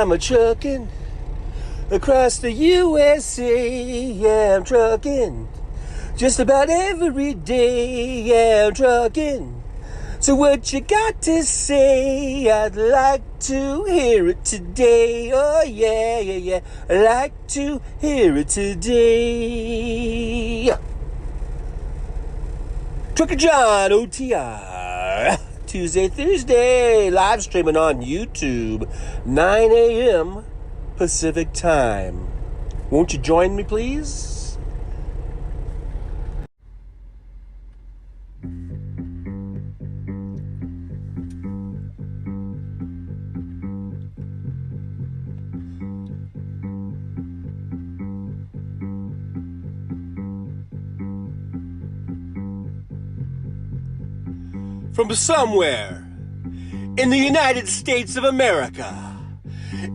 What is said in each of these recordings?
I'm a truckin' across the USA. Yeah, I'm truckin' just about every day. Yeah, I'm truckin'. So what you got to say? I'd like to hear it today. Oh yeah, yeah, yeah. I'd like to hear it today. Trucker John, OTR. Tuesday, Thursday, live streaming on YouTube, 9 a.m. Pacific time. Won't you join me, please? From somewhere in the United States of America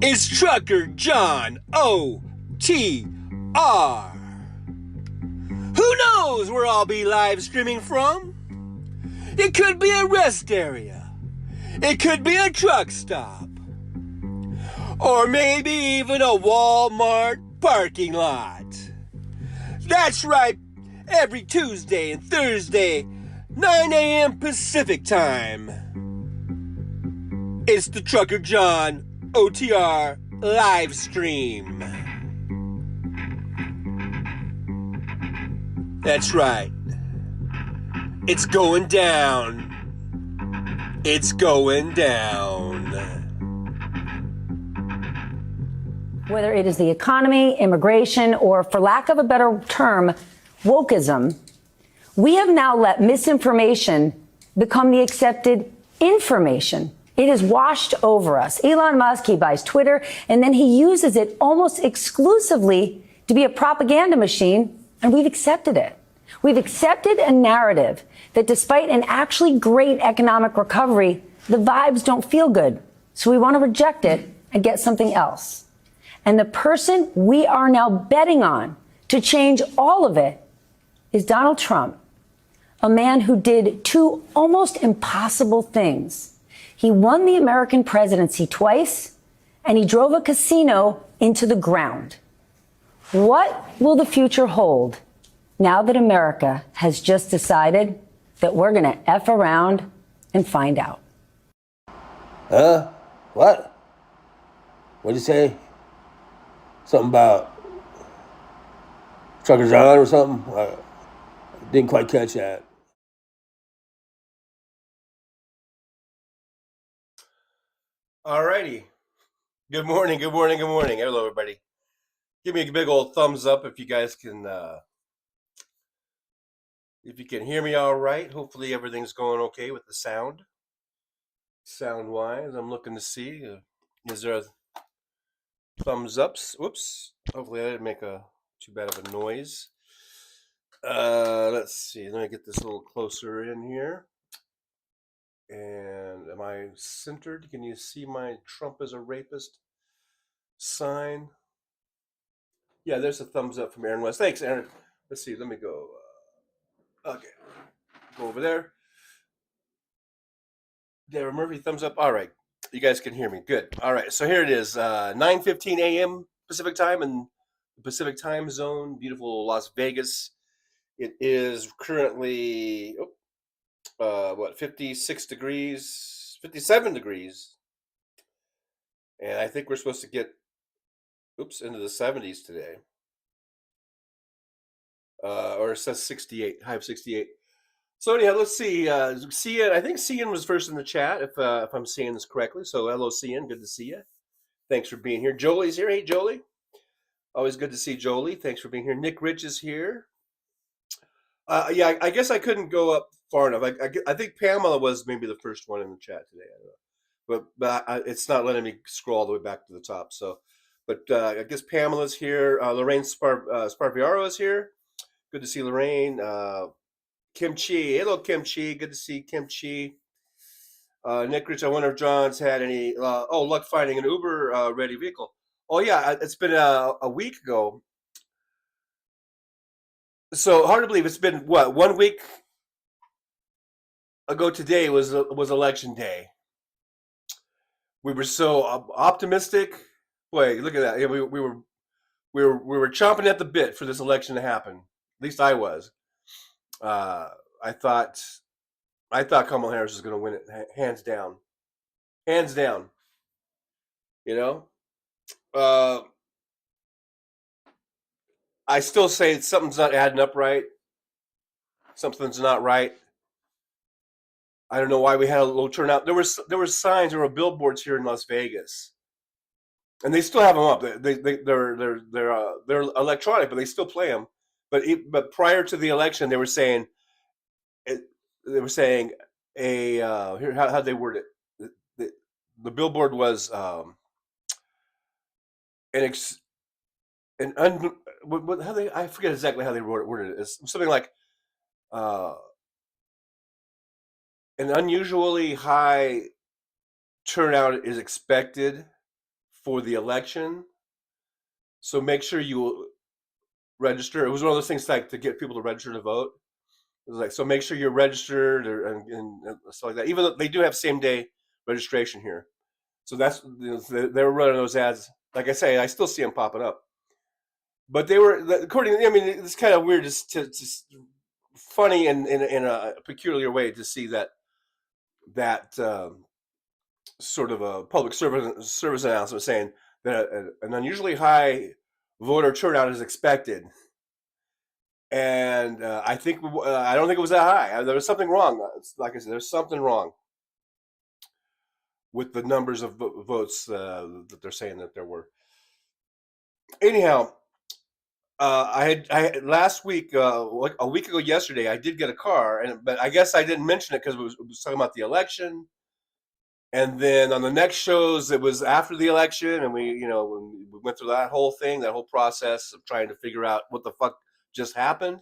is Trucker John OTR. Who knows where I'll be live streaming from? It could be a rest area. It could be a truck stop. Or maybe even a Walmart parking lot. That's right, every Tuesday and Thursday, 9 a.m. Pacific time. It's the Trucker John OTR live stream. That's right. It's going down. It's going down. Whether it is the economy, immigration, or for lack of a better term, wokeism, we have now let misinformation become the accepted information. It has washed over us. Elon Musk, he buys Twitter, and then he uses it almost exclusively to be a propaganda machine, and we've accepted it. We've accepted a narrative that despite an actually great economic recovery, the vibes don't feel good. So we want to reject it and get something else. And the person we are now betting on to change all of it is Donald Trump, a man who did two almost impossible things. He won the American presidency twice, and he drove a casino into the ground. What will the future hold now that America has just decided that we're going to F around and find out? What? What'd you say? Something about Trucker John or something? I didn't quite catch that. Alrighty. Good morning, good morning, good morning. Hello, everybody. Give me a big old thumbs up if you guys can, if you can hear me all right. Hopefully everything's going okay with the sound. Sound-wise, I'm looking to see. Is there a thumbs ups? Whoops. Hopefully I didn't make too bad of a noise. Let's see. Let me get this a little closer in here. And am I centered? Can you see my Trump is a rapist sign? Yeah, there's a thumbs up from Aaron West. Thanks, Aaron. Let's see. Let me go. Okay. Go over there. Deborah Murphy, thumbs up. All right. You guys can hear me. Good. All right. So here it is. 9:15 a.m. Pacific time in the Pacific time zone. Beautiful Las Vegas. It is currently 56 degrees, 57 degrees, and I think we're supposed to get into the 70s today, or it says 68, high of 68. So anyhow, let's see. Cian, I think Cian was first in the chat, if I'm saying this correctly. So hello, Cian. Good to see you. Thanks for being here. Jolie's here. Hey, Jolie. Always good to see Jolie. Thanks for being here. Nick Rich is here. Yeah, I guess I couldn't go up far enough. I think Pamela was maybe the first one in the chat today. I don't know. But it's not letting me scroll all the way back to the top. So, but I guess Pamela's here. Lorraine Sparviaro is here. Good to see Lorraine. Kimchi. Hello, Kimchi. Good to see Kimchi. Nick Rich, I wonder if John's had any luck finding an Uber ready vehicle. Oh yeah, it's been a week ago. So hard to believe it's been 1 week ago today was election day. We were so optimistic. Boy, look at that. Yeah, we were chomping at the bit for this election to happen. At least I was. Uh, I thought Kamala Harris was going to win it hands down, hands down. You know, uh, I still say something's not adding up right. Something's not right. I don't know why we had a low turnout. There were signs, there were billboards here in Las Vegas, and they still have them up. They're electronic, but they still play them. But prior to the election, they were saying it, they were saying a here how they word it. The, the billboard was an ex, an un, what how they I forget exactly how they worded it. It's something like uh, an unusually high turnout is expected for the election. So make sure you register. It was one of those things like to get people to register to vote. It was like, so make sure you're registered and stuff like that. Even though they do have same day registration here. So that's, they were running those ads. Like I say, I still see them popping up. But they were, according to, I mean, it's kind of weird, to funny and in a peculiar way to see that sort of a public service announcement saying that an unusually high voter turnout is expected. And I don't think it was that high. There was something wrong. Like I said, there's something wrong with the numbers of votes that they're saying that there were. Anyhow, I had last week, like a week ago yesterday, I did get a car, but I guess I didn't mention it because it was talking about the election. And then on the next shows, it was after the election, and when we went through that whole thing, that whole process of trying to figure out what the fuck just happened.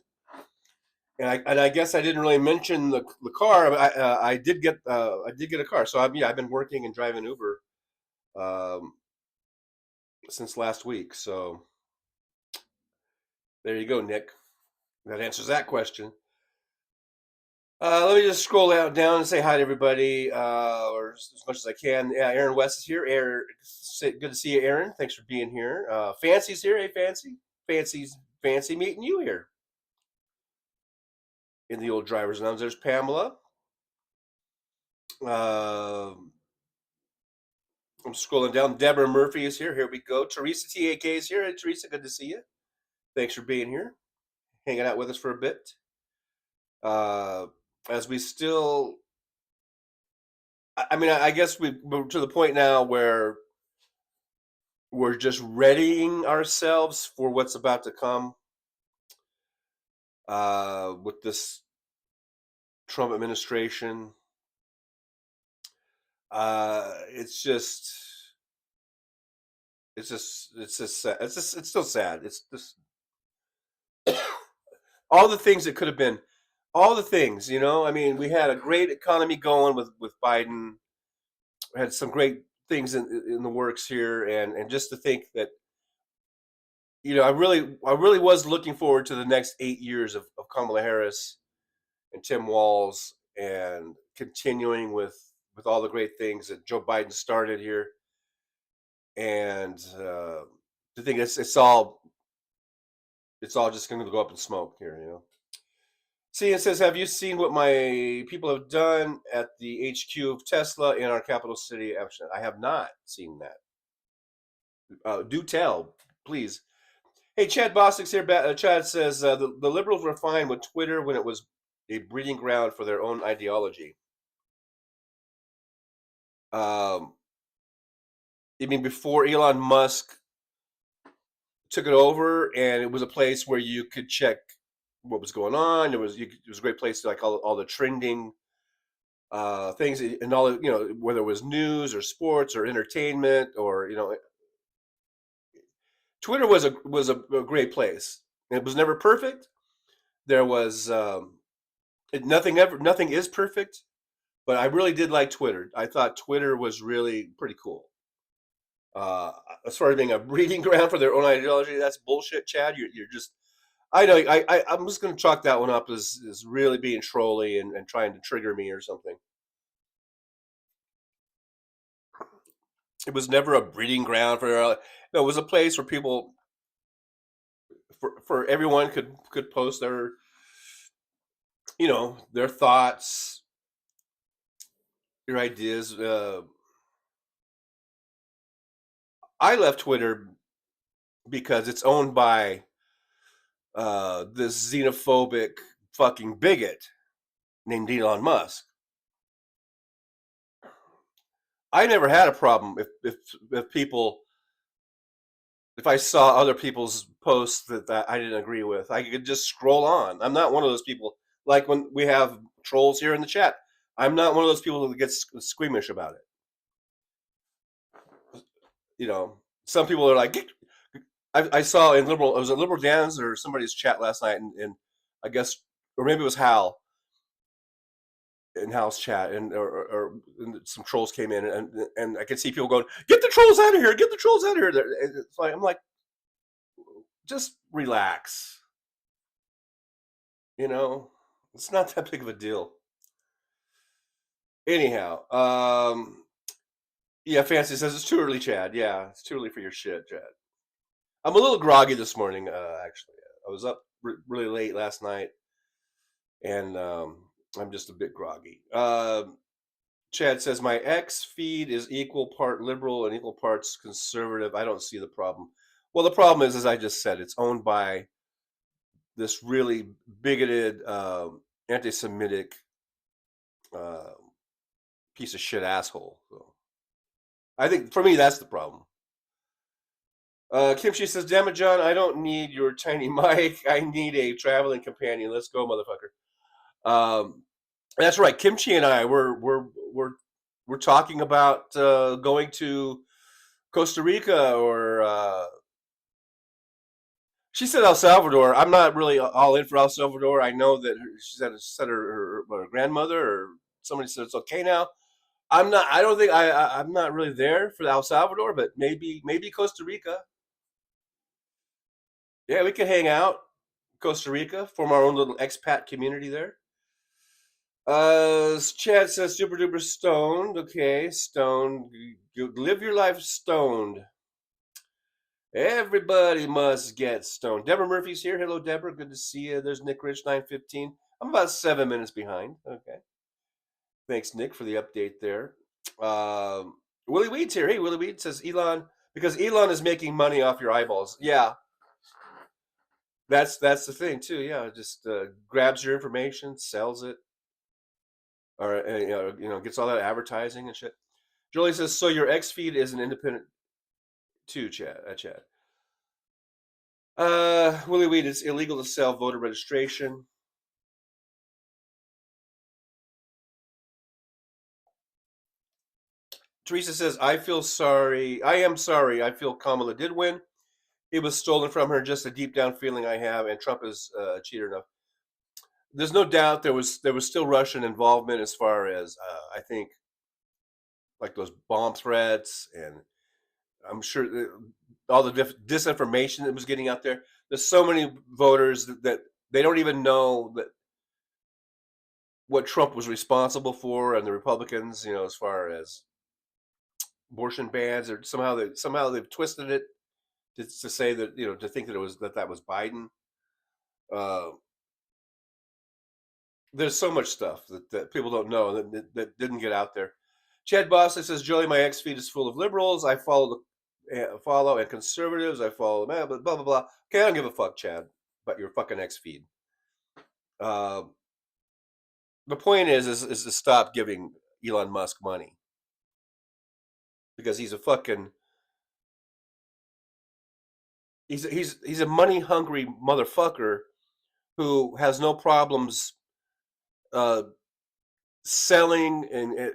And I guess I didn't really mention the car, but I did get a car. So I've been working and driving Uber um, since last week. So there you go, Nick. That answers that question. Let me just scroll down and say hi to everybody, or as much as I can. Yeah, Aaron West is here. Aaron, good to see you, Aaron. Thanks for being here. Fancy's here. Hey, Fancy. Fancy meeting you here in the old driver's lounge. There's Pamela. I'm scrolling down. Deborah Murphy is here. Here we go. Teresa TAK is here. Hey, Teresa, good to see you. Thanks for being here, hanging out with us for a bit. As we still, I mean, I guess we're to the point now where we're just readying ourselves for what's about to come with this Trump administration. It's still sad. It's just all the things that could have been, all the things, I mean, we had a great economy going with Biden. We had some great things in the works here, and just to think that, I really was looking forward to the next 8 years of Kamala Harris and Tim Walz, and continuing with all the great things that Joe Biden started here. And to think it's all just going to go up in smoke here. See, it says, have you seen what my people have done at the HQ of Tesla in our capital city? I have not seen that. Do tell, please. Hey, Chad Bostic's here. Chad says, the liberals were fine with Twitter when it was a breeding ground for their own ideology. I mean, before Elon Musk took it over, and it was a place where you could check what was going on. It was a great place to like all the trending things, and all whether it was news or sports or entertainment, or Twitter was a great place. It was never perfect. There was nothing is perfect, but I really did like Twitter. I thought Twitter was really pretty cool. As far as being a breeding ground for their own ideology, that's bullshit, Chad. You're just, I know. I'm just going to chalk that one up as really being trolly and trying to trigger me or something. It was never a breeding ground for. No, it was a place where people, for everyone, could post their, their thoughts, your ideas. I left Twitter because it's owned by this xenophobic fucking bigot named Elon Musk. I never had a problem if people, if I saw other people's posts that I didn't agree with. I could just scroll on. I'm not one of those people, like when we have trolls here in the chat. I'm not one of those people that gets squeamish about it. Some people are like, I saw in liberal, it was a Liberal Dan's or somebody's chat last night, and I guess, or maybe it was Hal in Hal's chat, and some trolls came in, and I could see people going, "Get the trolls out of here! Get the trolls out of here!" It's like, I'm like, just relax. It's not that big of a deal. Anyhow, yeah, Fancy says it's too early, Chad. Yeah, it's too early for your shit, Chad. I'm a little groggy this morning, actually. I was up really late last night, and I'm just a bit groggy. Chad says, my X feed is equal part liberal and equal parts conservative. I don't see the problem. Well, the problem is, as I just said, it's owned by this really bigoted, anti-Semitic piece of shit asshole. So I think, for me, that's the problem. Kimchi says, damn it, John, I don't need your tiny mic. I need a traveling companion. Let's go, motherfucker. That's right. Kimchi and I, we're talking about going to Costa Rica, or she said El Salvador. I'm not really all in for El Salvador. I know that she said her grandmother or somebody said it's okay now. I'm not. I don't think I'm not really there for El Salvador, but maybe Costa Rica. Yeah, we can hang out Costa Rica, form our own little expat community there. Chad says super duper stoned. Okay, stoned. Live your life stoned. Everybody must get stoned. Deborah Murphy's here. Hello, Deborah. Good to see you. There's Nick Rich 915. I'm about 7 minutes behind. Okay. Thanks, Nick, for the update there. Willie Weed's here. Hey, Willie Weed says Elon, because Elon is making money off your eyeballs. Yeah. That's the thing too. Yeah, just grabs your information, sells it, or gets all that advertising and shit. Julie says, so your X feed is an independent too, Chad. Willie Weed, it's illegal to sell voter registration. Teresa says, I am sorry. I feel Kamala did win. It was stolen from her, just a deep down feeling I have, and Trump is a cheater enough. There's no doubt there was still Russian involvement as far as I think, like those bomb threats, and I'm sure all the disinformation that was getting out there. There's so many voters that they don't even know that what Trump was responsible for, and the Republicans, as far as abortion bans, or somehow they've twisted it to say that, to think that that was Biden. There's so much stuff that people don't know that didn't get out there. Chad Bosley says, Joey, my X feed is full of liberals. I follow and conservatives. I follow blah blah blah. Okay, I don't give a fuck, Chad, about your fucking X feed. The point is to stop giving Elon Musk money, because he's a fucking he's a money hungry motherfucker who has no problems selling and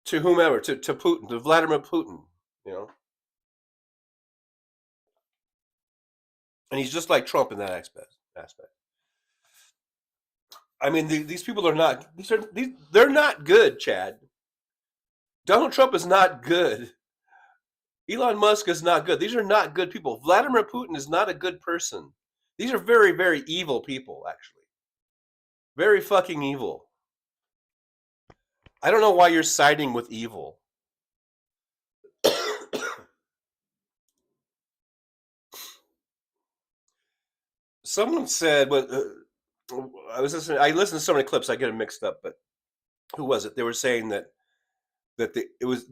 to whomever, to Putin, to Vladimir Putin, and he's just like Trump in that aspect. I mean, these people are not. They're not good, Chad. Donald Trump is not good. Elon Musk is not good. These are not good people. Vladimir Putin is not a good person. These are very, very evil people, actually. Very fucking evil. I don't know why you're siding with evil. someone said, "What?" I was listening. I listened to so many clips, I get them mixed up. But who was it? They were saying that it was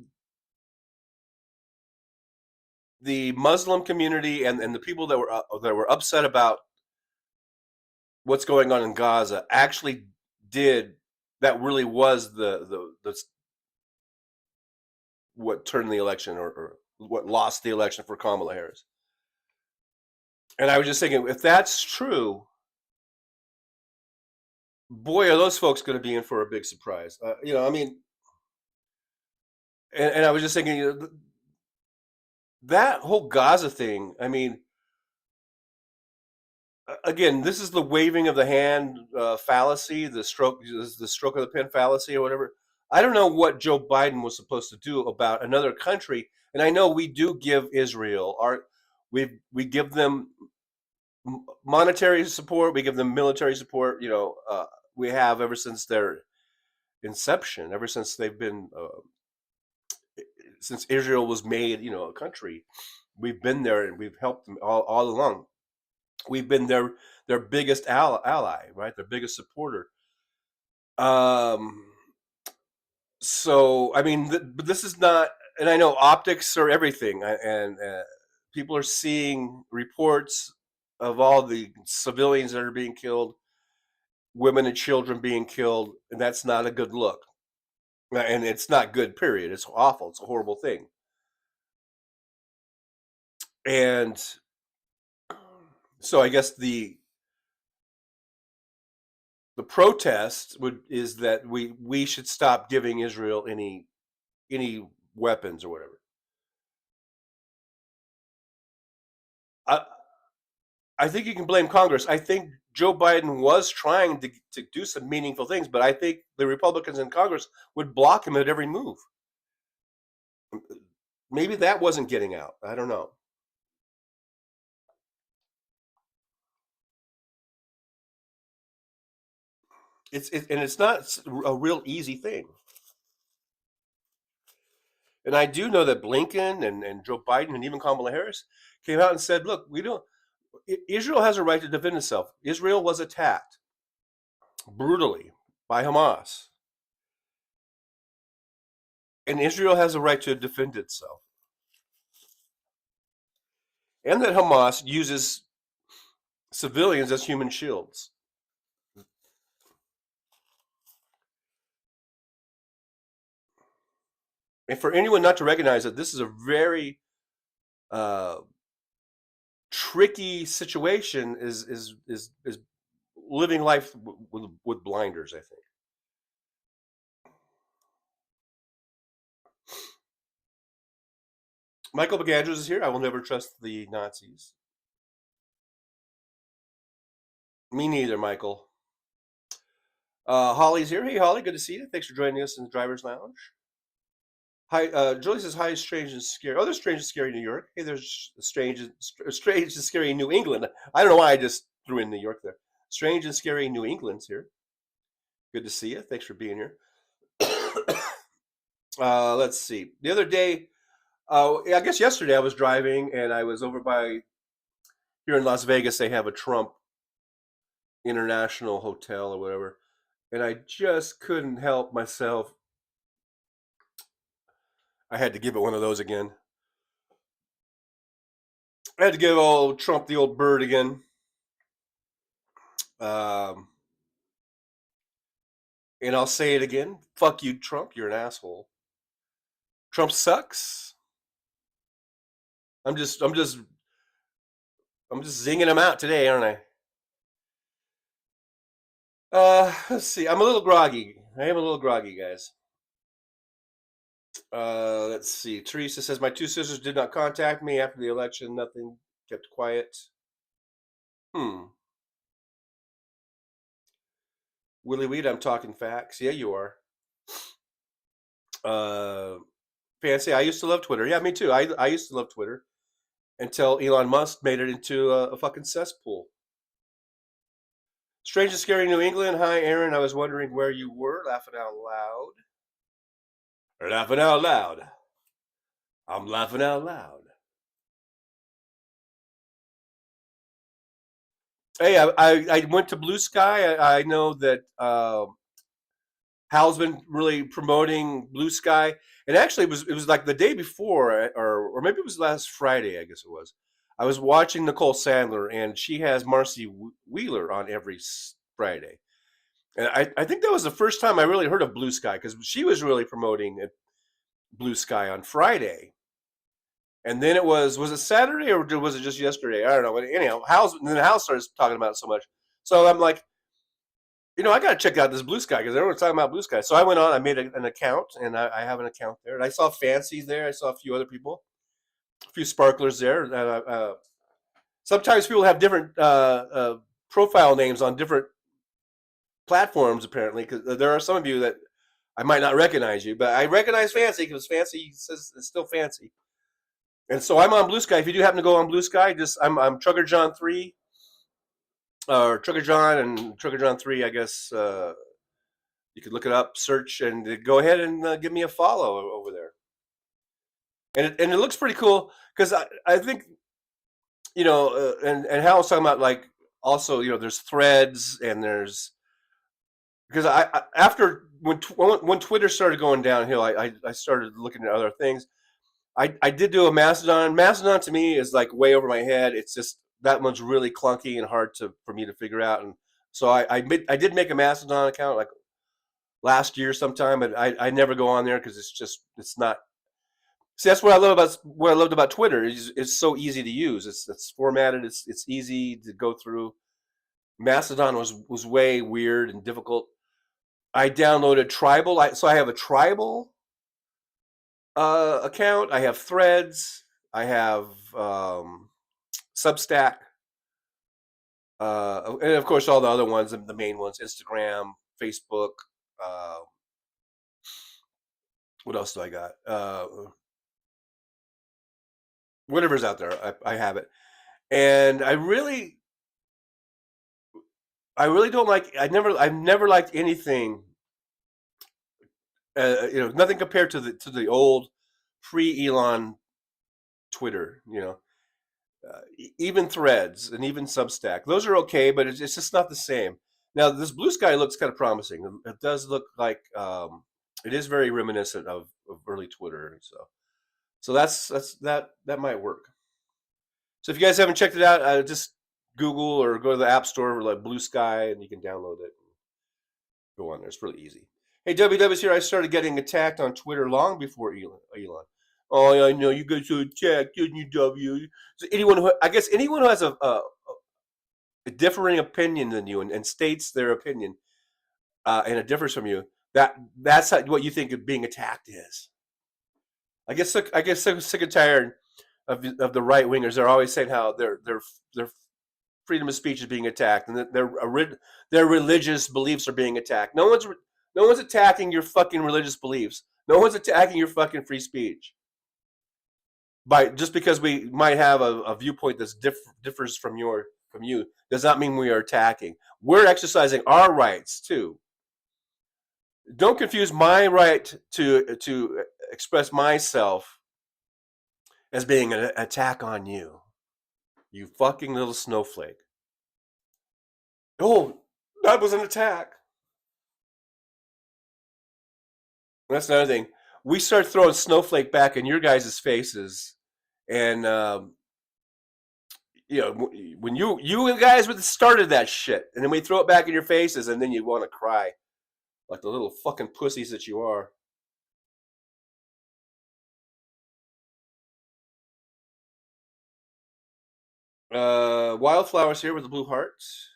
the Muslim community and the people that were upset about what's going on in Gaza actually did that. Really was the what turned the election or what lost the election for Kamala Harris. And I was just thinking, if that's true, boy, are those folks going to be in for a big surprise. I mean, and I was just thinking, that whole Gaza thing. I mean, again, this is the waving of the hand fallacy, the stroke of the pen fallacy, or whatever. I don't know what Joe Biden was supposed to do about another country, and I know we do give Israel we give them monetary support, we give them military support. We have ever since their inception, ever since they've been since Israel was made, a country. We've been there and we've helped them all along. We've been their biggest ally, right? Their biggest supporter. So I mean, but this is not, and I know optics are everything, and people are seeing reports of all the civilians that are being killed, women and children being killed, and that's not a good look. And it's not good, period. It's awful. It's a horrible thing. And so I guess the protest is that we should stop giving Israel any weapons or whatever. I think you can blame Congress. I think Joe Biden was trying to do some meaningful things, but I think the Republicans in Congress would block him at every move. Maybe that wasn't getting out. I don't know. It's not a real easy thing. And I do know that Blinken and Joe Biden and even Kamala Harris came out and said, "Look, Israel has a right to defend itself. Israel was attacked brutally by Hamas, and Israel has a right to defend itself." And that Hamas uses civilians as human shields. And for anyone not to recognize that this is a very tricky situation is living life with blinders, I think. Michael Bagandros is here. I will never trust the Nazis. Me neither, Michael. Holly's here. Hey, Holly, good to see you. Thanks for joining us in the driver's lounge. Hi, Julie says, "Hi, strange and scary." Oh, there's strange and scary New York. Hey, there's strange and scary New England. I don't know why I just threw in New York there. Strange and scary New England's here. Good to see you. Thanks for being here. Let's see. The other day, I guess yesterday, I was driving and I was over by here in Las Vegas. They have a Trump International Hotel or whatever, and I just couldn't help myself. I had to give it one of those again. I had to give old Trump the old bird again. And I'll say it again. Fuck you, Trump. You're an asshole. Trump sucks. I'm just zinging him out today, aren't I? Let's see. I'm a little groggy. I am a little groggy, guys. Let's see. Teresa says, "My two sisters did not contact me after the election. Nothing, kept quiet." Willie Weed, I'm talking facts. Yeah, you are. Fancy, I used to love Twitter. Yeah, me too. I used to love Twitter until Elon Musk made it into a fucking cesspool. Strange and scary New England. Hi, Aaron. I was wondering where you were. Laughing out loud. Laughing out loud. I'm laughing out loud. Hey, I went to Blue Sky. I know that Hal's been really promoting Blue Sky, and actually it was like the day before, or maybe it was last Friday. I guess it was. I was watching Nicole Sandler, and she has Marcy Wheeler on every Friday, and I think that was the first time I really heard of Blue Sky because she was really promoting Blue Sky on Friday, and then was it Saturday or was it just yesterday? I don't know. But anyhow, Hal starts talking about it so much, so I'm like, I got to check out this Blue Sky because everyone's talking about Blue Sky. So I went on, I made an account, and I have an account there. And I saw Fancy there. I saw a few other people, a few sparklers there. Sometimes people have different profile names on different platforms, apparently, because there are some of you that I might not recognize you, but I recognize Fancy because Fancy says it's still Fancy. And so I'm on Blue Sky. If you do happen to go on Blue Sky, I'm Trucker John 3, or Trucker John and Trucker John 3, I guess. You could look it up, search, and go ahead and give me a follow over there. And it looks pretty cool because I think, and Hal was talking about, like, also, there's threads and there's, because after when Twitter started going downhill, I started looking at other things. I did do a Mastodon. Mastodon to me is like way over my head. It's just that one's really clunky and hard for me to figure out. And so I did make a Mastodon account like last year sometime, but I never go on there because it's not. See, that's what I loved about Twitter. It's so easy to use. It's formatted. It's easy to go through. Mastodon was way weird and difficult. I downloaded Tribal. So I have a Tribal account. I have Threads. I have Substack, and of course all the other ones, the main ones: Instagram, Facebook. What else do I got? Whatever's out there, I have it, and I really don't like. I've never liked anything. Nothing compared to the old pre-Elon Twitter. Even Threads and even Substack, those are okay, but it's just not the same. Now this Blue Sky looks kind of promising. It does look like it is very reminiscent of early Twitter, so that might work. So if you guys haven't checked it out, just Google or go to the App Store like Blue Sky, and you can download it. Go on there; it's really easy. Hey, WW's here. I started getting attacked on Twitter long before Elon. Oh, I know you guys are attacked, didn't you, W? So anyone who has a differing opinion than you and states their opinion and it differs from you, that's what you think of being attacked is. I guess sick and tired of the right wingers. They're always saying how their freedom of speech is being attacked, and that their religious beliefs are being attacked. No one's attacking your fucking religious beliefs. No one's attacking your fucking free speech. Just because we might have a viewpoint that differs from you does not mean we are attacking. We're exercising our rights too. Don't confuse my right to express myself as being an attack on you. You fucking little snowflake. Oh, that was an attack. That's another thing. We start throwing snowflake back in your guys' faces, and when you guys started that shit, and then we throw it back in your faces, and then you want to cry like the little fucking pussies that you are. Wildflower's here with the blue hearts.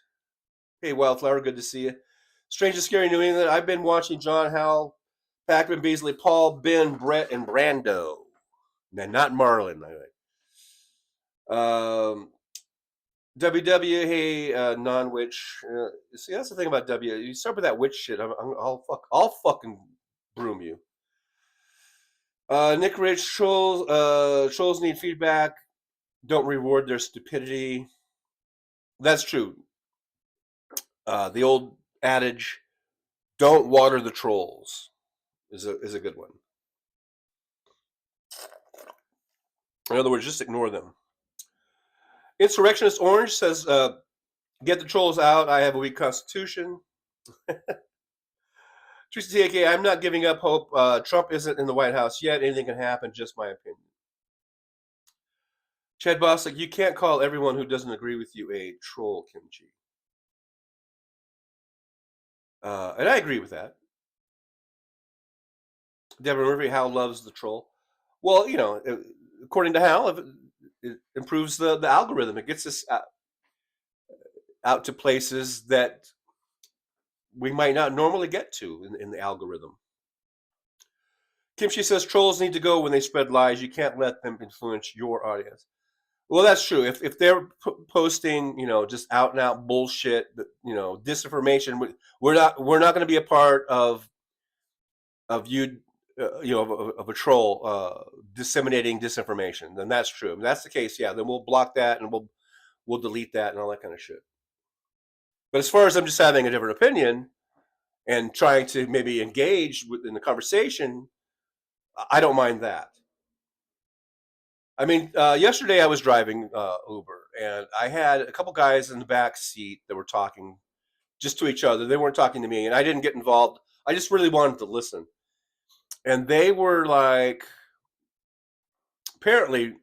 Hey, Wildflower, good to see you. Strange and Scary New England. I've been watching John, Hal, Packman, Beasley, Paul, Ben, Brett, and Brando. Now, not Marlon. WW, hey, non-witch. See, that's the thing about W. You start with that witch shit, I'll fucking broom you. Nick Rich, trolls need feedback. Don't reward their stupidity. That's true. The old adage, "Don't water the trolls," is a good one. In other words, just ignore them. Insurrectionist Orange says, Get the trolls out. I have a weak constitution. Teresa TK, I'm not giving up hope. Trump isn't in the White House yet. Anything can happen. Just my opinion. Chad Bostic, you can't call everyone who doesn't agree with you a troll, Kimchi. And I agree with that. Deborah Murphy, Hal loves the troll. Well, according to Hal, it improves the algorithm. It gets us out to places that we might not normally get to in the algorithm. Kimchi says trolls need to go when they spread lies. You can't let them influence your audience. Well, that's true. If they're posting, just out and out bullshit, disinformation, we're not going to be a part of you, of a troll disseminating disinformation. Then that's true. If that's the case, yeah. Then we'll block that and we'll delete that and all that kind of shit. But as far as I'm just having a different opinion and trying to maybe engage in the conversation, I don't mind that. I mean, yesterday I was driving Uber, and I had a couple guys in the back seat that were talking just to each other. They weren't talking to me, and I didn't get involved. I just really wanted to listen. And they were like, apparently,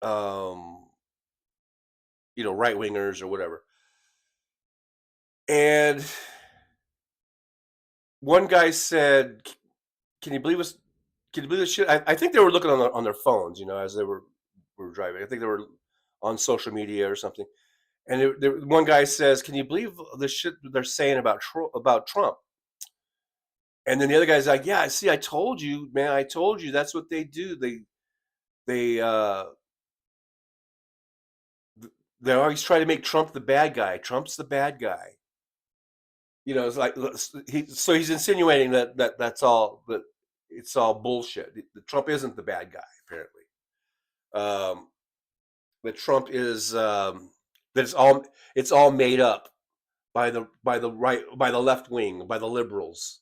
right-wingers or whatever. And one guy said, "Can you believe this? Can you believe this shit?" I think they were looking on their phones, as they were driving. I think they were on social media or something. And one guy says, "Can you believe the shit they're saying about Trump?" And then the other guy's like, "Yeah, see, I told you, man. I told you that's what they do. They always try to make Trump the bad guy. Trump's the bad guy. It's like he's insinuating that's all that it's all bullshit. Trump isn't the bad guy, apparently. That Trump is that it's all made up by the left wing, by the liberals."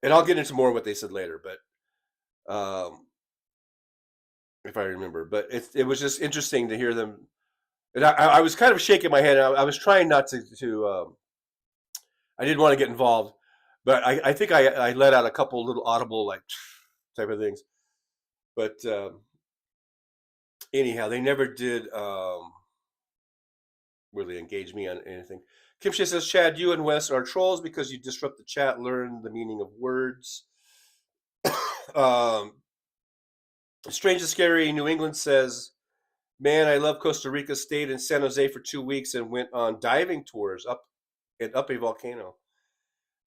And I'll get into more of what they said later, but if I remember. But it was just interesting to hear them. And I was kind of shaking my head. I was trying not to I didn't want to get involved, but I think I let out a couple little audible type of things. But anyhow, they never did really engage me on anything. Kim Shea says, "Chad, you and Wes are trolls because you disrupt the chat, learn the meaning of words." Strange and Scary New England says, "Man, I love Costa Rica. Stayed in San Jose for 2 weeks and went on diving tours up a volcano."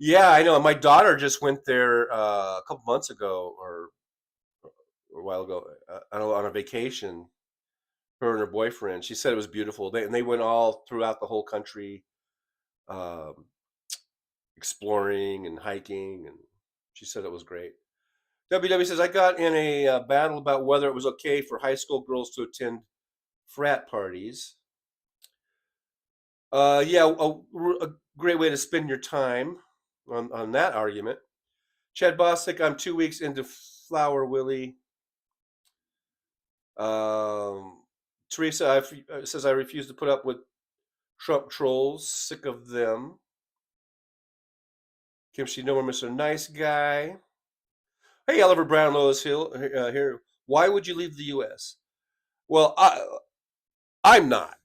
Yeah, I know. My daughter just went there a couple months ago or a while ago on a vacation. Her and her boyfriend. She said it was beautiful. They went all throughout the whole country, exploring and hiking, and she said it was great. WW says, "I got in a battle about whether it was okay for high school girls to attend frat parties." Yeah, a great way to spend your time on that argument. Chad Bostic, "I'm 2 weeks into Flower Willie." Teresa says, "I refuse to put up with Trump trolls. Sick of them." Kimchi, "No more Mr. Nice Guy." Hey, Oliver Brown, Lois Hill here. "Why would you leave the U.S.?" Well, I'm not.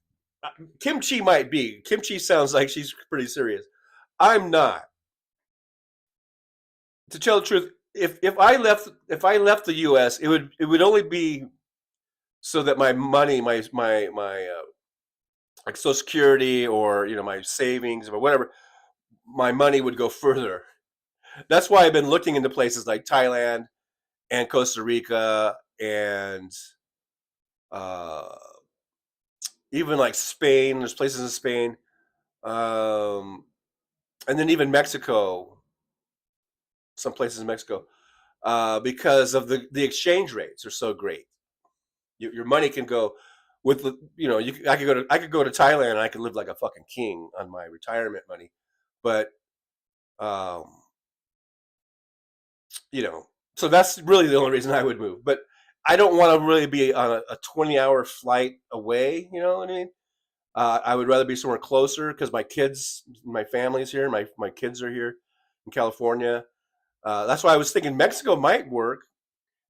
Kimchi might be. Kimchi sounds like she's pretty serious. I'm not. To tell the truth, if I left the U.S., it would only be so that my money, my like Social Security or my savings or whatever, my money would go further. That's why I've been looking into places like Thailand and Costa Rica and even like Spain. There's places in Spain, and then even Mexico. Some places in Mexico, because of the exchange rates are so great. Your money can go with the I could go to Thailand and I could live like a fucking king on my retirement money, but so that's really the only reason I would move. But I don't want to really be on a 20-hour flight away. You know what I mean? I would rather be somewhere closer because my family's here. My kids are here in California. That's why I was thinking Mexico might work.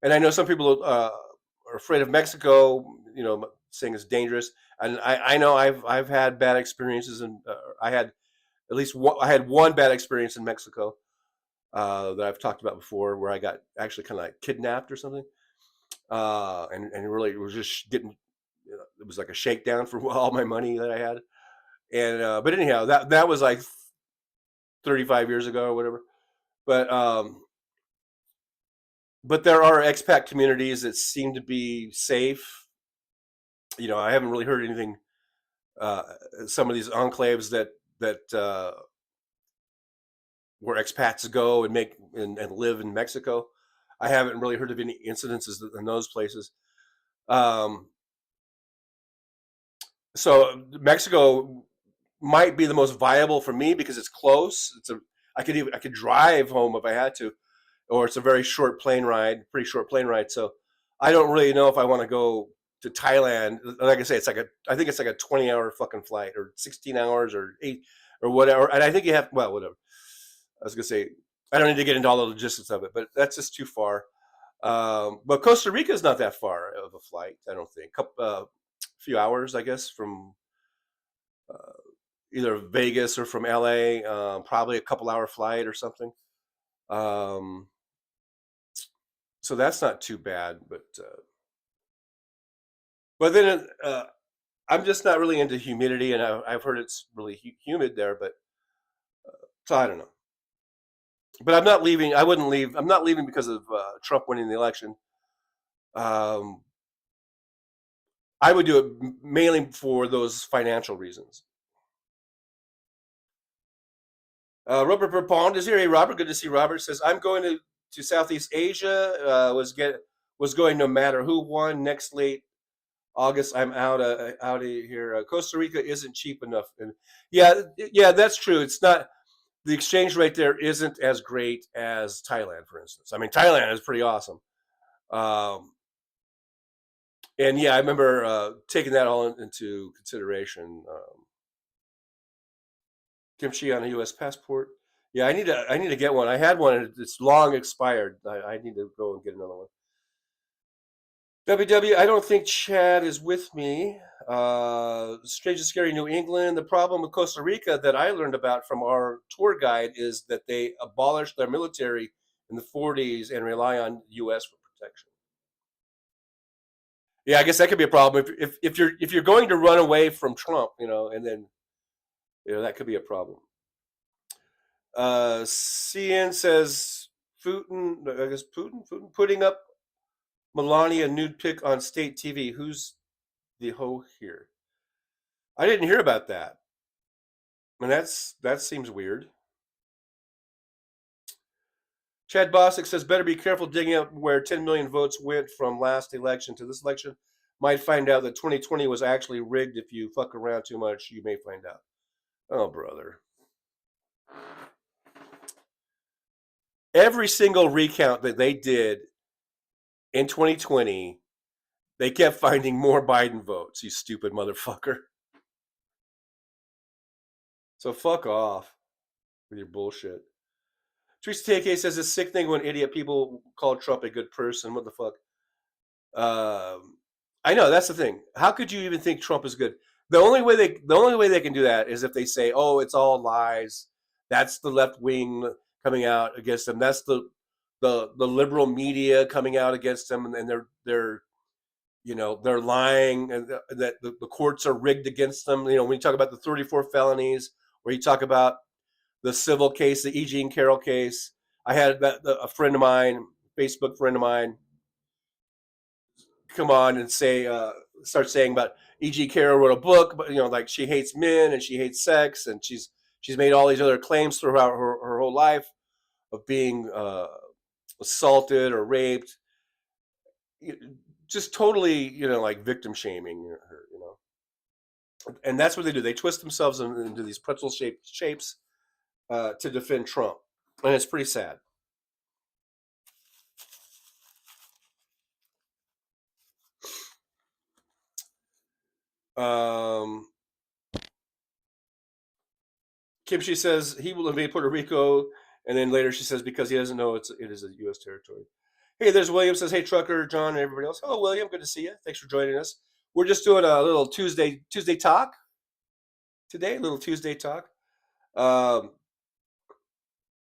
And I know some people are afraid of Mexico, you know, saying it's dangerous. And I know I've had bad experiences, and I had I had one bad experience in Mexico that I've talked about before, where I got actually kind of like kidnapped or something, and really was just getting, you know, it was like a shakedown for all my money that I had. And but anyhow, that was like 35 years ago or whatever. But but there are expat communities that seem to be safe. You know, I haven't really heard anything. Uh, some of these enclaves that where expats go and and live in Mexico, I haven't really heard of any incidences in those places. Um, so Mexico might be the most viable for me because it's close. I could drive home if I had to, or it's a very short plane ride, pretty short plane ride. So I don't really know if I want to go to Thailand. Like I say, I think it's like a 20-hour fucking flight, or 16 hours, or 8, or whatever. And I think you have, well, whatever. I was gonna say, I don't need to get into all the logistics of it, but that's just too far. But Costa Rica is not that far of a flight, I don't think. Few hours, I guess, from uh, either Vegas or from LA. Probably a couple-hour flight or something. Um, so that's not too bad, but then I'm just not really into humidity, and I've heard it's really humid there. But so I don't know. But I'm not leaving. I wouldn't leave. I'm not leaving because of Trump winning the election. Um, I would do it mainly for those financial reasons. Robert Perpond is here. Hey, Robert. Good to see Robert. Says I'm going to Southeast Asia. Was going no matter who won. Next late August, I'm out of here. Costa Rica isn't cheap enough. And yeah, that's true. It's not. The exchange rate there isn't as great as Thailand, for instance. I mean, Thailand is pretty awesome. Um, and yeah, I remember taking that all into consideration. Kimchi on a U.S. passport. Yeah, I need to get one. I had one, and it's long expired. I need to go and get another one. WW, I don't think Chad is with me. Strange and Scary New England. The problem with Costa Rica that I learned about from our tour guide is that they abolished their military in the 40s and rely on U.S. for protection. Yeah, I guess that could be a problem if you're going to run away from Trump, you know, and then that could be a problem. CN says Putin, I guess Putin putting up Melania nude pic on state TV. Who's the hoe here? I didn't hear about that. I mean, that seems weird. Chad Bosick says better be careful digging up where 10 million votes went from last election to this election. Might find out that 2020 was actually rigged. If you fuck around too much, you may find out. Oh, brother. Every single recount that they did in 2020, they kept finding more Biden votes, you stupid motherfucker. So fuck off with your bullshit. Teresa TK says it's sickening when idiot people call Trump a good person. What the fuck? I know that's the thing. How could you even think Trump is good? The only way they can do that is if they say, "Oh, it's all lies." That's the left wing coming out against them. That's the liberal media coming out against them, and they're they're lying, and that the courts are rigged against them. You know, when you talk about the 34 felonies, or you talk about the civil case, the E. Jean Carroll case. I had a friend of mine, Facebook friend of mine, come on and start saying about E. Jean Carroll wrote a book, but like she hates men and she hates sex, and she's made all these other claims throughout her whole life of being assaulted or raped, just totally, like victim shaming her. And that's what they do. They twist themselves into these pretzel shapes to defend Trump, and it's pretty sad. Kim, she says he will invade Puerto Rico, and then later she says because he doesn't know it is a U.S. territory. Hey, there's William says, hey, Trucker, John, and everybody else. Hello, William. Good to see you. Thanks for joining us. We're just doing a little Tuesday talk today, a little Tuesday talk um,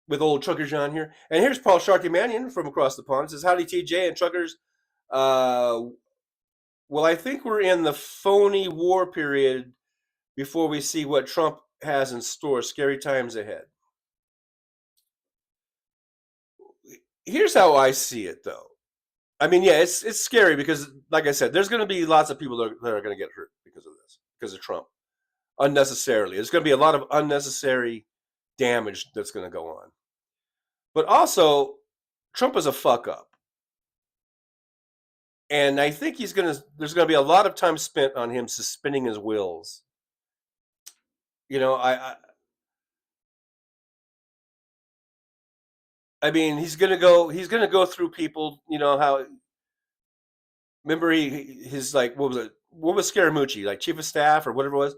with old Trucker John here. And here's Paul Sharky Mannion from across the pond. It says, howdy, TJ and Truckers. Well, I think we're in the phony war period before we see what Trump has in store. Scary times ahead. Here's how I see it, though. I mean, yeah, it's scary because, like I said, there's going to be lots of people that are going to get hurt because of this, because of Trump, unnecessarily. There's going to be a lot of unnecessary damage that's going to go on. But also, Trump is a fuck up. And I think there's going to be a lot of time spent on him suspending his wills. You know, I mean, he's gonna go through people. You know how? Remember, his like what was Scaramucci, like chief of staff or whatever it was?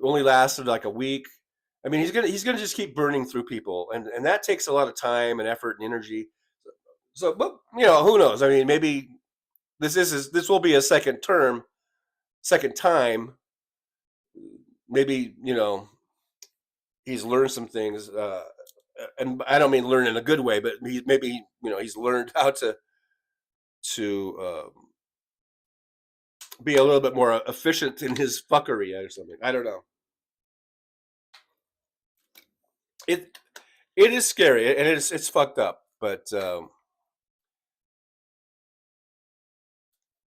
Only lasted like a week. I mean, he's gonna just keep burning through people, and that takes a lot of time and effort and energy. So, but you know, who knows? I mean, maybe this will be a second time. Maybe he's learned some things. And I don't mean learn in a good way, but maybe he's learned how to be a little bit more efficient in his fuckery or something. I don't know. It is scary and it's fucked up, but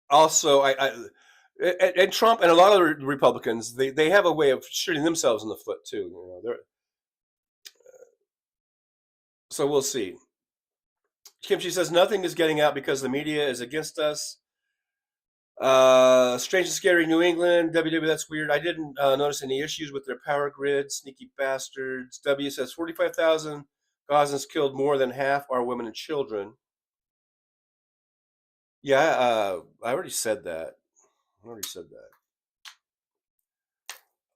also and Trump and a lot of the Republicans they have a way of shooting themselves in the foot too. So we'll see. Kim, she says nothing is getting out because the media is against us. Strange and Scary New England. WW, that's weird. I didn't notice any issues with their power grid. Sneaky bastards. W says 45,000 Gazans killed, more than half are women and children. Yeah, I already said that.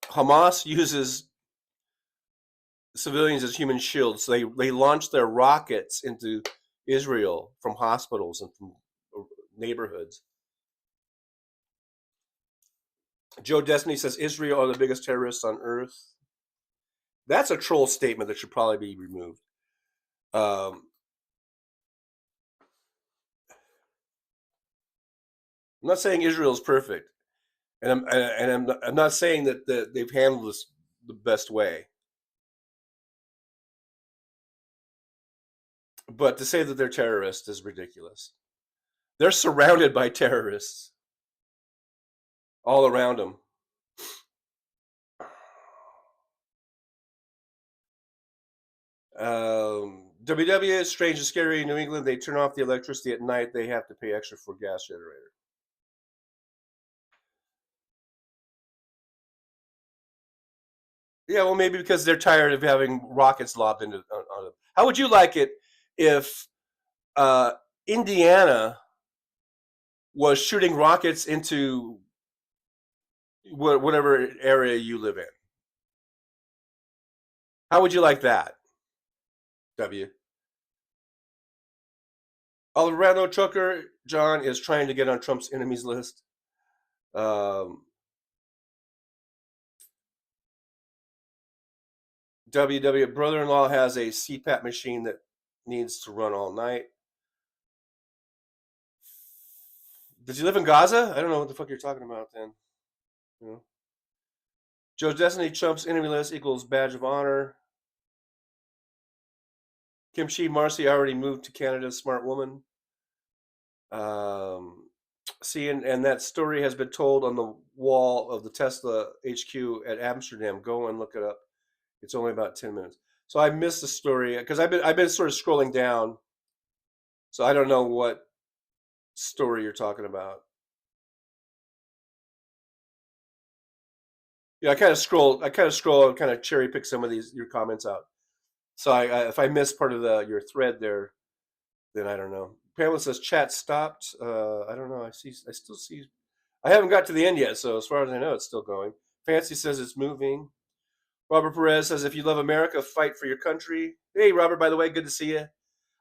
Hamas uses civilians as human shields. They launch their rockets into Israel from hospitals and from neighborhoods. Joe Destiny says Israel are the biggest terrorists on earth. That's a troll statement that should probably be removed. I'm not saying Israel is perfect, and I'm not saying that they've handled this the best way. But to say that they're terrorists is ridiculous. They're surrounded by terrorists all around them. WW is Strange and Scary in New England. They turn off the electricity at night. They have to pay extra for gas generator. Yeah, well, maybe because they're tired of having rockets lobbed into on them. How would you like it if Indiana was shooting rockets into whatever area you live in? How would you like that, W? Alvarado Trucker John is trying to get on Trump's enemies list. WW brother-in-law has a CPAP machine that needs to run all night. Does he live in Gaza? I don't know what the fuck you're talking about then. Joe's Destiny, Trump's enemy list equals badge of honor. Kim Chi Marcy already moved to Canada, smart woman. See, and that story has been told on the wall of the Tesla HQ at Amsterdam. Go and look it up. It's only about 10 minutes. So I missed the story because I've been sort of scrolling down. So I don't know what story you're talking about. Yeah, I kind of scroll and kind of cherry pick some of your comments out. So if I miss part of your thread there, then I don't know. Pamela says chat stopped. I don't know. I still see I haven't got to the end yet, so as far as I know, it's still going. Fancy says it's moving. Robert Perez says, if you love America, fight for your country. Hey, Robert, by the way, good to see you.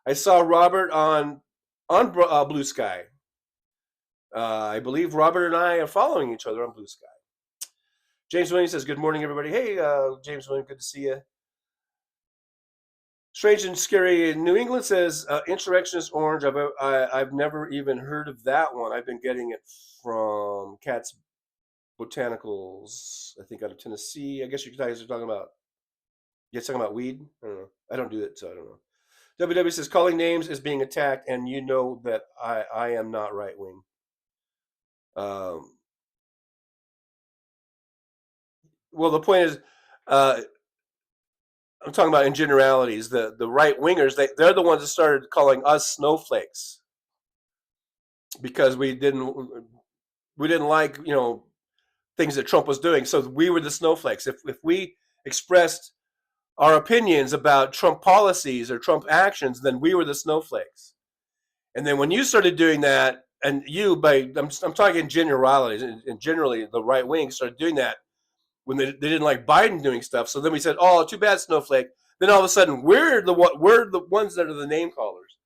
I saw Robert on Blue Sky. I believe Robert and I are following each other on Blue Sky. James Williams says, good morning, everybody. Hey, James Williams, good to see you. Strange and Scary in New England says, Insurrectionist Orange. I've never even heard of that one. I've been getting it from Cat's Botanicals, I think out of Tennessee. I guess you guys are talking about, you're talking about weed? I don't know. I don't do it, so I don't know. WW says, calling names is being attacked, and you know that I am not right wing. Well, the point is, I'm talking about in generalities. The right wingers, they're the ones that started calling us snowflakes because we didn't like things that Trump was doing. So we were the snowflakes. If we expressed our opinions about Trump policies or Trump actions, then we were the snowflakes. And then when you started doing that, and I'm talking generalities, and generally the right wing started doing that when they didn't like Biden doing stuff. So then we said, "Oh, too bad, snowflake." Then all of a sudden, we're the ones that are the name callers.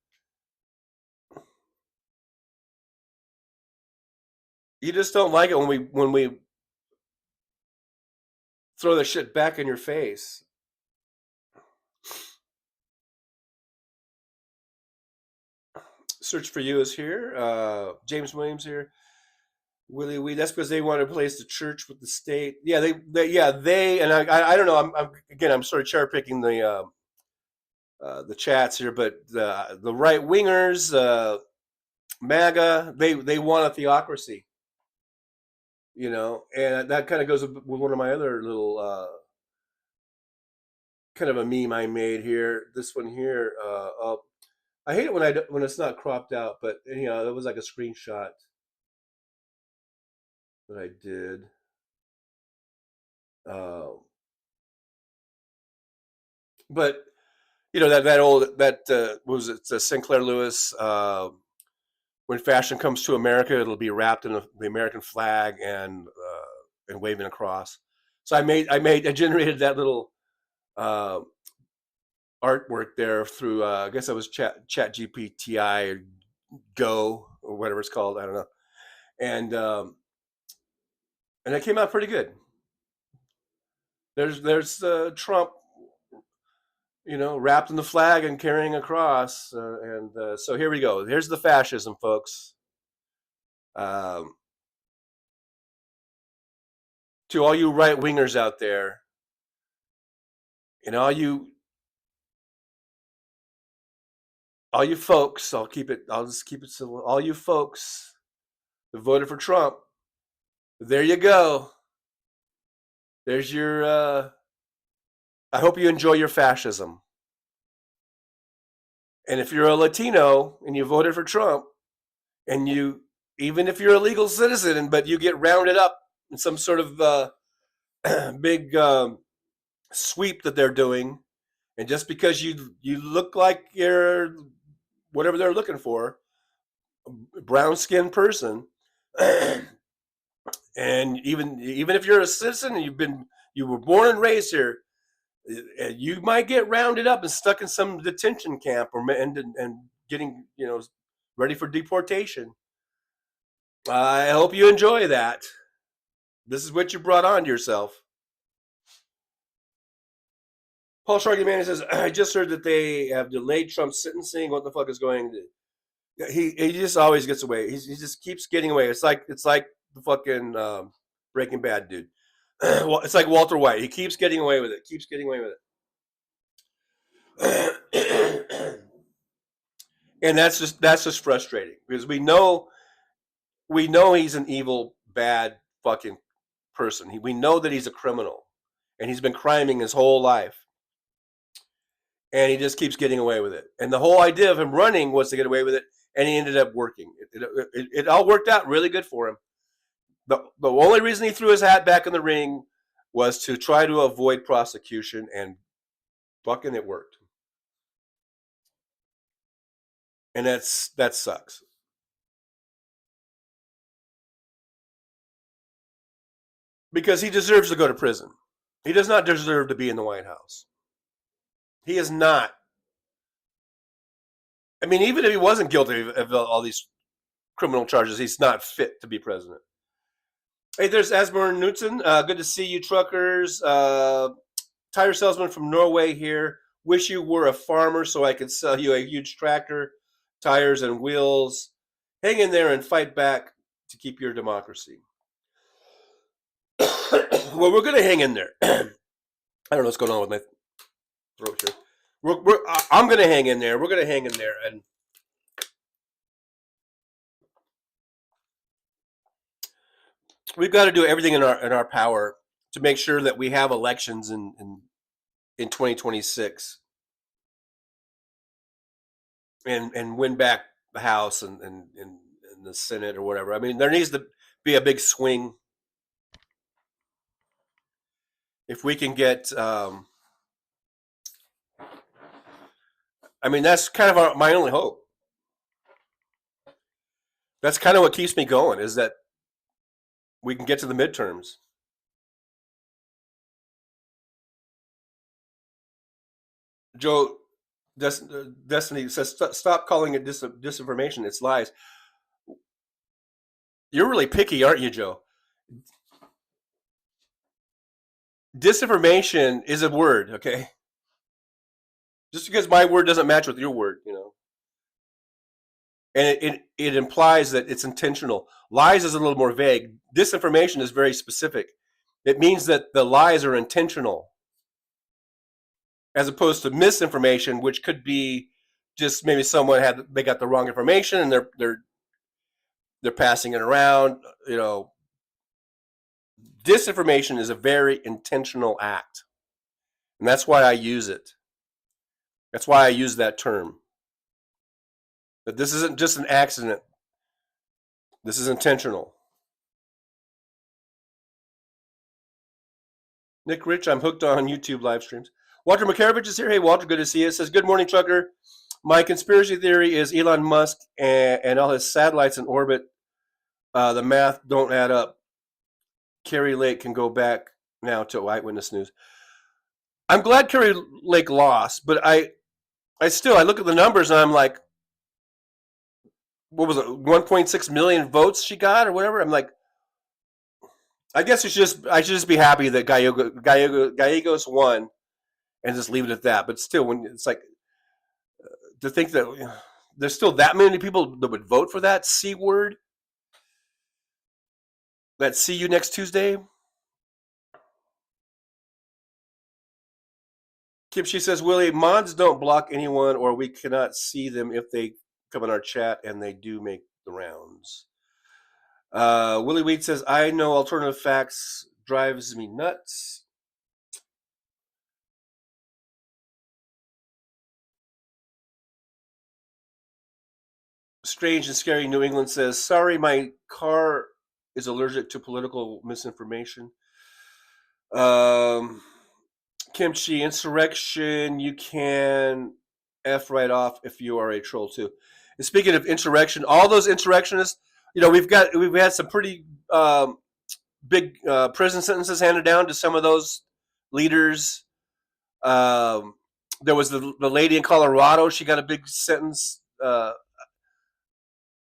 You just don't like it when we throw the shit back in your face. Search for You is here. James Williams here. Willie Wee. That's because they want to replace the church with the state. Yeah, they and I don't know. I'm sort of cherry picking the chats here, but the right wingers, MAGA, they want a theocracy. And that kind of goes with one of my other little kind of a meme I made here. This one here. I hate it when it's not cropped out, but it was like a screenshot that I did. But that old was it Sinclair Lewis. When fashion comes to America, it'll be wrapped in the American flag and waving across. So I generated that little artwork there through I guess that was Chat GPT or Go or whatever it's called. I don't know, and it came out pretty good. There's Trump, wrapped in the flag and carrying a cross, so here we go. Here's the fascism, folks. To all you right wingers out there, and all you folks, I'll just keep it civil. All you folks that voted for Trump, there you go. There's your. I hope you enjoy your fascism. And if you're a Latino and you voted for Trump, and even if you're a legal citizen, but you get rounded up in some sort of big sweep that they're doing, and just because you look like you're whatever they're looking for, a brown-skinned person, and even if you're a citizen and you were born and raised here, you might get rounded up and stuck in some detention camp and getting ready for deportation. I hope you enjoy that. This is what you brought on yourself. Paul Sharky Man says, I just heard that they have delayed Trump's sentencing. What the fuck is going to? He just always gets away. He just keeps getting away. It's like the fucking Breaking Bad dude. It's like Walter White. He keeps getting away with it. Keeps getting away with it. And that's just frustrating because we know he's an evil, bad fucking person. We know that he's a criminal, and he's been criming his whole life, and he just keeps getting away with it. And the whole idea of him running was to get away with it, and he ended up working. It all worked out really good for him. The only reason he threw his hat back in the ring was to try to avoid prosecution, and fucking it worked. And that sucks. because he deserves to go to prison. He does not deserve to be in the White House. He is not. I mean, even if he wasn't guilty of all these criminal charges, he's not fit to be president. Hey, there's Asbjørn Knudsen. Good to see you, truckers. Tire salesman from Norway here. Wish you were a farmer so I could sell you a huge tractor, tires, and wheels. Hang in there and fight back to keep your democracy. Well, we're going to hang in there. I don't know what's going on with my throat here. I'm going to hang in there. We're going to hang in there. And we've got to do everything in our power to make sure that we have elections in 2026 and win back the House and the Senate or whatever. I mean, there needs to be a big swing. If we can get, I mean, that's kind of my only hope. That's kind of what keeps me going, is that we can get to the midterms. Joe Destiny says, stop calling it disinformation. It's lies. You're really picky, aren't you, Joe? Disinformation is a word, okay? Just because my word doesn't match with your word, you know. And it implies that it's intentional. Lies is a little more vague. Disinformation is very specific. It means that the lies are intentional, as opposed to misinformation, which could be just maybe they got the wrong information and they're passing it around, you know. Disinformation is a very intentional act. And that's why I use it. That's why I use that term. That this isn't just an accident. This is intentional. Nick Rich, I'm hooked on YouTube live streams. Walter Makarovich is here. Hey, Walter, good to see you. It says, good morning, trucker. My conspiracy theory is Elon Musk and all his satellites in orbit. The math don't add up. Kerry Lake can go back now to Eyewitness News. I'm glad Kerry Lake lost, but I look at the numbers and I'm like, what was it, 1.6 million votes she got or whatever? I'm like, I guess I should just be happy that Gallegos won and just leave it at that. But still, when it's like, to think that there's still that many people that would vote for that C word, that see you next Tuesday. Kim, she says, Willie, mods don't block anyone or we cannot see them if they come in our chat, and they do make the rounds. Willie Wheat says, I know alternative facts drives me nuts. Strange and Scary New England says, sorry, my car is allergic to political misinformation. Kimchi, insurrection, you can F right off if you are a troll too. And speaking of insurrection, all those insurrectionists, you know, we've had some pretty big prison sentences handed down to some of those leaders. There was the lady in Colorado, she got a big sentence. That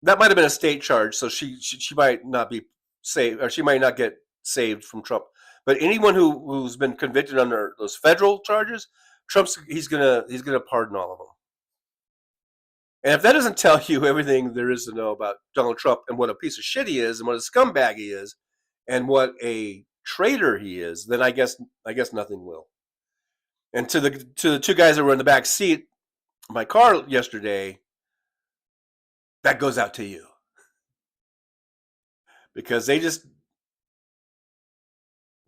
might have been a state charge, so she might not be saved, or she might not get saved from Trump. But anyone who's been convicted under those federal charges, he's gonna pardon all of them. And if that doesn't tell you everything there is to know about Donald Trump and what a piece of shit he is, and what a scumbag he is, and what a traitor he is, then I guess nothing will. And to the two guys that were in the back seat of my car yesterday, that goes out to you, because they just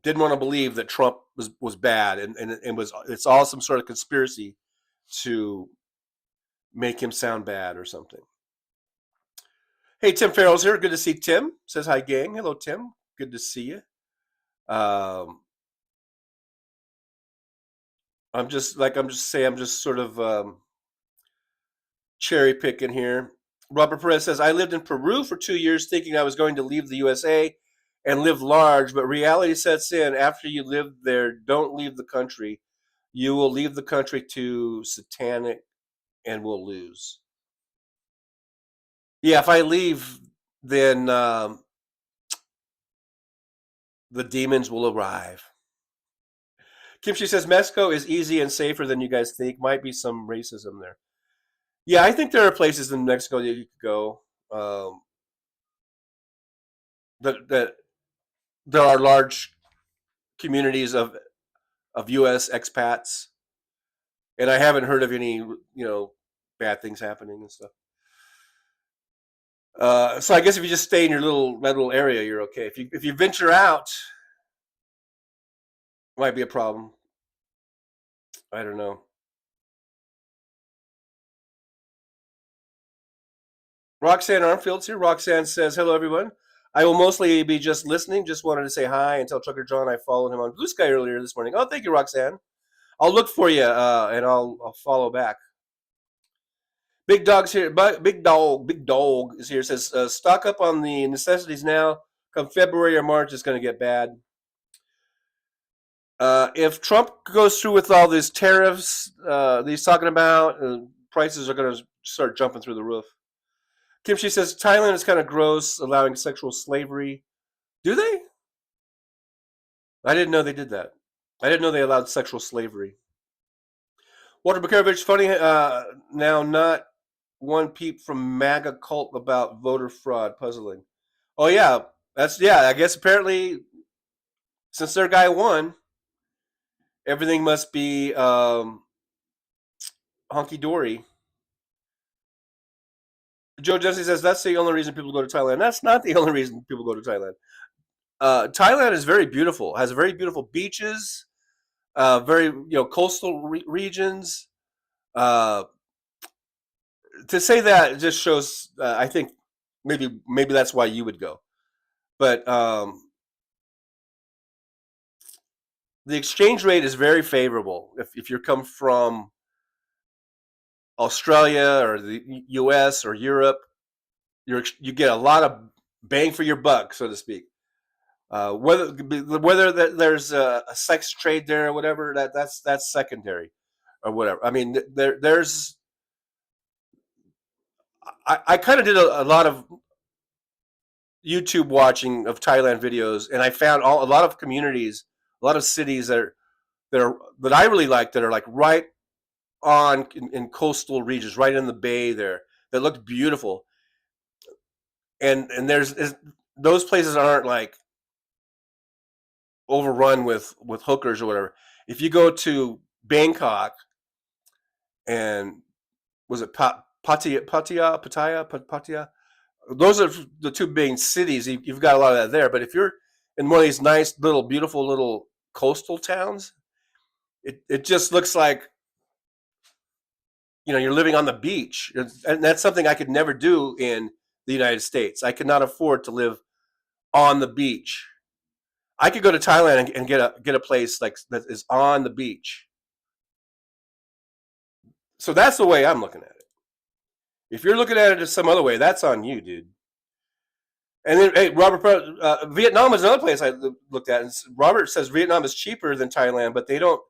didn't want to believe that Trump was bad, and it's all some sort of conspiracy to make him sound bad or something. Hey, Tim Farrell's here. Good to see Tim. Says hi, gang. Hello, Tim. Good to see you. I'm just sort of cherry picking here. Robert Perez says, I lived in Peru for 2 years thinking I was going to leave the USA. and live large, but reality sets in after you live there. Don't leave the country. You will leave the country to satanic and will lose. Yeah, if I leave, then the demons will arrive. Kimchi says Mexico is easy and safer than you guys think. Might be some racism there. Yeah, I think there are places in Mexico that you could go. That there are large communities of U.S. expats, and I haven't heard of any bad things happening and stuff. So I guess if you just stay in your little area, you're okay. If you venture out, it might be a problem. I don't know. Roxanne Armfield's here. Roxanne says, "Hello, everyone. I will mostly be just listening. Just wanted to say hi and tell Trucker John I followed him on Blue Sky earlier this morning. Oh, thank you, Roxanne. I'll look for you and I'll follow back." Big Dog's here. Big Dog is here. Says, "Stock up on the necessities now. Come February or March, it's going to get bad." If Trump goes through with all these tariffs that he's talking about, prices are going to start jumping through the roof. Kimchi says Thailand is kind of gross, allowing sexual slavery. Do they? I didn't know they did that. I didn't know they allowed sexual slavery. Walter Bukarovich, funny now, not one peep from MAGA cult about voter fraud. Puzzling. Oh yeah, I guess apparently since their guy won, everything must be hunky dory. Joe Jesse says that's the only reason people go to Thailand. That's not the only reason people go to Thailand. Thailand is very beautiful. Has very beautiful beaches, very coastal regions. To say that just shows. I think maybe that's why you would go. But the exchange rate is very favorable if you come from Australia or the U.S. or Europe. You get a lot of bang for your buck, so to speak. Whether there's a sex trade there or whatever, that's secondary, or whatever. I mean, there's. I kind of did a lot of YouTube watching of Thailand videos, and I found a lot of communities, a lot of cities that I really like, that are like right on in coastal regions, right in the bay there, that look beautiful. And those places aren't like overrun with hookers or whatever. If you go to Bangkok, and was it Pattaya? Those are the two main cities. You've got a lot of that there. But if you're in one of these nice little beautiful little coastal towns, it just looks like you're living on the beach, and that's something I could never do in the United States. I could not afford to live on the beach. I could go to Thailand and get a place like that is on the beach. So that's the way I'm looking at it. If you're looking at it some other way, that's on you, dude. And then, hey, Robert, Vietnam is another place I looked at. And Robert says Vietnam is cheaper than Thailand, but they don't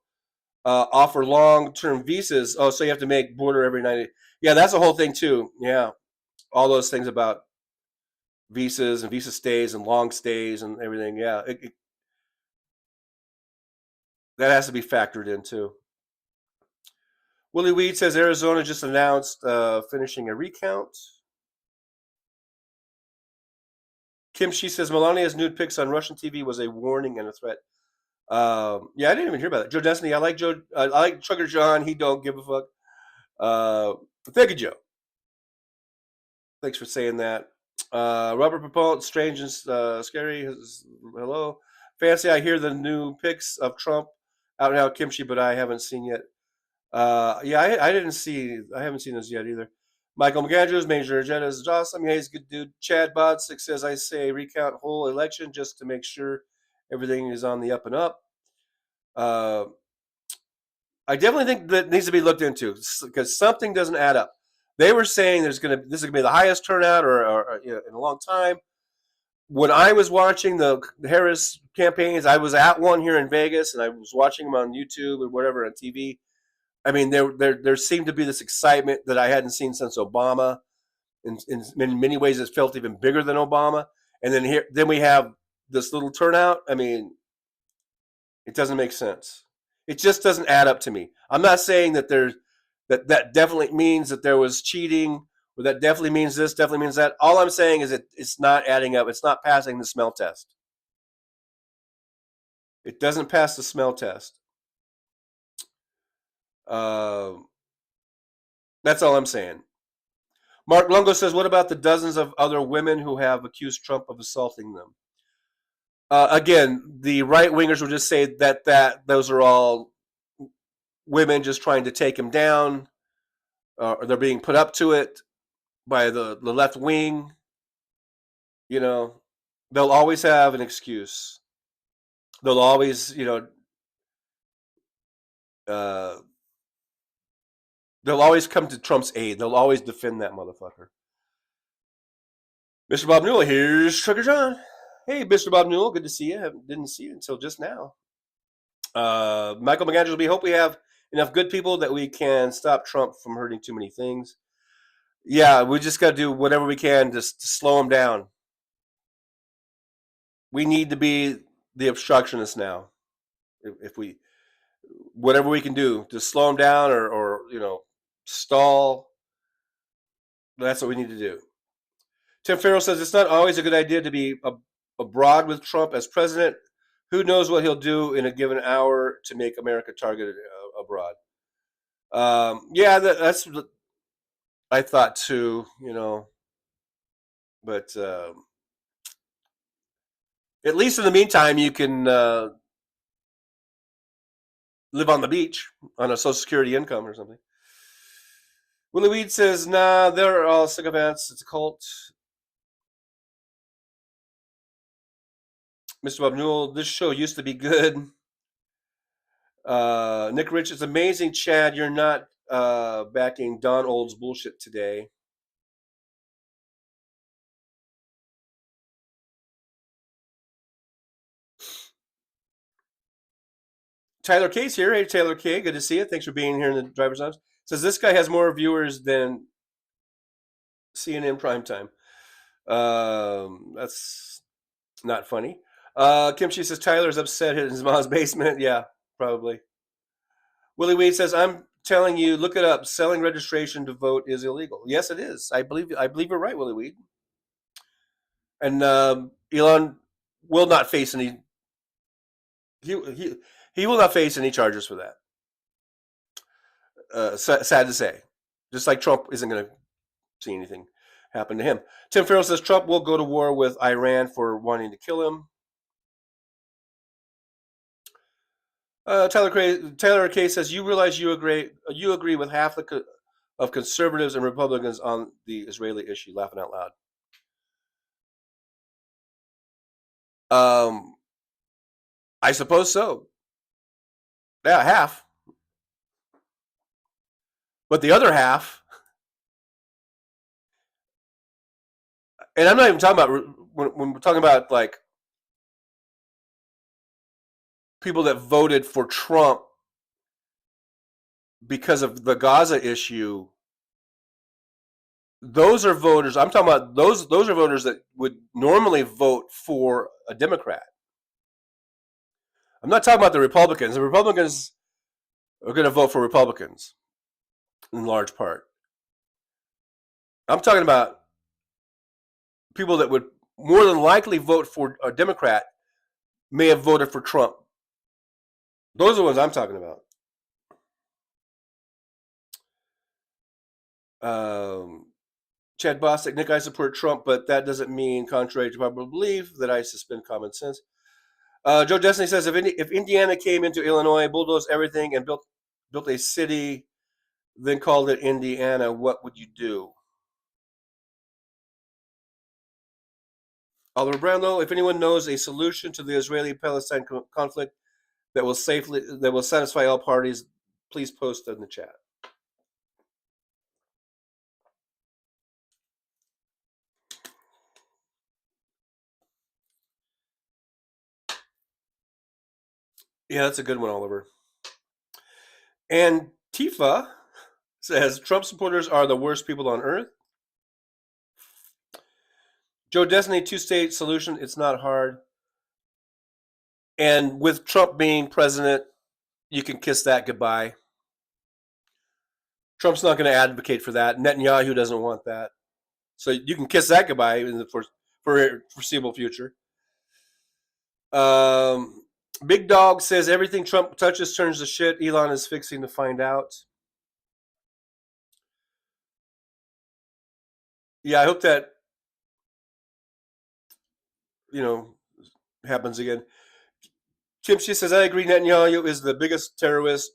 offer long-term visas. Oh, so you have to make border every 90. Yeah, that's a whole thing too. Yeah, all those things about visas and visa stays and long stays and everything. Yeah, that has to be factored in too. Willie Weed says Arizona just announced finishing a recount. Kim Shi says Melania's nude pics on Russian TV was a warning and a threat. Yeah, I didn't even hear about that. Joe Destiny, I like Joe. I like Trucker John. He don't give a fuck. Thank you, Joe. Thanks for saying that. Robert Proponent, strange and scary. Hello, Fancy. I hear the new pics of Trump out now, Kimchi, but I haven't seen yet. Yeah, I haven't seen those yet either. Michael McAndrews, Major Jetta is awesome. Yeah, he's a good dude. Chad Bodsick says, I say recount whole election just to make sure everything is on the up and up. I definitely think that needs to be looked into because something doesn't add up. They were saying this is going to be the highest turnout or in a long time. when I was watching the Harris campaigns, I was at one here in Vegas, and I was watching them on YouTube or whatever on TV. I mean, there seemed to be this excitement that I hadn't seen since Obama. In many ways, it felt even bigger than Obama. And then we have this little turnout. I mean, it doesn't make sense. It just doesn't add up to me. I'm not saying that that definitely means that there was cheating, or that definitely means this, definitely means that. All I'm saying is it's not adding up. It's not passing the smell test. It doesn't pass the smell test. That's all I'm saying. Mark Lungo says, what about the dozens of other women who have accused Trump of assaulting them? Again, the right-wingers will just say that those are all women just trying to take him down, or they're being put up to it by the left wing. You know, they'll always have an excuse. They'll always, they'll always come to Trump's aid. They'll always defend that motherfucker. Mr. Bob Newell, here's Trucker John. Hey, Mr. Bob Newell, good to see you. Didn't see you until just now. Michael McAndrews, we hope we have enough good people that we can stop Trump from hurting too many things. Yeah, we just got to do whatever we can to slow him down. We need to be the obstructionists now. If we, whatever we can do to slow him down or stall, that's what we need to do. Tim Farrell says it's not always a good idea to be abroad with Trump as president. Who knows what he'll do in a given hour to make America targeted abroad? Yeah, that's what I thought too, but at least in the meantime, you can live on the beach on a Social Security income or something. Willie Weed says, nah, they're all sycophants. It's a cult. Mr. Bob Newell, this show used to be good. Nick Rich, it's amazing, Chad. You're not backing Don Old's bullshit today. Tyler K's here. Hey, Taylor K. Good to see you. Thanks for being here in the driver's lounge. Says this guy has more viewers than CNN primetime. That's not funny. Kimchi says Tyler's upset in his mom's basement. Yeah, probably. Willie Wade says, I'm telling you, look it up. Selling registration to vote is illegal. Yes, it is. I believe you're right, Willie Weed. And Elon will not face any. He will not face any charges for that. Sad to say. Just like Trump isn't going to see anything happen to him. Tim Farrell says Trump will go to war with Iran for wanting to kill him. Taylor K says, you realize you agree with half of conservatives and Republicans on the Israeli issue. Laughing out loud. I suppose so. Yeah, half. But the other half, and I'm not even talking about when we're talking about like people that voted for Trump because of the Gaza issue. Those are voters. I'm talking about those are voters that would normally vote for a Democrat. I'm not talking about the Republicans. The Republicans are going to vote for Republicans in large part. I'm talking about people that would more than likely vote for a Democrat may have voted for Trump. Those are the ones I'm talking about. Chad Bostic, Nick, I support Trump, but that doesn't mean, contrary to popular belief, that I suspend common sense. Joe Destiny says, if Indiana came into Illinois, bulldozed everything, and built a city, then called it Indiana, what would you do? Oliver Brownlow, if anyone knows a solution to the Israeli-Palestine conflict that will satisfy all parties, please post it in the chat. Yeah, that's a good one, Oliver. And Tifa says Trump supporters are the worst people on earth. Joe Destiny, two-state solution. It's not hard. And with Trump being president, you can kiss that goodbye. Trump's not going to advocate for that. Netanyahu doesn't want that. So you can kiss that goodbye in the foreseeable future. Big Dog says everything Trump touches turns to shit. Elon is fixing to find out. Yeah, I hope that, happens again. Kimchi says, I agree Netanyahu is the biggest terrorist.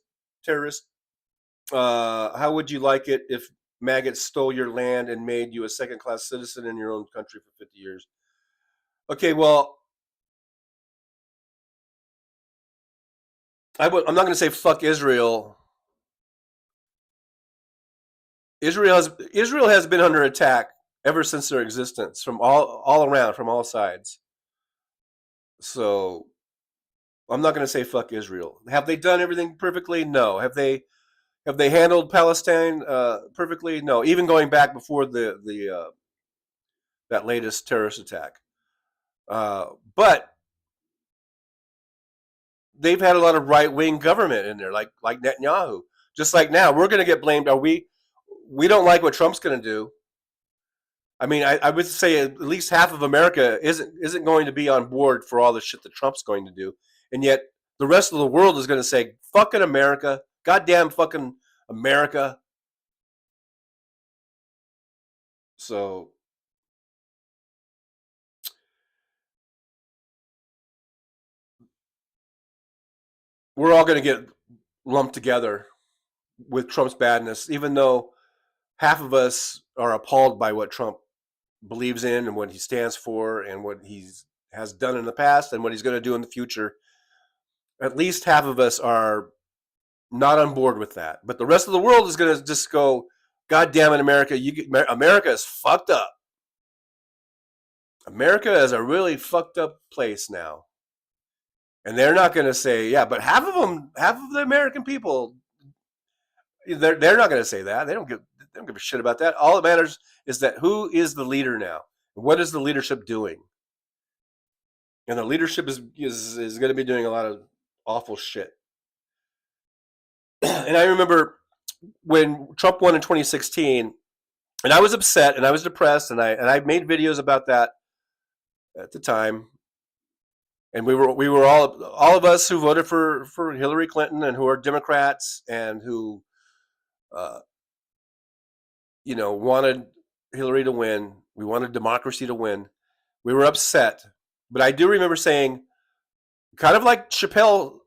How would you like it if maggots stole your land and made you a second-class citizen in your own country for 50 years? Okay, well, I'm not going to say fuck Israel. Israel has been under attack ever since their existence from all around, from all sides. So I'm not going to say fuck Israel. Have they done everything perfectly? No. Have they handled Palestine perfectly? No. Even going back before the that latest terrorist attack, but they've had a lot of right-wing government in there, like Netanyahu. Just like now, we're going to get blamed. We don't like what Trump's going to do. I mean, I would say at least half of America isn't going to be on board for all the shit that Trump's going to do, and yet the rest of the world is going to say, "Fucking America, goddamn fucking America." So we're all going to get lumped together with Trump's badness, even though half of us are appalled by what Trump believes in and what he stands for and what he has done in the past and what he's going to do in the future. At least half of us are not on board with that. But the rest of the world is going to just go, God damn it, America, America is fucked up. America is a really fucked up place now. And they're not going to say, yeah, but half of the American people, they're not going to say that. They don't give a shit about that. All that matters is that who is the leader now? What is the leadership doing? And the leadership is going to be doing a lot of awful shit. And I remember when Trump won in 2016, and I was upset and I was depressed, and I made videos about that at the time. And we were all of us who voted for Hillary Clinton and who are Democrats and who wanted Hillary to win. We wanted democracy to win. We were upset. But I do remember saying, kind of like Chappelle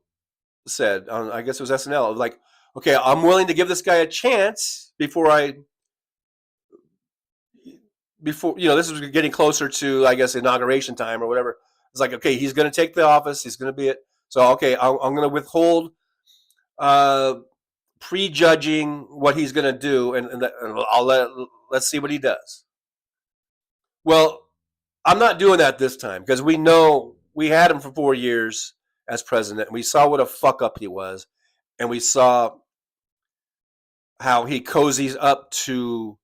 said on, I guess it was SNL, like, okay, I'm willing to give this guy a chance before this was getting closer to, I guess, inauguration time or whatever. It's like, okay, he's going to take the office. He's going to be it. So, okay, I'm going to withhold prejudging what he's going to do, and let's see what he does. Well, I'm not doing that this time because we know we had him for 4 years as president. And we saw what a fuck up he was, and we saw how he cozies up to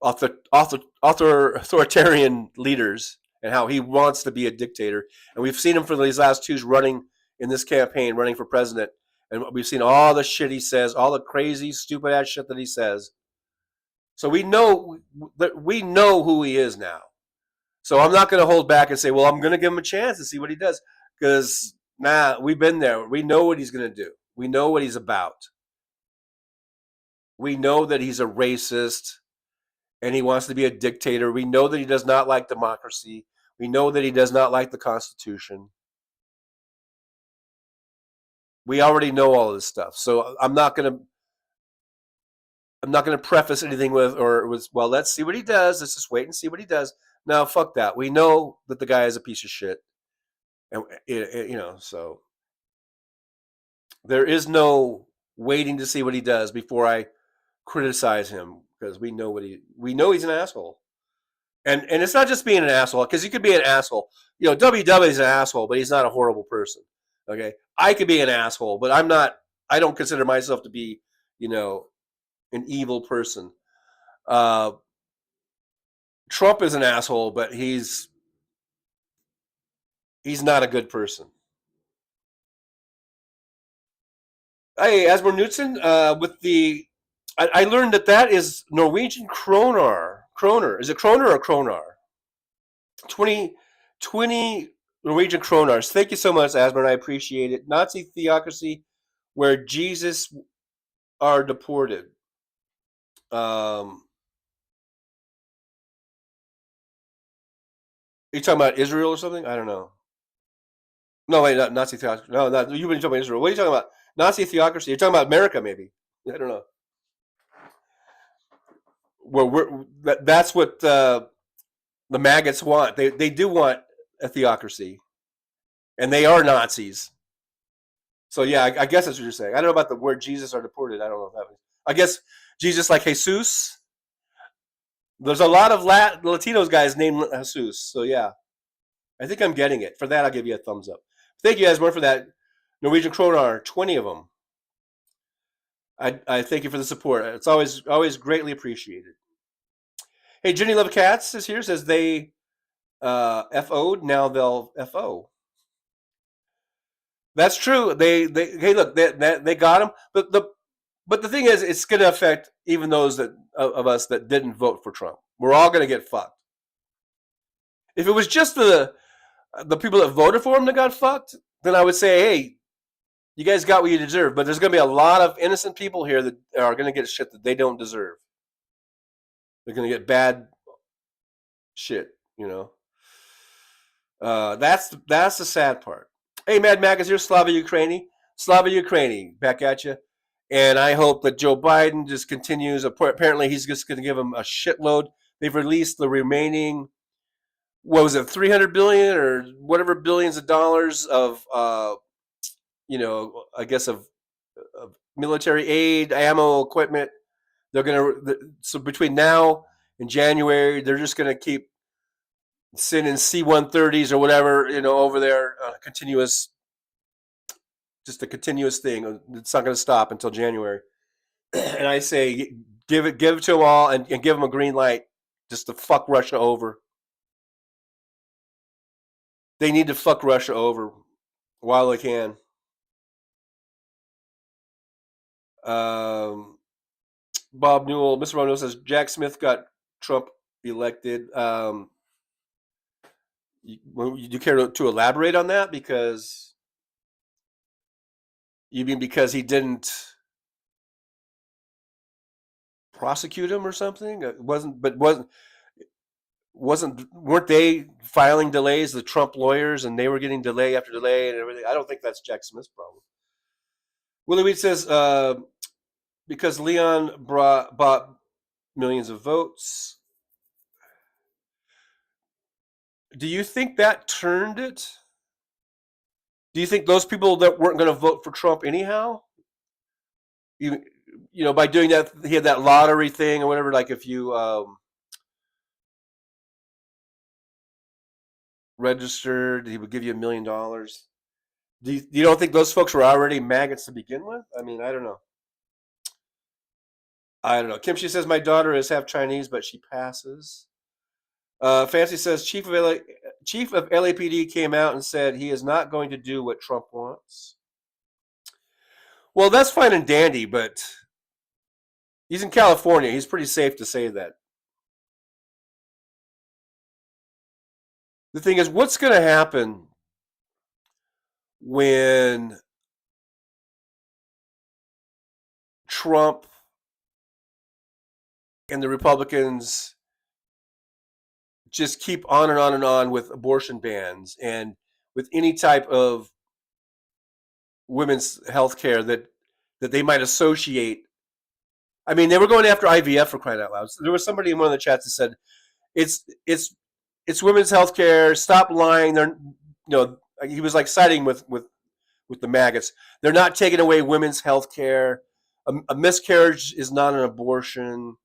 authoritarian leaders and how he wants to be a dictator. And we've seen him for these last two running in this campaign, running for president. And we've seen all the shit he says, all the crazy, stupid ass shit that he says. So we know who he is now. So I'm not going to hold back and say, well, I'm going to give him a chance to see what he does. Because, we've been there. We know what he's going to do. We know what he's about. We know that he's a racist and he wants to be a dictator. We know that he does not like democracy. We know that he does not like the Constitution. We already know all of this stuff. So I'm not going to preface anything with, well, let's see what he does. Let's just wait and see what he does. No, fuck that. We know that the guy is a piece of shit. And, so there is no waiting to see what he does before I criticize him, because we know he's an asshole. And it's not just being an asshole, because you could be an asshole. WW is an asshole, but he's not a horrible person. Okay. I could be an asshole, but I'm not. I don't consider myself to be, you know, an evil person. Uh, Trump is an asshole, but he's not a good person. Hey, Asmer Knudsen, with the, I learned that is Norwegian kroner. Kroner. Is it kroner or kronar? 20, 20 Norwegian kronars. Thank you so much, Asmer. I appreciate it. Nazi theocracy, where Jesus are deported. You talking about Israel or something? I don't know. No, wait, not Nazi theocracy. No, not, you've been talking about Israel. What are you talking about? Nazi theocracy. You're talking about America, maybe. I don't know. That's what the maggots want. They do want a theocracy, and they are Nazis. So yeah, I guess that's what you're saying. I don't know about the word Jesus are deported. I don't know if that means. I guess Jesus like Jesus. There's a lot of Latinos guys named Jesus. So yeah, I think I'm getting it. For that, I'll give you a thumbs up. Thank you guys more for that. Norwegian kroner, 20 of them. I thank you for the support. It's always greatly appreciated. Hey, Jenny Love Cats is here. Says they FO'd, now they'll FO. That's true. They hey look, they got him. But the thing is, it's going to affect even those that of us that didn't vote for Trump. We're all going to get fucked. If it was just the people that voted for him that got fucked, then I would say, hey, you guys got what you deserve. But there's going to be a lot of innocent people here that are going to get shit that they don't deserve. They're going to get bad shit, you know. That's the sad part. Hey, Mad Mac is here. Slava Ukraini, back at you. And I hope that Joe Biden just continues. Apparently, he's just going to give him a shitload. They've released the remaining, what was it, 300 billion or whatever billions of dollars of, you know, I guess of military aid, ammo, equipment. They're going to, so between now and January, they're just going to keep sending C-130s or whatever, you know, over there, continuous. Just a continuous thing. It's not going to stop until January. And I say, give it to them all, and give them a green light, just to fuck Russia over. They need to fuck Russia over while they can. Bob Newell, Mr. Bob Newell says Jack Smith got Trump elected. You care to elaborate on that? Because you mean because he didn't prosecute him or something? Weren't they filing delays, the Trump lawyers, and they were getting delay after delay and everything? I don't think that's Jack Smith's problem. Willie Weed says because Leon bought millions of votes. Do you think that turned it? Do you think those people that weren't going to vote for Trump anyhow, you know, by doing that, he had that lottery thing or whatever, like if you registered, he would give you $1 million. You don't think those folks were already maggots to begin with? I mean, I don't know. Kimchi says my daughter is half Chinese, but she passes. Fancy says chief of LAPD came out and said he is not going to do what Trump wants. Well, that's fine and dandy, but he's in California. He's pretty safe to say that. The thing is, what's going to happen when Trump and the Republicans just keep on and on and on with abortion bans and with any type of women's health care that they might associate? I mean, they were going after IVF, for crying out loud. So there was somebody in one of the chats that said, it's women's health care. Stop lying. They're, you know, he was like siding with the maggots. They're not taking away women's health care. A miscarriage is not an abortion.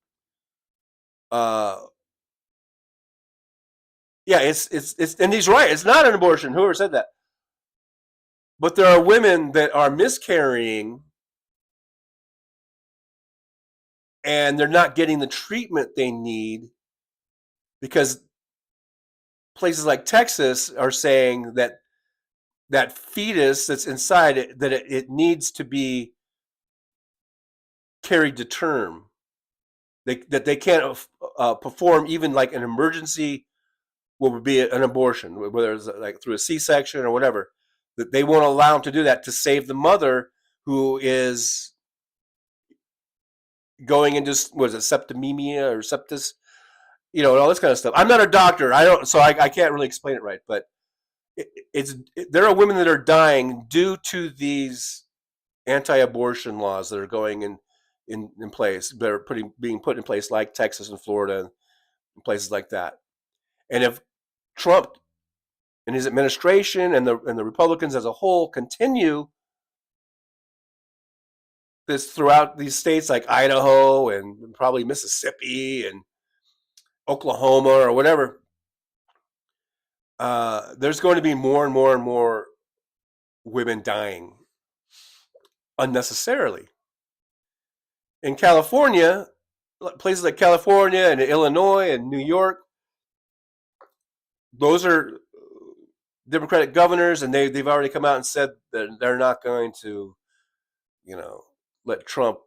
Yeah, it's and he's right. It's not an abortion. Whoever said that. But there are women that are miscarrying and they're not getting the treatment they need because places like Texas are saying that that fetus that's inside it, that it needs to be carried to term. That they can't perform even like an emergency, what would be an abortion, whether it's like through a C-section or whatever, that they won't allow them to do that to save the mother who is going into, what is it, septimemia or septis, and all this kind of stuff. I'm not a doctor. I can't really explain it right, but there are women that are dying due to these anti-abortion laws that are going in place, that are being put in place, like Texas and Florida and places like that. And if Trump and his administration and the Republicans as a whole continue this throughout these states like Idaho and probably Mississippi and Oklahoma or whatever, there's going to be more and more and more women dying unnecessarily. In California, places like California and Illinois and New York, those are Democratic governors, and they've already come out and said that they're not going to, let the Trump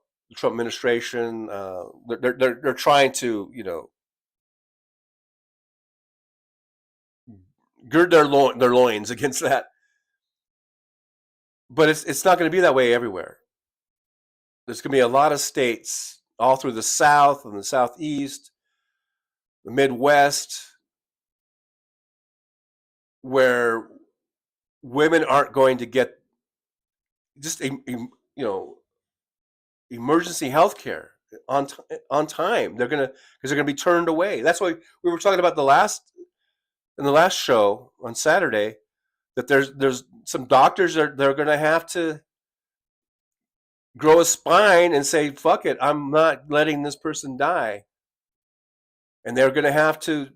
administration. They're trying to, gird their loins against that. But it's not going to be that way everywhere. There's going to be a lot of states all through the South and the Southeast, the Midwest, where women aren't going to get just emergency health care on time. Because they're going to be turned away. That's why we were talking about in the last show on Saturday, that there's some doctors that are going to have to grow a spine and say, fuck it, I'm not letting this person die. And they're going to have to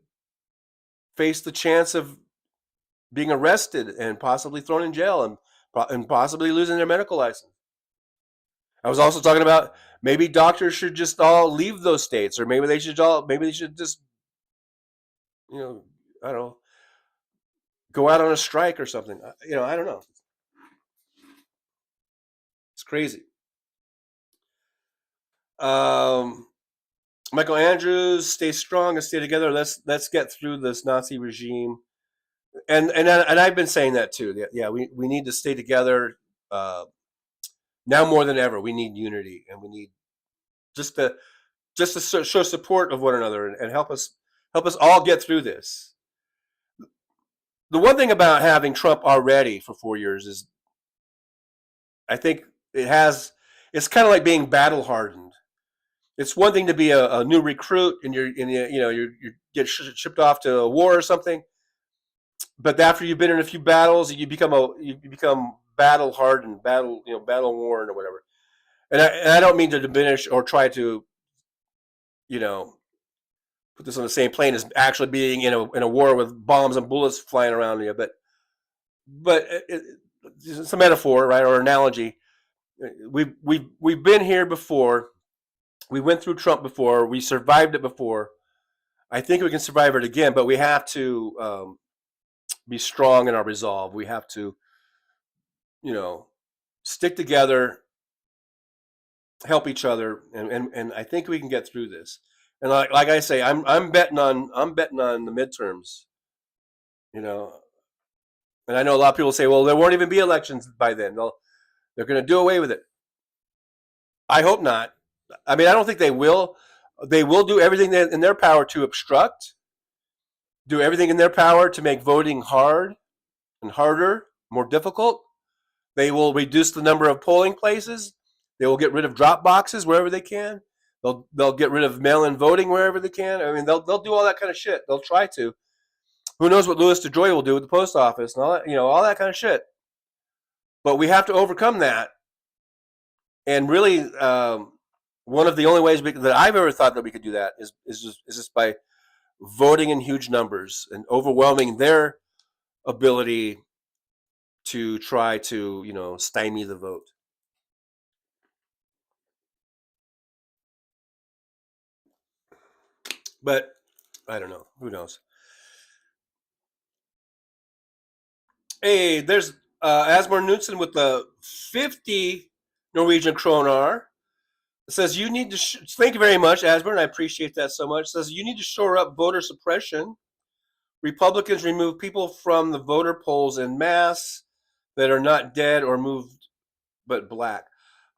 face the chance of being arrested and possibly thrown in jail and possibly losing their medical license. I was also talking about maybe doctors should just all leave those states, or maybe they should just, I don't know, go out on a strike or something. I don't know. It's crazy. Michael Andrews, stay strong and stay together. Let's get through this Nazi regime. And I've been saying that too. Yeah, we need to stay together. Now more than ever, we need unity, and we need just to show support of one another and help us all get through this. The one thing about having Trump already for 4 years is, I think it's kind of like being battle hardened. It's one thing to be a new recruit and you get shipped off to a war or something, but after you've been in a few battles, you become battle hardened, battle worn or whatever. And I don't mean to diminish or try to, put this on the same plane as actually being in a war with bombs and bullets flying around you, but it's a metaphor, right, or analogy. We've been here before. We went through Trump before. We survived it before. I think we can survive it again, but we have to be strong in our resolve. We have to, stick together, help each other, and I think we can get through this. And like I say, I'm betting on the midterms, and I know a lot of people say, well, there won't even be elections by then. They're going to do away with it. I hope not. I mean, I don't think they will. They will do everything in their power to obstruct, do everything in their power to make voting hard and harder, more difficult. They will reduce the number of polling places. They will get rid of drop boxes wherever they can. They'll get rid of mail-in voting wherever they can. I mean, they'll do all that kind of shit. They'll try to. Who knows what Louis DeJoy will do with the post office and all that, all that kind of shit. But we have to overcome that. And really, one of the only ways that I've ever thought that we could do that is just by voting in huge numbers and overwhelming their ability to try to, stymie the vote. But I don't know. Who knows? Hey, there's Asmar Knudsen with the 50 Norwegian kroner. It says you need to. Thank you very much, Asmar. I appreciate that so much. It says you need to shore up voter suppression. Republicans remove people from the voter polls en masse that are not dead or moved but black.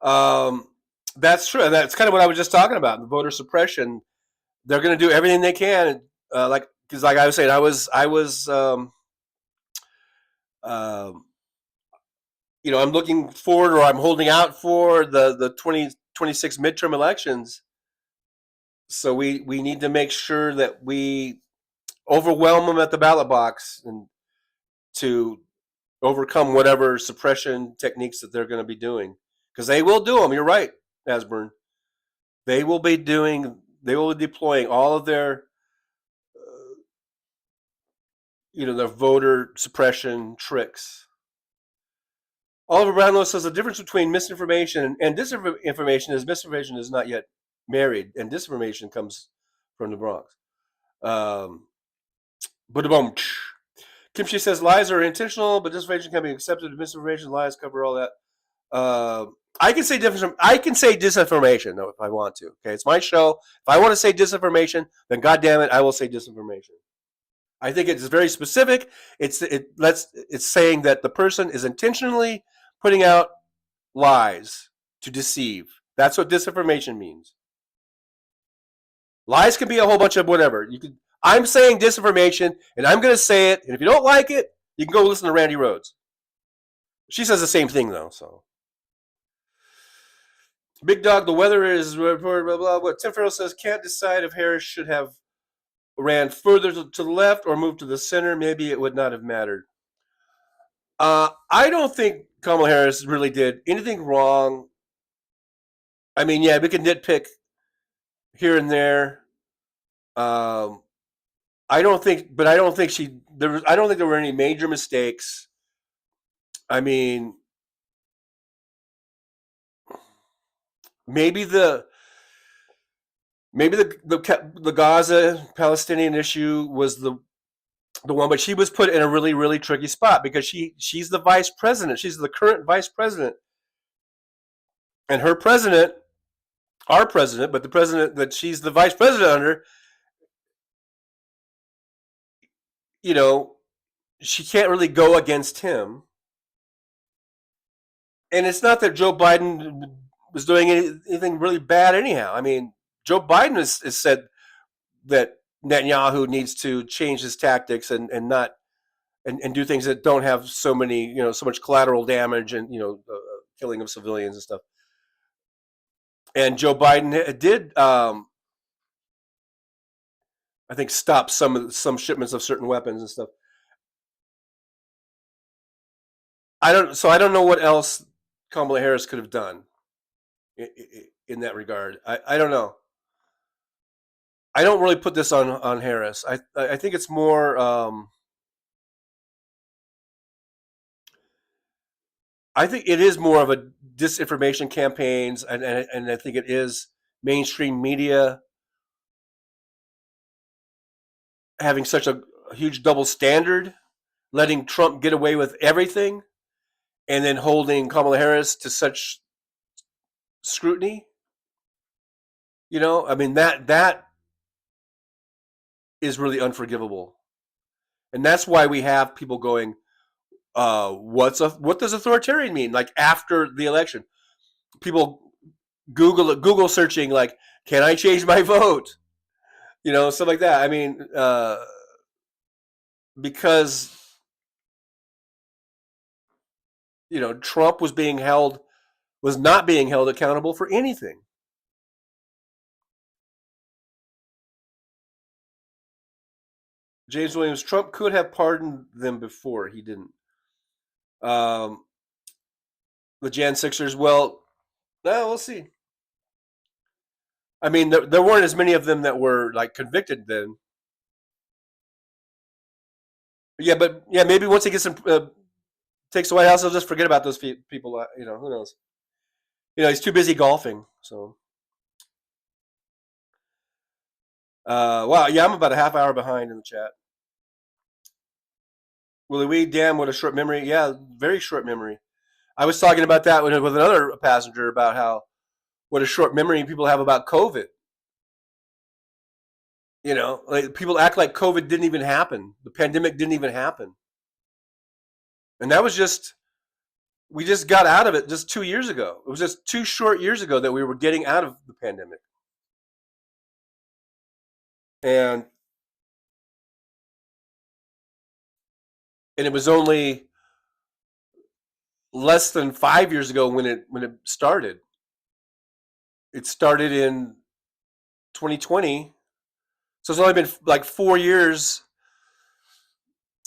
That's true. That's kind of what I was just talking about. The voter suppression. They're going to do everything they can. Because like I was saying, I was I'm looking forward, or I'm holding out for the 2026 midterm elections. So we need to make sure that we overwhelm them at the ballot box and to overcome whatever suppression techniques that they're going to be doing, because they will do them. You're right, Asburn. They will be deploying all of their their voter suppression tricks. Oliver Brownlow says the difference between misinformation and disinformation is misinformation is not yet married, and disinformation comes from the Bronx. Kimchi says lies are intentional, but disinformation can be accepted. Misinformation, lies cover all that. I can say disinformation though if I want to. Okay, it's my show. If I want to say disinformation, then goddamn it, I will say disinformation. I think it's very specific. It's saying that the person is intentionally putting out lies to deceive. That's what disinformation means. Lies can be a whole bunch of whatever. I'm saying disinformation, and I'm going to say it. And if you don't like it, you can go listen to Randy Rhodes. She says the same thing though. So, Big Dog, the weather is blah blah blah. What Tim Farrell says, can't decide if Harris should have ran further to the left or moved to the center. Maybe it would not have mattered. I don't think Kamala Harris really did anything wrong. I mean, yeah, we can nitpick here and there. I don't think there were any major mistakes. I mean, maybe the Gaza Palestinian issue was the one, but she was put in a really, really tricky spot because she's the vice president. She's the current vice president. And her president, our president, but the president that she's the vice president under, she can't really go against him. And it's not that Joe Biden was doing anything really bad anyhow. I mean, Joe Biden has said that Netanyahu needs to change his tactics and not and do things that don't have so much collateral damage and killing of civilians and stuff. And Joe Biden did, I think, stop some shipments of certain weapons and stuff. I don't know what else Kamala Harris could have done in that regard. I don't know. I don't really put this on Harris. I think it's more. I think it is more of a disinformation campaigns, and I think it is mainstream media having such a huge double standard, letting Trump get away with everything, and then holding Kamala Harris to such scrutiny. I mean that is really unforgivable, and that's why we have people going, what does authoritarian mean? Like after the election, people Google searching like, can I change my vote? Stuff like that. I mean, because Trump was not being held accountable for anything. James Williams, Trump could have pardoned them before. He didn't. The Jan Sixers, well, we'll see. I mean, there weren't as many of them that were like convicted then. Yeah, but maybe once he gets takes the White House, they'll just forget about those people. Who knows? He's too busy golfing. So, wow, yeah, I'm about a half hour behind in the chat. Willie Weed, damn, what a short memory. Yeah, very short memory. I was talking about that with another passenger about how what a short memory people have about COVID. Like people act like COVID didn't even happen. The pandemic didn't even happen. And that was we just got out of it just 2 years ago. It was just 2 short years ago that we were getting out of the pandemic. And it was only less than 5 years ago when it started. It started in 2020. So it's only been like 4 years,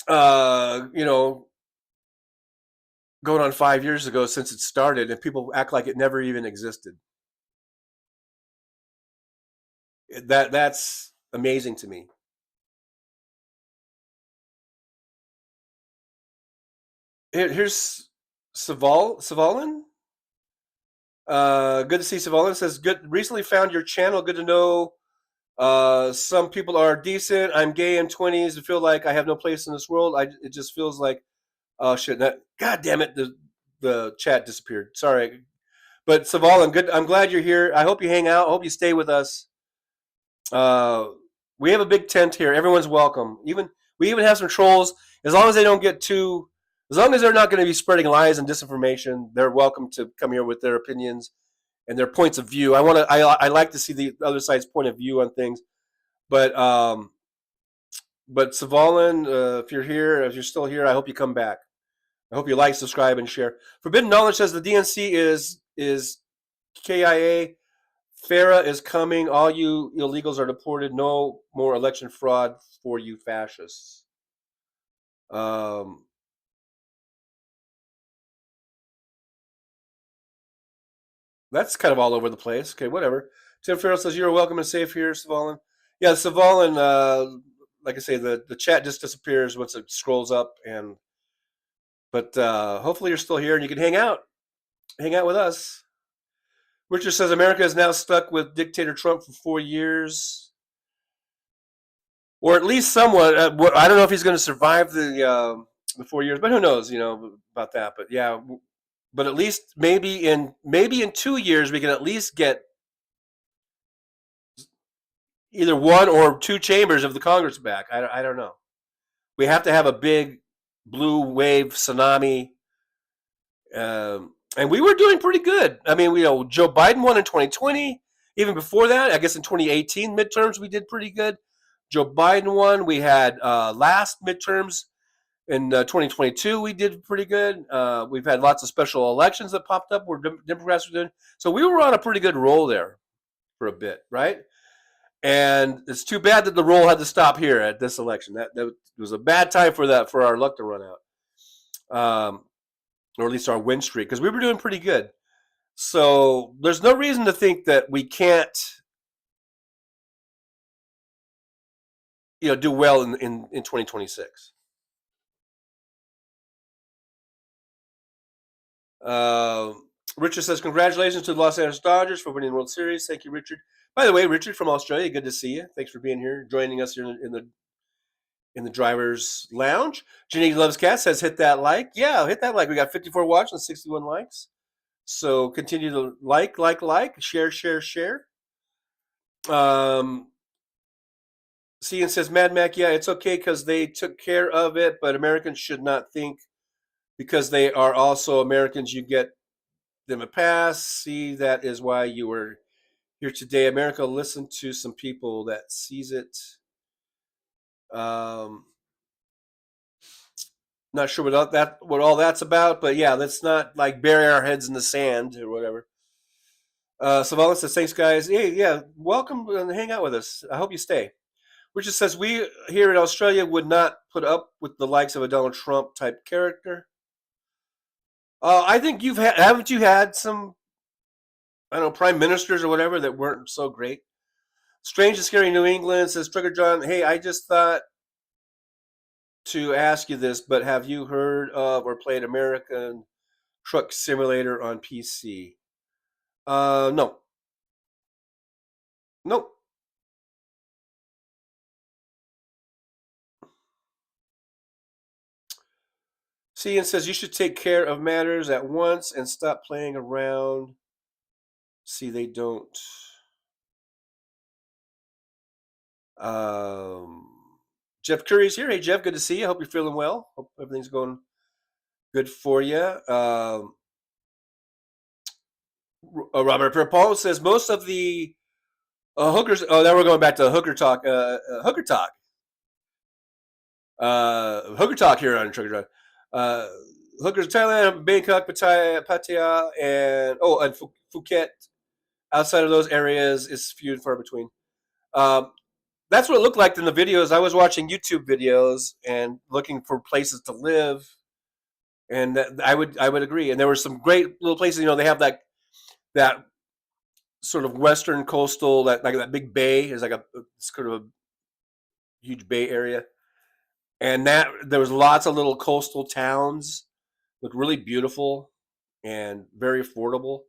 going on 5 years ago since it started, and people act like it never even existed. That's amazing to me. Here's Savalin. Good to see Savalin. Says, good. Recently found your channel. Good to know. Some people are decent. I'm gay in 20s. I feel like I have no place in this world. It just feels like, oh shit! God damn it! The chat disappeared. Sorry, but Savalin, good. I'm glad you're here. I hope you hang out. I hope you stay with us. We have a big tent here. Everyone's welcome. We even have some trolls. As long as they don't get too. As long as they're not going to be spreading lies and disinformation, they're welcome to come here with their opinions and their points of view. I like to see the other side's point of view on things. But Savalin, if you're here, if you're still here, I hope you come back. I hope you like, subscribe, and share. Forbidden Knowledge says the DNC is KIA. FARA is coming. All you illegals are deported. No more election fraud for you fascists. That's kind of all over the place. Okay, whatever. Tim Farrell says you're welcome and safe here, Savalin. Yeah, Savalin. Like I say, the chat just disappears once it scrolls up, but hopefully you're still here and you can hang out with us. Richard says America is now stuck with dictator Trump for 4 years, or at least somewhat. I don't know if he's going to survive the 4 years, but who knows? About that. But yeah. But at least maybe in 2 years we can at least get either 1 or 2 chambers of the Congress back. I don't know. We have to have a big blue wave tsunami, and we were doing pretty good. I mean, Joe Biden won in 2020. Even before that, I guess in 2018 midterms we did pretty good. Joe Biden won. We had last midterms. In 2022, we did pretty good. We've had lots of special elections that popped up where Democrats were doing. So we were on a pretty good roll there for a bit, right? And it's too bad that the roll had to stop here at this election. That was a bad time for our luck to run out, or at least our win streak, because we were doing pretty good. So there's no reason to think that we can't, do well in 2026. Richard says, congratulations to the Los Angeles Dodgers for winning the World Series. Thank you, Richard. By the way, Richard from Australia, good to see you. Thanks for being here, joining us here in the driver's lounge. Janine Loves Cats says, hit that like. Yeah, hit that like. We got 54 watches and 61 likes. So continue to like, share. Cian says, Mad Mac, yeah, it's okay because they took care of it, but Americans should not think because they are also Americans, you get them a pass. See, that is why you were here today. America, listen to some people that sees it. Not sure what all that's about, but yeah, let's not like bury our heads in the sand or whatever. Savala says, thanks, guys. Hey, yeah, welcome and hang out with us. I hope you stay. Richard says, we here in Australia would not put up with the likes of a Donald Trump type character. I think haven't you had some, I don't know, prime ministers or whatever that weren't so great? Strange and Scary New England says, Trigger John, hey, I just thought to ask you this, but have you heard of or played American Truck Simulator on PC? No. Nope. Cian says you should take care of matters at once and stop playing around. See, they don't. Jeff Curry's here. Hey, Jeff, good to see you. Hope you're feeling well. Hope everything's going good for you. Robert Paul says most of the hookers. Oh, now we're going back to hooker talk. Hooker talk. Hooker talk here on Trucker Drive. Hookers in Thailand, Bangkok, Pattaya, and Phuket. Outside of those areas is few and far between. That's what it looked like in the videos. I was watching YouTube videos and looking for places to live, and I would agree. And there were some great little places. You know, they have that sort of western coastal, that big bay is like it's kind of a huge bay area, and that there was lots of little coastal towns, looked really beautiful and very affordable.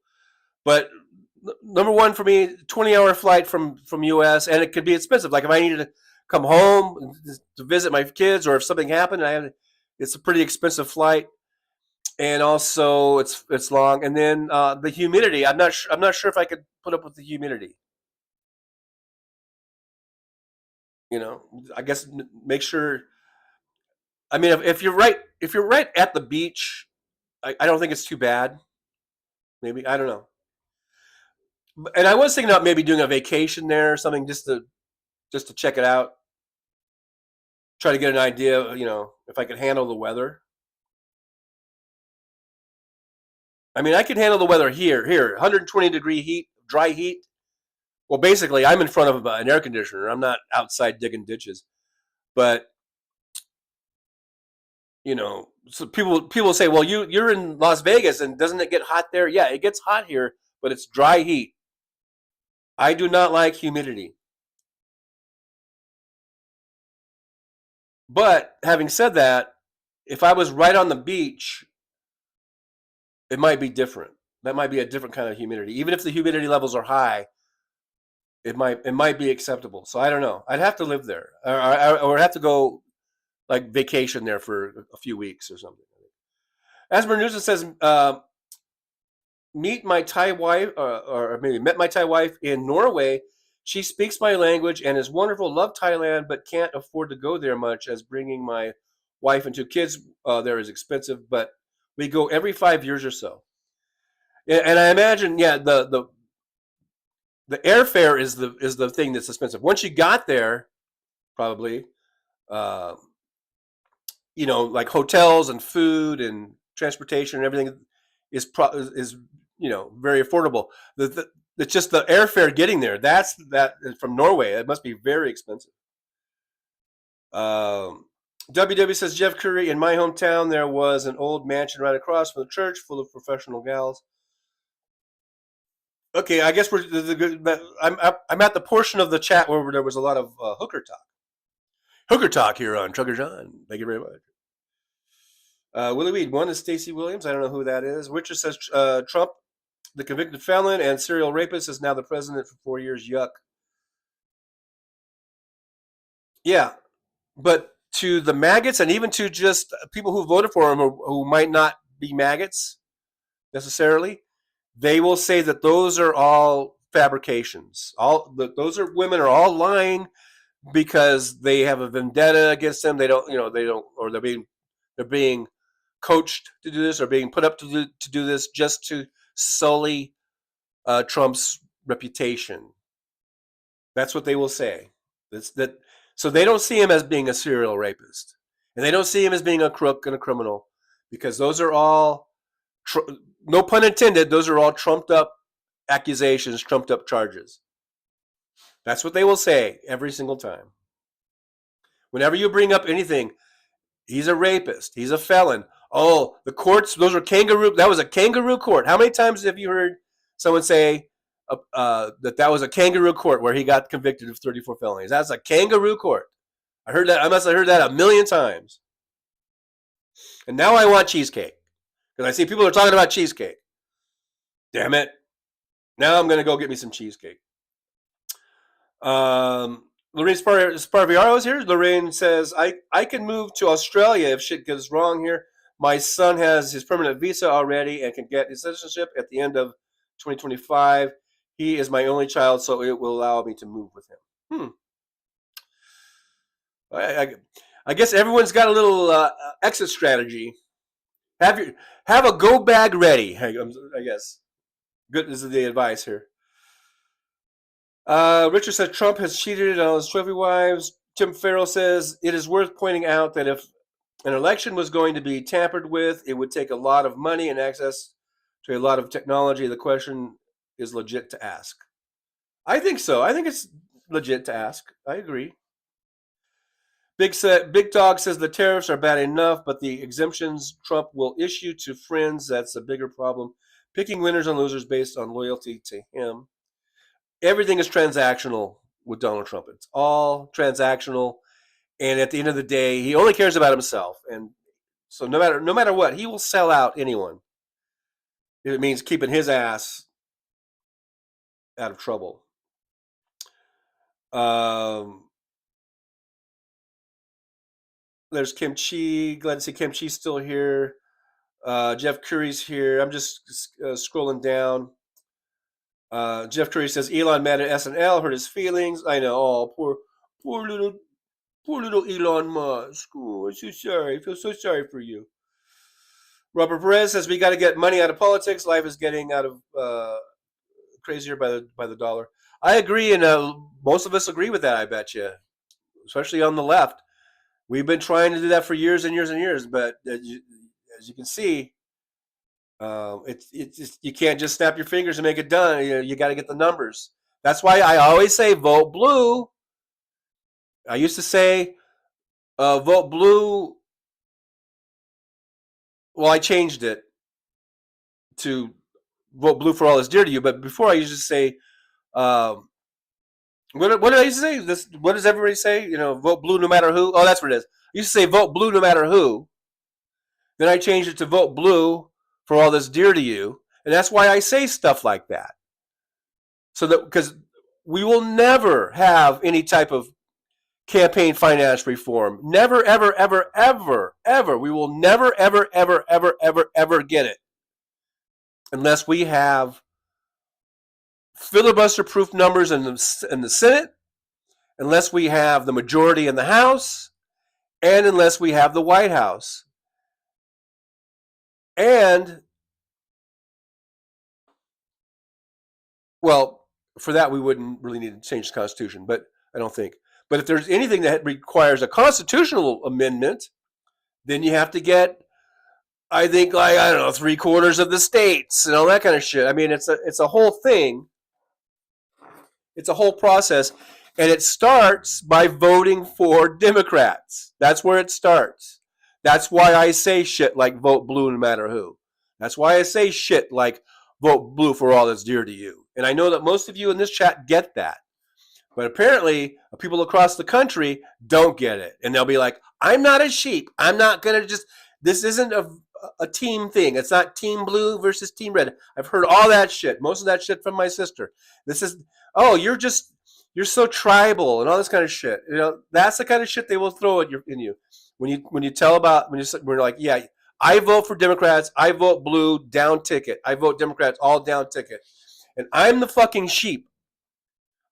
But number one for me, 20-hour flight from US, and it could be expensive. Like if I needed to come home to visit my kids, or if something happened, it's a pretty expensive flight, and also it's long. And then the humidity, I'm not sure if I could put up with the humidity. You know, I guess make sure. I mean, if you're right at the beach, I don't think it's too bad. Maybe, I don't know. And I was thinking about maybe doing a vacation there or something, just to check it out, try to get an idea, you know, if I could handle the weather. I mean, I could handle the weather here, 120-degree heat, dry heat. Well, basically, I'm in front of an air conditioner. I'm not outside digging ditches. But, you know, so people say, well, you're in Las Vegas, and doesn't it get hot there? Yeah, it gets hot here, but it's dry heat. I do not like humidity. But having said that, if I was right on the beach, it might be different. That might be a different kind of humidity. Even if the humidity levels are high, it might be acceptable. So I don't know. I'd have to live there, or have to go like vacation there for a few weeks or something. Asmer Newsom says, meet my Thai wife, or maybe met my Thai wife in Norway. She speaks my language and is wonderful. Love Thailand, but can't afford to go there much, as bringing my wife and 2 kids there is expensive. But we go every 5 years or so. And I imagine, yeah, the airfare is the thing that's expensive. Once you got there, probably, you know, like hotels and food and transportation and everything is you know, very affordable. It's just the airfare getting there. That's from Norway. It must be very expensive. WW says, Jeff Curry, in my hometown there was an old mansion right across from the church full of professional gals. Okay, I guess I'm at the portion of the chat where there was a lot of hooker talk. Hooker talk here on Trucker John. Thank you very much. Willie Weed, one is Stacey Williams. I don't know who that is. Richard says Trump, the convicted felon and serial rapist, is now the president for 4 years. Yuck. Yeah, but to the maggots, and even to just people who voted for him, who might not be maggots necessarily, they will say that those are all fabrications. Those women are all lying because they have a vendetta against them. They don't, or they're being coached to do this, or being put up to do this just to sully Trump's reputation. That's what they will say. So they don't see him as being a serial rapist, and they don't see him as being a crook and a criminal, because those are all, no pun intended, those are all trumped up accusations, trumped up charges. That's what they will say every single time. Whenever you bring up anything, he's a rapist, he's a felon. Oh, the courts, that was a kangaroo court. How many times have you heard someone say that was a kangaroo court where he got convicted of 34 felonies? That's a kangaroo court. I must have heard that a million times. And now I want cheesecake. Because I see people are talking about cheesecake. Damn it. Now I'm going to go get me some cheesecake. Lorraine Sparviaro is here. Lorraine says, I can move to Australia if shit goes wrong here. My son has his permanent visa already and can get his citizenship at the end of 2025. He is my only child, so it will allow me to move with him. I guess everyone's got a little exit strategy. Have a go bag ready, I guess. Good is the advice here. Richard said Trump has cheated on his trophy wives. Tim Farrell says it is worth pointing out that if an election was going to be tampered with, it would take a lot of money and access to a lot of technology. The question is legit to ask. I think so. I think it's legit to ask. I agree. Big Dog says the tariffs are bad enough, but the exemptions Trump will issue to friends, that's a bigger problem. Picking winners and losers based on loyalty to him. Everything is transactional with Donald Trump. It's all transactional, and at the end of the day, he only cares about himself. And so no matter what, he will sell out anyone if it means keeping his ass out of trouble. There's Kim Chi. Glad to see Kim Chi still here. Jeff Curry's here. I'm just scrolling down. Jeff Curry says Elon mad at SNL, hurt his feelings. I know. Oh, poor little Elon Musk. Oh, I'm so sorry. I feel so sorry for you. Robert Perez says we got to get money out of politics. Life is getting out of crazier by the dollar. I agree, and most of us agree with that. I bet you, especially on the left. We've been trying to do that for years and years and years, but as you can see, it's just, you can't just snap your fingers and make it done. You got to get the numbers. That's why I always say vote blue. I used to say vote blue. Well, I changed it to vote blue for all that's dear to you. But before I used to say, what did I used to say? What does everybody say? Vote blue no matter who. Oh, that's what it is. I used to say vote blue no matter who. Then I changed it to vote blue for all that's dear to you. And that's why I say stuff like that. So that, because we will never have any type of campaign finance reform. Never, ever, ever, ever, ever. We will never, ever, ever, ever, ever, ever get it. Unless we have filibuster-proof numbers in the Senate, unless we have the majority in the House, and unless we have the White House. And, well, for that we wouldn't really need to change the Constitution, but I don't think. But if there's anything that requires a constitutional amendment, then you have to get, I think, like, I don't know, 3/4 of the states and all that kind of shit. I mean, it's a whole thing. It's a whole process, and it starts by voting for Democrats. That's where it starts. That's why I say shit like vote blue no matter who. That's why I say shit like vote blue for all that's dear to you. And I know that most of you in this chat get that. But apparently, people across the country don't get it. And they'll be like, I'm not a sheep. I'm not going to just, this isn't a team thing. It's not team blue versus team red. I've heard all that shit. Most of that shit from my sister. This is, oh, you're so tribal and all this kind of shit. That's the kind of shit they will throw at in you. When we're like, yeah, I vote for Democrats. I vote blue, down ticket. I vote Democrats, all down ticket. And I'm the fucking sheep.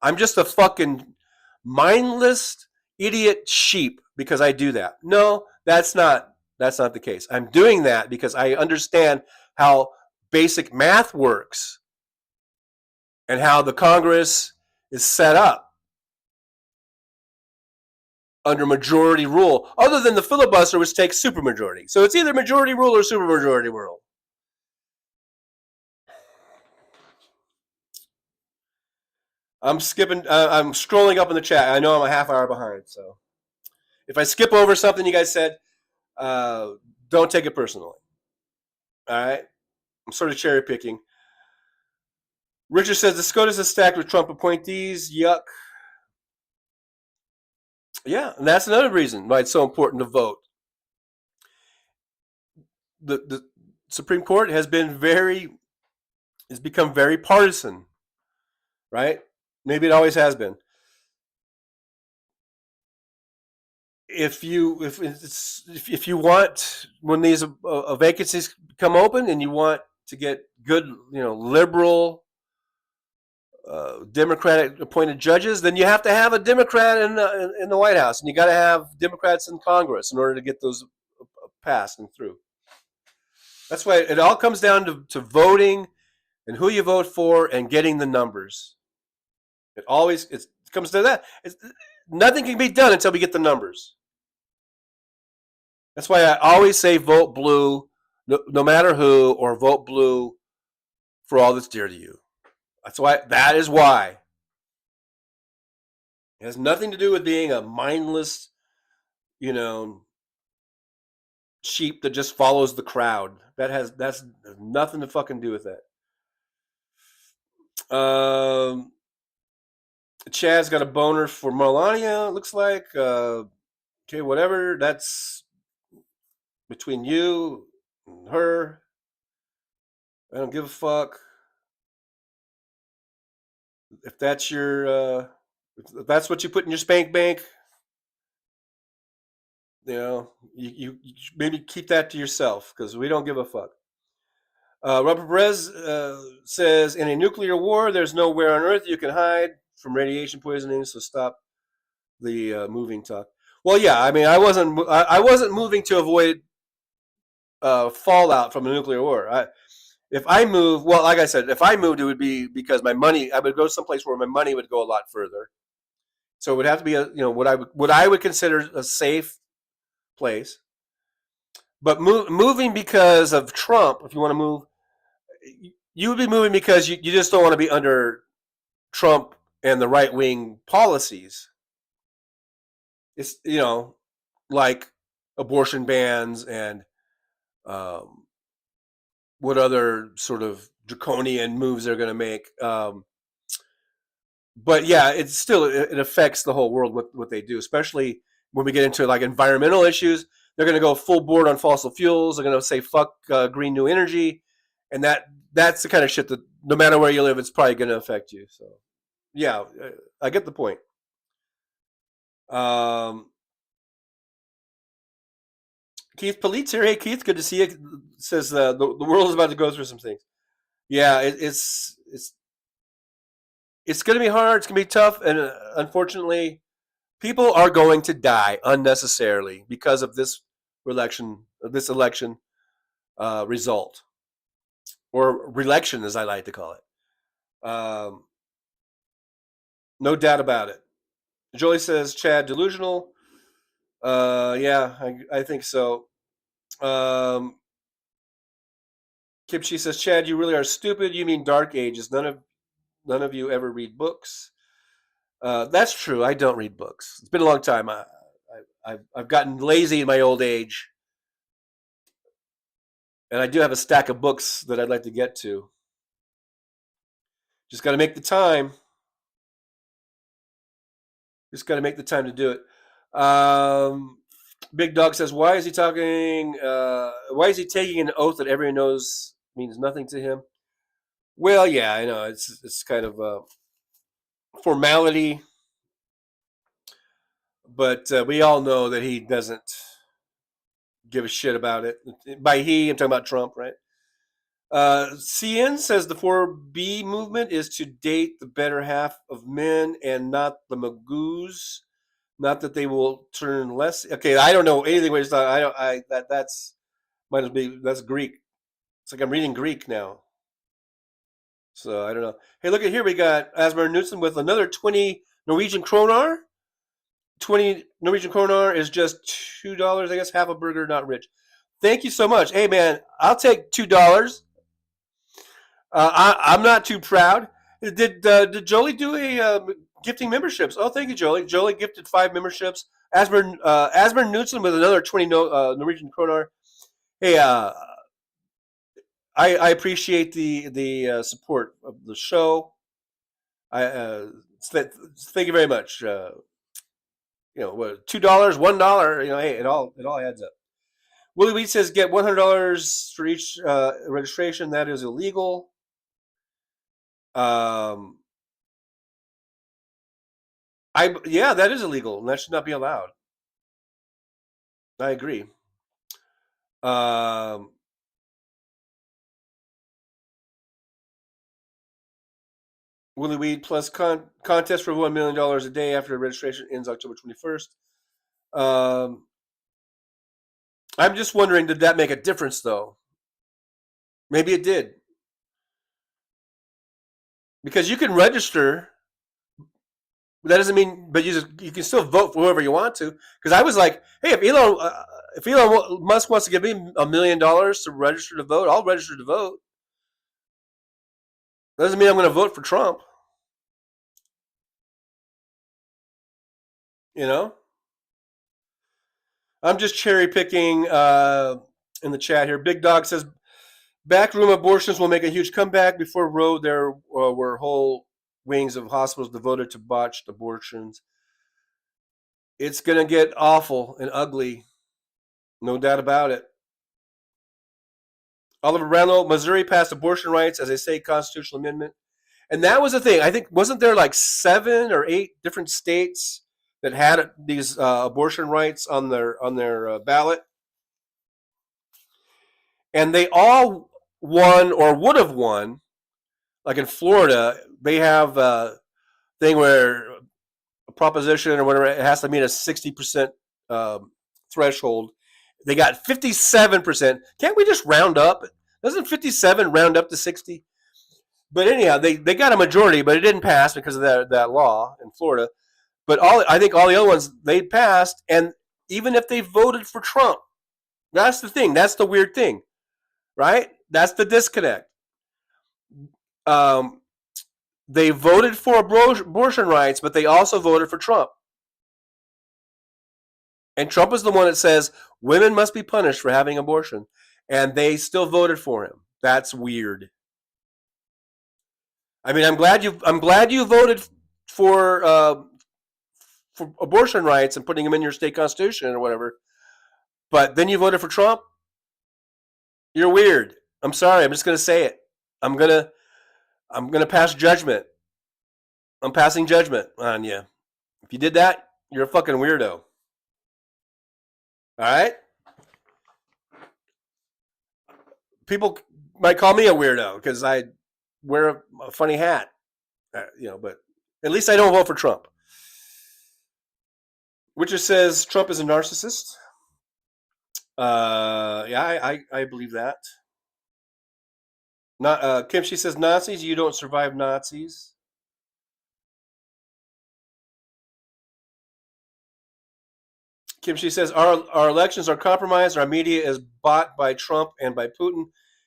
I'm just a fucking mindless idiot sheep because I do that. No, that's not the case. I'm doing that because I understand how basic math works and how the Congress is set up under majority rule, other than the filibuster, which takes supermajority. So it's either majority rule or supermajority rule. I'm scrolling up in the chat. I know I'm a half hour behind, so if I skip over something you guys said, don't take it personally. All right? I'm sort of cherry picking. Richard says the SCOTUS is stacked with Trump appointees. Yuck. Yeah, and that's another reason why it's so important to vote. the Supreme Court has become very partisan, right? Maybe it always has been. If you want, when these vacancies come open and you want to get good, liberal, Democratic appointed judges, then you have to have a Democrat in the White House, and you got to have Democrats in Congress in order to get those passed and through. That's why it all comes down to voting and who you vote for and getting the numbers. It comes to that. Nothing can be done until we get the numbers. That's why I always say vote blue, no matter who, or vote blue for all that's dear to you. That is why. It has nothing to do with being a mindless, sheep that just follows the crowd. That's nothing to fucking do with that. Chad's got a boner for Melania, it looks like. Okay, whatever. That's between you and her. I don't give a fuck. If that's if that's what you put in your spank bank, you maybe keep that to yourself, because we don't give a fuck. Robert Perez says, in a nuclear war, there's nowhere on Earth you can hide from radiation poisoning, so stop the moving talk. Well, yeah, I mean, I wasn't moving to avoid fallout from a nuclear war. If I move, well, like I said, if I moved, it would be because I would go someplace where my money would go a lot further. So it would have to be what I would consider a safe place. But moving because of Trump, if you want to move, you would be moving because you just don't want to be under Trump and the right-wing policies. It's, like abortion bans and what other sort of draconian moves they're going to make. But yeah, it's still, it affects the whole world what they do, especially when we get into like environmental issues. They're going to go full board on fossil fuels. They're going to say fuck green new energy, and that's the kind of shit that no matter where you live, it's probably going to affect you. So yeah, I get the point. Keith Polit's here. Hey Keith, good to see you. Says the world is about to go through some things. Yeah, it's going to be hard. It's going to be tough, and unfortunately, people are going to die unnecessarily because of this election result, or re-election, as I like to call it. No doubt about it. Jolie says, Chad, delusional. Yeah, I think so. Kipchi says, Chad, you really are stupid. You mean Dark Ages. None of you ever read books. That's true. I don't read books. It's been a long time. I've gotten lazy in my old age. And I do have a stack of books that I'd like to get to. Just got to make the time. Just got to make the time to do it. Big Dog says, why is he taking an oath that everyone knows means nothing to him? Well, yeah, I know. It's kind of a formality. But we all know that he doesn't give a shit about it. By he, I'm talking about Trump, right? CN says the 4B movement is to date the better half of men and not the magoos. Not that they will turn less. Okay, I don't know anything. That's Greek. It's like I'm reading Greek now. So I don't know. Hey, look at here. We got Asmer Knudsen with another 20 Norwegian kroner. 20 Norwegian kroner is just $2, I guess. Half a burger, not rich. Thank you so much. Hey, man, I'll take $2. I'm not too proud. Did Jolie do a gifting memberships? Oh, thank you, Jolie. Jolie gifted 5 memberships. Asmer Knudsen with another 20 Norwegian kroner. Hey, I appreciate the support of the show. Thank you very much. $2, $1. Hey, it all adds up. Willie Wheat says get $100 for each registration. That is illegal. Yeah, that is illegal, and that should not be allowed. I agree. Willie Weed plus contest for $1 million a day after registration ends October 21st. I'm just wondering, did that make a difference, though? Maybe it did. Because you can register, but that doesn't mean, but you can still vote for whoever you want to. Because I was like, hey, if Elon Musk wants to give me $1 million to register to vote, I'll register to vote. Doesn't mean I'm going to vote for Trump. You know? I'm just cherry picking in the chat here. Big Dog says, backroom abortions will make a huge comeback. Before Roe, there were whole wings of hospitals devoted to botched abortions. It's going to get awful and ugly. No doubt about it. Oliver Randall, Missouri passed abortion rights as a state constitutional amendment. And that was the thing. I think, wasn't there like 7 or 8 different states that had these abortion rights on their ballot? And they all won or would have won. Like in Florida, they have a thing where a proposition or whatever, it has to meet a 60% threshold. They got 57%. Can't we just round up? Doesn't 57 round up to 60? But anyhow, they got a majority, but it didn't pass because of that law in Florida. But I think all the other ones, they passed. And even if they voted for Trump, that's the thing. That's the weird thing, right? That's the disconnect. They voted for abortion rights, but they also voted for Trump. And Trump is the one that says women must be punished for having abortion. And they still voted for him. That's weird. I mean, I'm glad you voted for abortion rights and putting them in your state constitution or whatever. But then you voted for Trump. You're weird. I'm sorry. I'm just going to say it. I'm gonna pass judgment. I'm passing judgment on you. If you did that, you're a fucking weirdo. All right? People might call me a weirdo because I wear a funny hat, but at least I don't vote for Trump. Witcher says Trump is a narcissist. Yeah, I believe that. Not Kim. She says Nazis. You don't survive Nazis. Kim. She says our elections are compromised. Our media is bought by Trump and by Putin.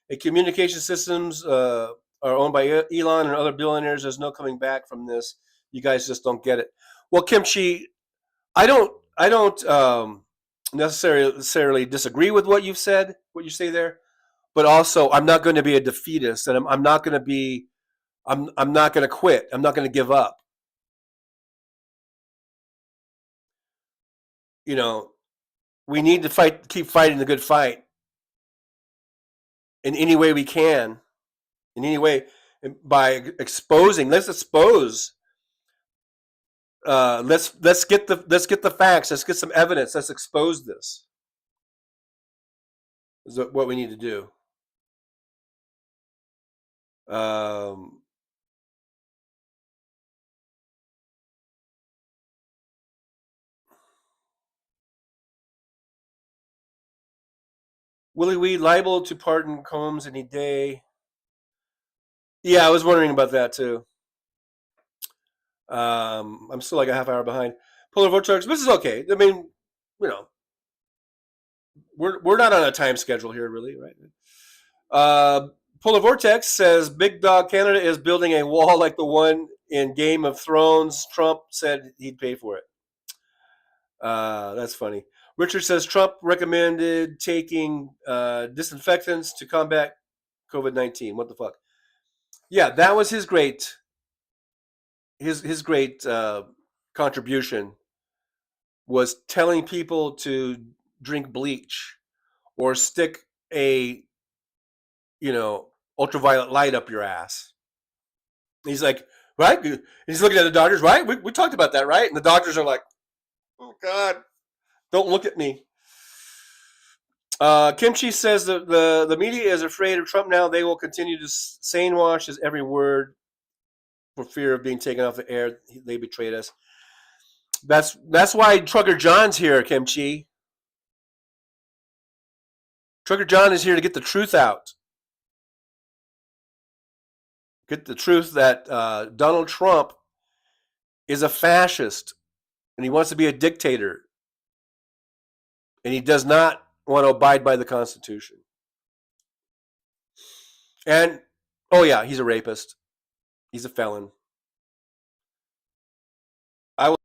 And communication systems are owned by Elon and other billionaires. There's no coming back from this. You guys just don't get it. Well, Kimchi, I don't necessarily disagree with what you've said, what you say there, but also I'm not going to be a defeatist, and I'm not going to be, I'm not going to quit. I'm not going to give up. We need to keep fighting the good fight in any way we can, in any way, by exposing. Let's expose. Let's get the facts. Let's get some evidence. Let's expose this. Is what we need to do. Willie Weed liable to pardon Combs any day. Yeah, I was wondering about that too. I'm still like a half hour behind. Polar Vortex, this is okay. I mean, we're not on a time schedule here, really, right? Polar Vortex says Big Dog Canada is building a wall like the one in Game of Thrones. Trump said he'd pay for it. That's funny. Richard says Trump recommended taking disinfectants to combat COVID-19. What the fuck? Yeah, that was his great contribution, was telling people to drink bleach or stick a, ultraviolet light up your ass. He's like, right? He's looking at the doctors, right? We talked about that, right? And the doctors are like, oh, God, don't look at me. Kimchi says that the media is afraid of Trump now. They will continue to sane-wash his every word for fear of being taken off the air. They betrayed us. That's why Trucker John's here, Kimchi. Trucker John is here to get the truth out. Get the truth that Donald Trump is a fascist and he wants to be a dictator. And he does not want to abide by the Constitution. And, oh yeah, he's a rapist. He's a felon. I will.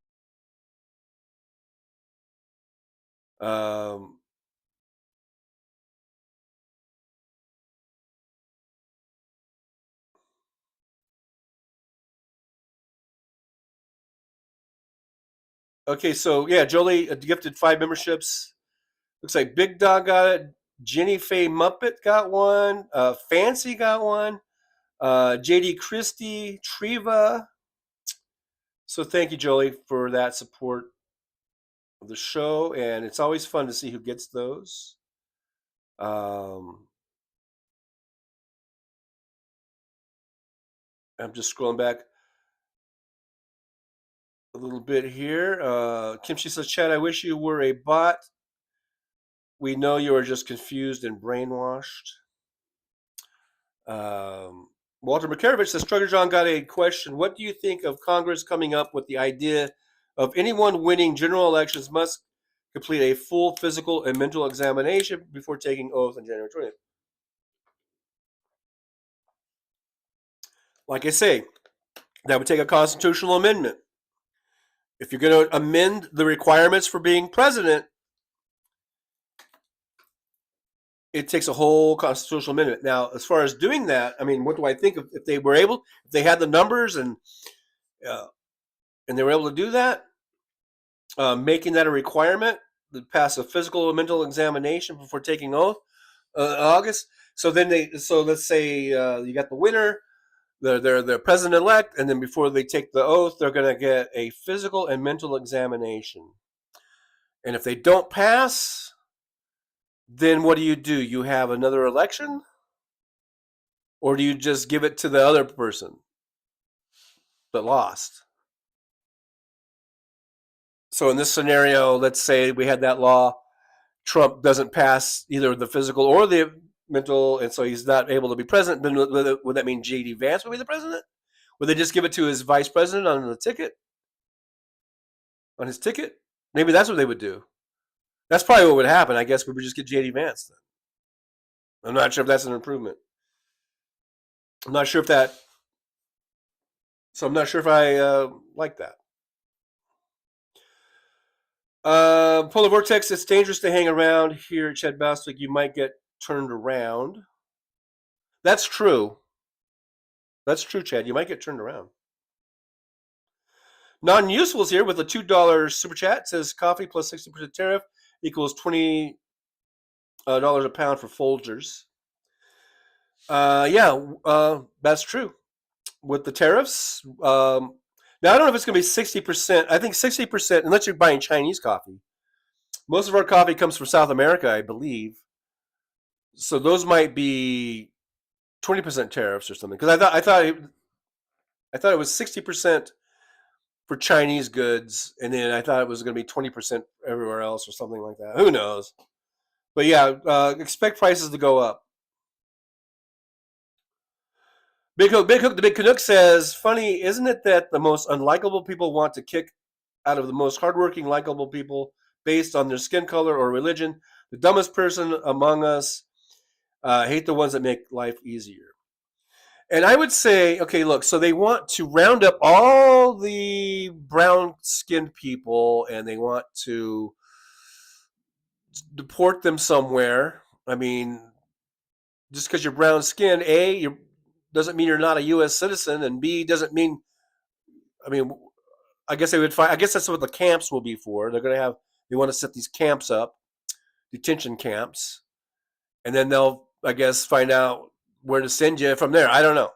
Okay, so yeah, Jolie gifted 5 memberships. Looks like Big Dog got it. Jenny Faye Muppet got one. Fancy got one. JD Christie, Treva. So thank you, Jolie, for that support of the show. And it's always fun to see who gets those. I'm just scrolling back a little bit here. Kimchi says, Chad, I wish you were a bot. We know you are just confused and brainwashed. Walter McCarovich says, Trucker John got a question. What do you think of Congress coming up with the idea of anyone winning general elections must complete a full physical and mental examination before taking oath on January 20th? Like I say, that would take a constitutional amendment. If you're going to amend the requirements for being president, it takes a whole constitutional amendment. Now, as far as doing that, I mean, what do I think of if they were able, if they had the numbers and they were able to do that, making that a requirement to pass a physical and mental examination before taking oath in August. So let's say you got the winner, they're the president-elect, and then before they take the oath, they're going to get a physical and mental examination. And if they don't pass, then what do? You have another election? Or do you just give it to the other person that lost? So in this scenario, let's say we had that law, Trump doesn't pass either the physical or the mental, and so he's not able to be president. Then would that mean J.D. Vance would be the president? Would they just give it to his vice president on the ticket? On his ticket? Maybe that's what they would do. That's probably what would happen. I guess we would just get J.D. Vance then. I'm not sure if that's an improvement. I'm not sure if that. So I'm not sure if I like that. Polar Vortex, it's dangerous to hang around here at Chad Bostwick. You might get turned around. That's true. That's true, Chad. You might get turned around. Non-Useful is here with a $2 super chat. It says coffee plus 60% tariff equals $20 a pound for Folgers. That's true. With the tariffs, now I don't know if it's going to be 60%. I think 60%, unless you're buying Chinese coffee. Most of our coffee comes from South America, I believe. So those might be 20% tariffs or something. Because I thought it was 60% for Chinese goods, and then I thought it was going to be 20% everywhere else or something like that. Who knows? But yeah, expect prices to go up. Big Hook, the Big Canuck says, funny, isn't it that the most unlikable people want to kick out of the most hardworking, likable people based on their skin color or religion? The dumbest person among us hate the ones that make life easier. And I would say, okay, look, so they want to round up all the brown-skinned people and they want to deport them somewhere. I mean, just because you're brown-skinned, A, doesn't mean you're not a U.S. citizen, and B, doesn't mean, I guess they would find, I guess that's what the camps will be for. They want to set these camps up, detention camps. and then they'll, I guess, find out where to send you from there. I don't know.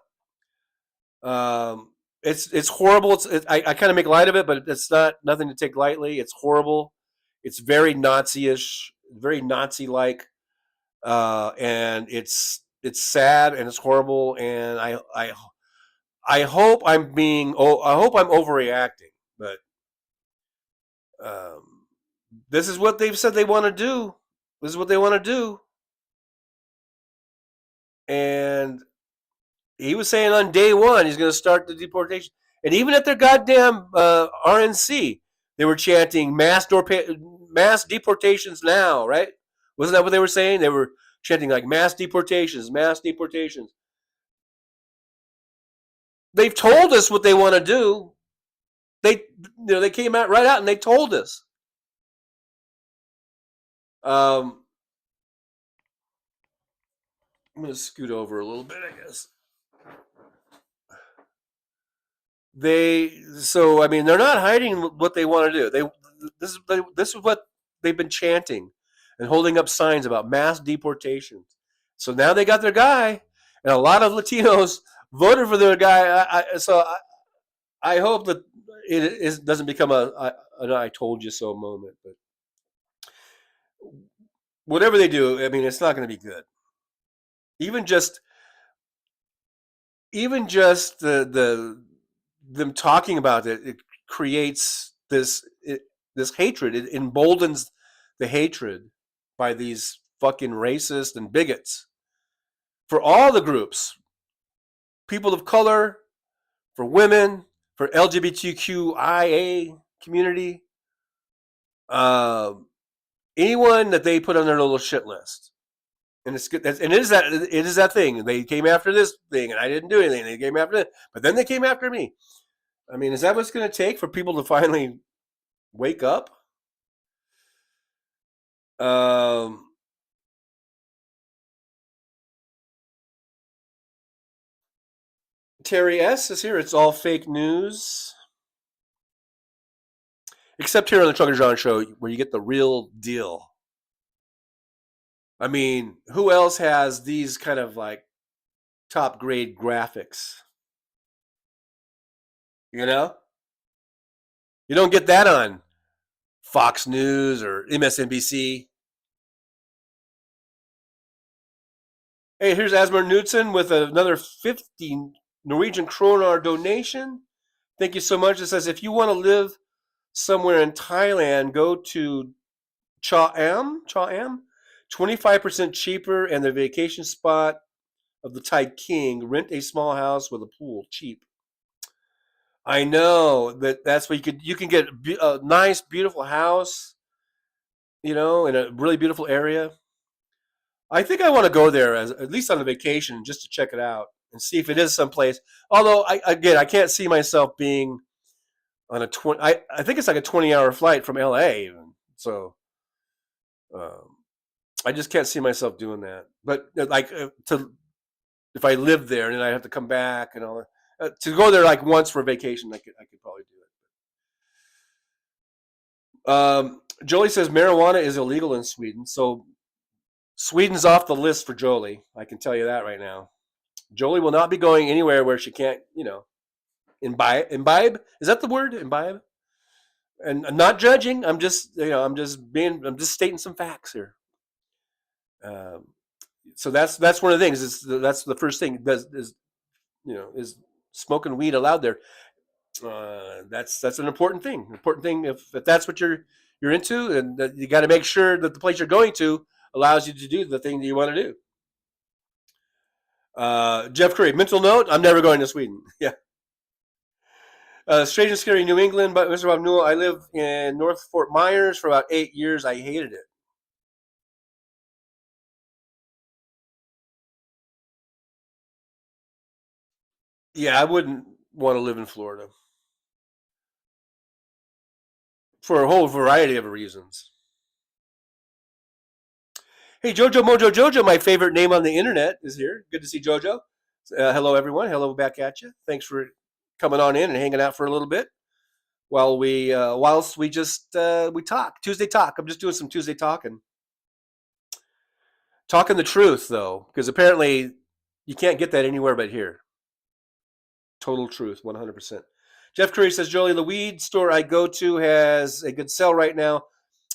It's horrible. I kind of make light of it, but it's nothing to take lightly. It's horrible. It's very Nazi-ish, very Nazi-like, and it's sad and it's horrible. And I hope I'm I hope I'm overreacting, but um, this is what they've said they want to do. This is what they want to do, and he was saying on day one he's going to start the deportation. And even at their goddamn RNC, they were chanting mass deportations now, right? Wasn't that what they were saying? They were chanting like mass deportations, mass deportations. They've told us what they want to do. They came out right out and they told us. I'm going to scoot over a little bit, I guess. I mean, they're not hiding what they want to do. This is what they've been chanting and holding up signs about mass deportations. So now they got their guy, and a lot of Latinos voted for their guy. I hope that doesn't become an "I told you so" moment. But whatever they do, I mean, it's not going to be good. Even just them talking about it creates this hatred. It emboldens the hatred by these fucking racists and bigots for all the groups, people of color, for women, for LGBTQIA community, anyone that they put on their little shit list. And it's good. And it is that thing. They came after this thing, and I didn't do anything. They came after it, but then they came after me. I mean, is that what it's going to take for people to finally wake up? Terry S. is here. It's all fake news. Except here on the Trucker John Show, where you get the real deal. I mean, who else has these kind of like top grade graphics? You know? You don't get that on Fox News or MSNBC. Hey, here's Asmer Knudsen with another 50 Norwegian kroner donation. Thank you so much. It says, if you want to live somewhere in Thailand, go to Cha Am, 25% cheaper, and the vacation spot of the Thai king. Rent a small house with a pool, cheap. I know that's what you can get a nice, beautiful house, in a really beautiful area. I think I want to go there at least on a vacation just to check it out and see if it is someplace. Although I can't see myself being on a 20. I think it's like a 20-hour flight from LA even. So I just can't see myself doing that. But if I lived there and then I have to come back and all that. To go there like once for a vacation, I could probably do it. Jolie says marijuana is illegal in Sweden, so Sweden's off the list for Jolie. I can tell you that right now. Jolie will not be going anywhere where she can't, imbibe. Imbibe, is that the word? Imbibe. And I'm not judging. I'm just stating some facts here. So that's one of the things. That's the first thing. Is smoking weed allowed there? That's an important thing. Important thing if that's what you're into, and you got to make sure that the place you're going to allows you to do the thing that you want to do. Jeff Curry, mental note: I'm never going to Sweden. Yeah. Strange and Scary New England, but Mr. Bob Newell, I lived in North Fort Myers for about 8 years. I hated it. Yeah, I wouldn't want to live in Florida for a whole variety of reasons. Hey, Jojo Mojo Jojo, my favorite name on the internet, is here. Good to see Jojo. Hello, everyone. Hello back at you. Thanks for coming on in and hanging out for a little bit whilst we talk. Tuesday talk. I'm just doing some Tuesday talking. Talking the truth, though, because apparently you can't get that anywhere but here. Total truth, 100%. Jeff Curry says, Jolie, the weed store I go to has a good sale right now.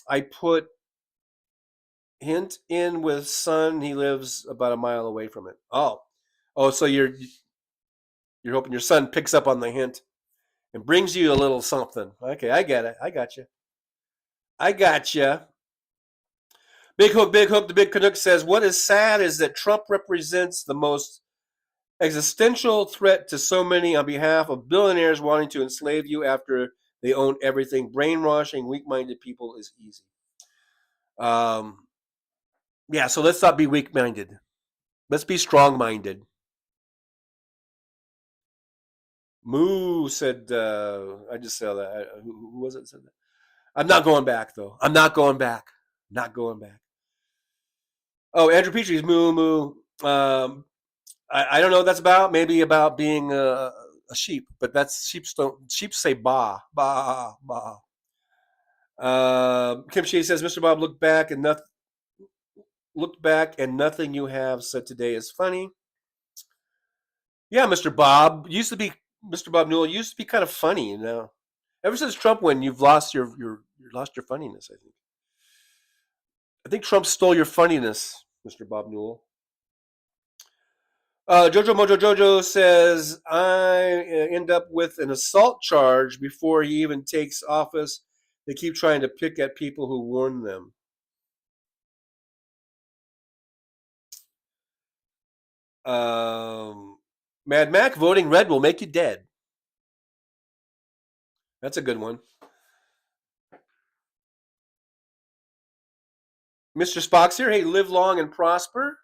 I put hint in with son. He lives about a mile away from it. Oh, so you're hoping your son picks up on the hint and brings you a little something. Okay, I get it. I got you. Big Hook, the Big Canuck says, what is sad is that Trump represents the most existential threat to so many on behalf of billionaires wanting to enslave you after they own everything. Brainwashing weak-minded people is easy. Yeah, so let's not be weak-minded. Let's be strong-minded. Moo said, I just saw that. Who was it said that? I'm not going back, though. I'm not going back. Not going back. Oh, Andrew Petrie's moo. I don't know what that's about. Maybe about being a sheep, but that's sheep say ba. Kim Shea says, Mr. Bob, look back and nothing you have said today is funny. Yeah, Mr. Bob Newell used to be kind of funny, you know. Ever since Trump won, you've lost your funniness, I think. I think Trump stole your funniness, Mr. Bob Newell. Jojo Mojo Jojo says, I end up with an assault charge before he even takes office. They keep trying to pick at people who warn them. Mad Mac, voting red will make you dead. That's a good one. Mr. Spock's here. Hey, live long and prosper.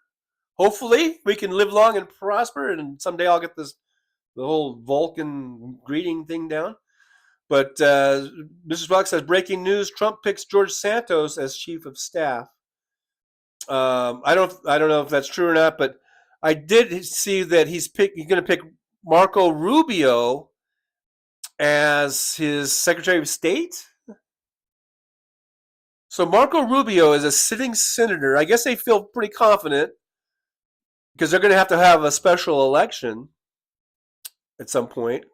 Hopefully, we can live long and prosper, and someday I'll get the whole Vulcan greeting thing down. But Mr. Spock says, breaking news: Trump picks George Santos as chief of staff. I don't know if that's true or not, but I did see that he's going to pick Marco Rubio as his Secretary of State. So Marco Rubio is a sitting senator. I guess they feel pretty confident because they're going to have a special election at some point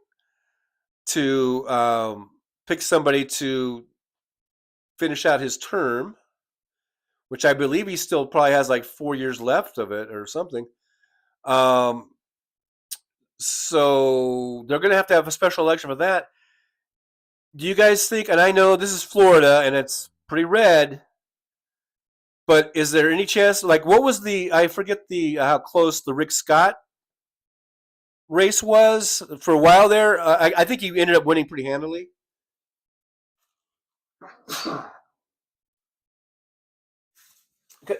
to pick somebody to finish out his term, which I believe he still probably has like 4 years left of it or something. So they're going to have a special election for that. Do you guys think, and I know this is Florida and it's pretty red, but is there any chance, like what was I forget how close the Rick Scott race was for a while there? I think he ended up winning pretty handily.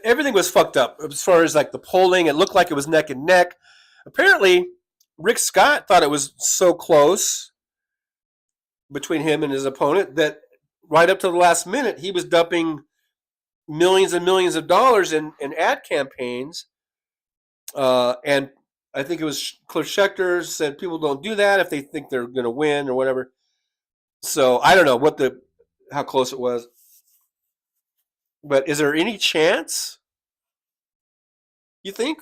Everything was fucked up as far as like the polling. It looked like it was neck and neck. Apparently, Rick Scott thought it was so close between him and his opponent that right up to the last minute, he was dumping millions and millions of dollars in ad campaigns. And I think it was Cliff Schechter said people don't do that if they think they're going to win or whatever. So I don't know how close it was. But is there any chance? You think?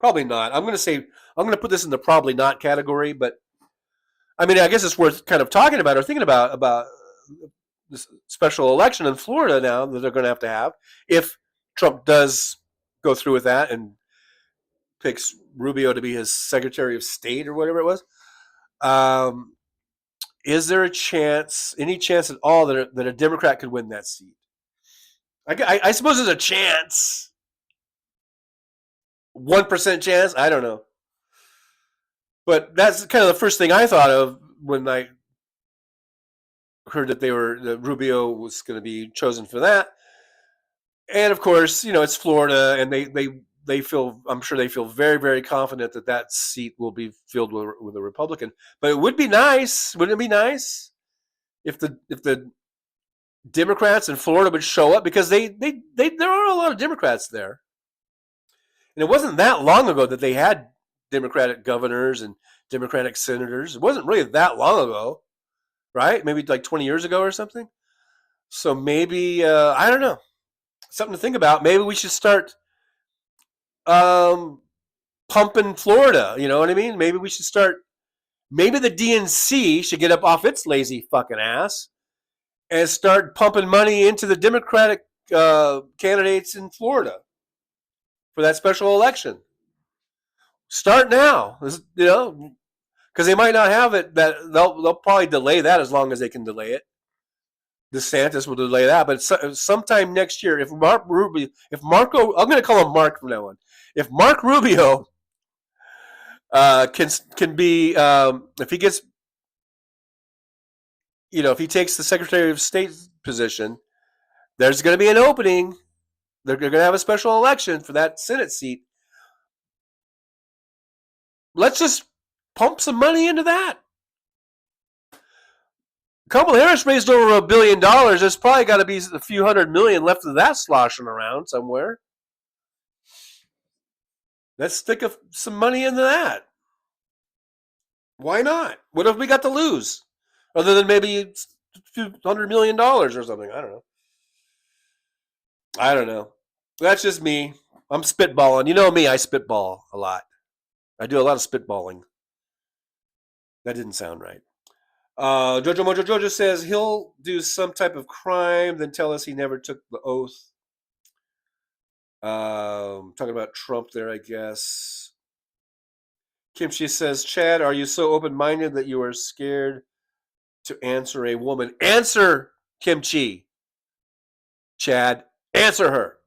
Probably not. I'm going to put this in the probably not category, but I mean, I guess it's worth kind of talking about or thinking about this special election in Florida now that they're going to have if Trump does go through with that and picks Rubio to be his Secretary of State or whatever it was. Is there any chance at all that a Democrat could win that seat? I suppose there's a chance. 1% chance? I don't know. But that's kind of the first thing I thought of when I heard that Rubio was going to be chosen for that. And of course, it's Florida, and they feel, I'm sure they feel very, very confident that seat will be filled with a Republican. But it would be nice, wouldn't it be nice if the Democrats in Florida would show up, because there are a lot of Democrats there. And it wasn't that long ago that they had Democratic governors and Democratic senators. It wasn't really that long ago, right? Maybe like 20 years ago or something. So maybe, I don't know, something to think about. Maybe we should start pumping Florida. You know what I mean? Maybe we should start. Maybe the DNC should get up off its lazy fucking ass and start pumping money into the Democratic candidates in Florida for that special election. Start now, you know, because they might not have it. That they'll probably delay that as long as they can delay it. DeSantis will delay that, but sometime next year, if Marco, I'm going to call him Mark from now on. If Mark Rubio can be, if he gets, you know, if he takes the Secretary of State position, there's going to be an opening. They're going to have a special election for that Senate seat. Let's just pump some money into that. Kamala Harris raised over $1 billion. There's probably got to be a few hundred million left of that sloshing around somewhere. Let's stick some money into that. Why not? What have we got to lose? Other than maybe a few $100 million or something. I don't know. That's just me. I'm spitballing. You know me, I spitball a lot. I do a lot of spitballing. That didn't sound right. Jojo Mojo Jojo says he'll do some type of crime, then tell us he never took the oath. Talking about Trump there, I guess. Kimchi says, Chad, are you so open-minded that you are scared to answer a woman? Answer, Kimchi. Chad, answer her.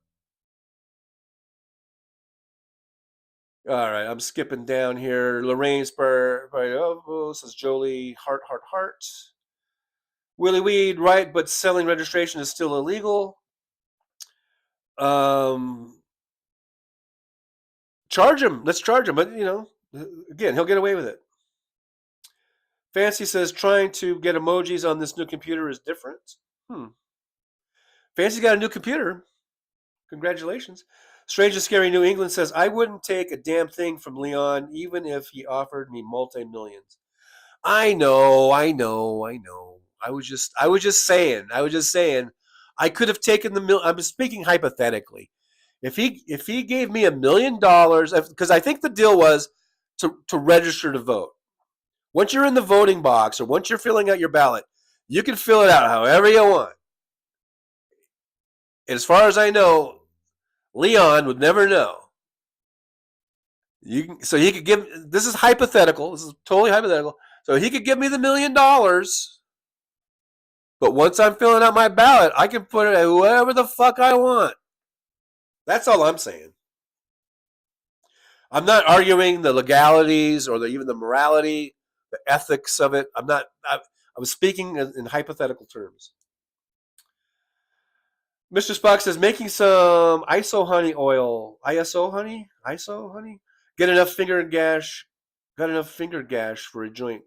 All right, I'm skipping down here. Lorraine Sparrow says, Jolie, heart. Willie Weed, right, but selling registration is still illegal. Charge him. Let's charge him. But, you know, again, he'll get away with it. Fancy says, trying to get emojis on this new computer is different. Fancy's got a new computer. Congratulations. Strange and Scary New England says, I wouldn't take a damn thing from Leon, even if he offered me multi-millions. I know. I was just saying. I could have taken the I'm speaking hypothetically. If he gave me $1 million, because I think the deal was to register to vote. Once you're in the voting box or once you're filling out your ballot, you can fill it out however you want. As far as I know, Leon would never know. So he could give. This is hypothetical. This is totally hypothetical. So he could give me the $1 million, but once I'm filling out my ballot, I can put it at whoever the fuck I want. That's all I'm saying. I'm not arguing the legalities or even the morality, the ethics of it. I'm speaking in hypothetical terms. Mr. Spock says, making some ISO honey oil. ISO honey? ISO honey? Got enough finger gash for a joint.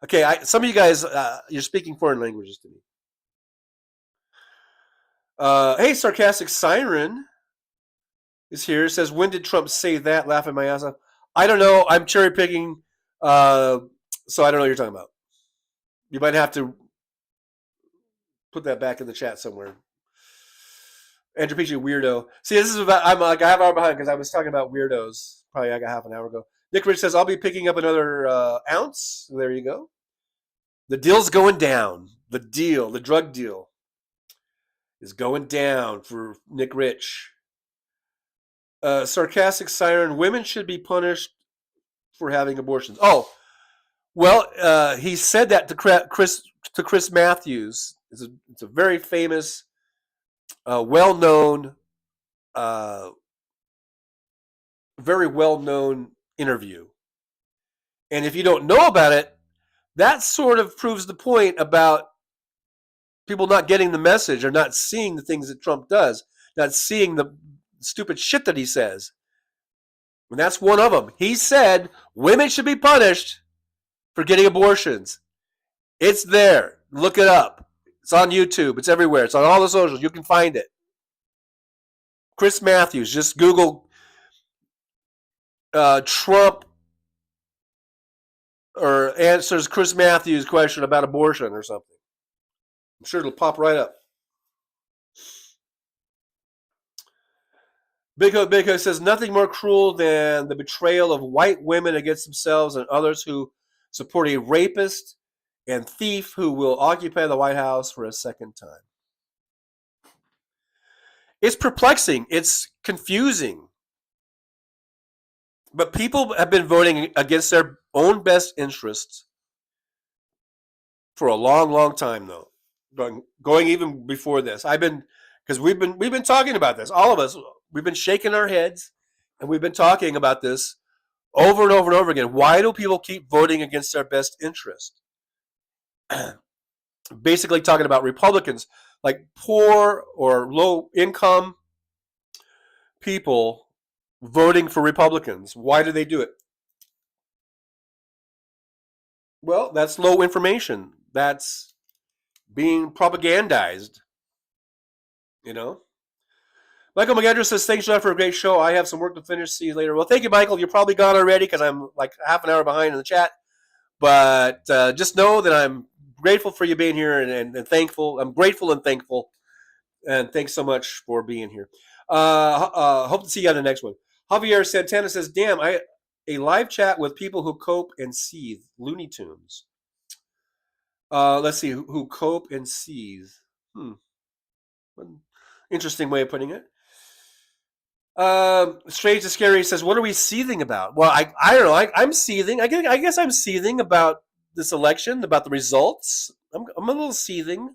Okay, some of you guys, you're speaking foreign languages to me. Hey, Sarcastic Siren is here. It says, when did Trump say that? Laughing my ass off. I don't know. I'm cherry picking, so I don't know what you're talking about. You might have to put that back in the chat somewhere. Andrew Peachy, weirdo. See, this is about, I have our behind because I was talking about weirdos probably like a half an hour ago. Nick Rich says, I'll be picking up another ounce. There you go. The deal's going down. The drug deal is going down for Nick Rich. Sarcastic Siren, women should be punished for having abortions. Oh, well, he said that to Chris Matthews. It's a very famous, well-known, very well-known interview. And if you don't know about it, that sort of proves the point about people not getting the message or not seeing the things that Trump does, not seeing the stupid shit that he says. And that's one of them. He said women should be punished for getting abortions. It's there. Look it up. It's on YouTube. It's everywhere. It's on all the socials. You can find it. Chris Matthews. Just Google Trump or answers Chris Matthews' question about abortion or something. I'm sure it'll pop right up. Big Hook says nothing more cruel than the betrayal of white women against themselves and others who support a rapist and thief who will occupy the White House for a second time. It's perplexing. It's confusing. But people have been voting against their own best interests for a long, long time, though. Going even before this, because we've been talking about this. All of us, we've been shaking our heads, and we've been talking about this over and over and over again. Why do people keep voting against their best interest? Basically, talking about Republicans, like poor or low income people voting for Republicans. Why do they do it? Well, that's low information. That's being propagandized. You know? Michael McGandra says, thanks, John, for a great show. I have some work to finish. See you later. Well, thank you, Michael. You're probably gone already because I'm like half an hour behind in the chat. But just know that I'm grateful for you being here and thankful. I'm grateful and thankful. And thanks so much for being here. Hope to see you on the next one. Javier Santana says, damn, a live chat with people who cope and seethe. Looney Tunes. Let's see, who cope and seethe. Interesting way of putting it. Strange and Scary says, what are we seething about? Well, I don't know. I'm seething. I guess I'm seething about this election, about the results. I'm a little seething.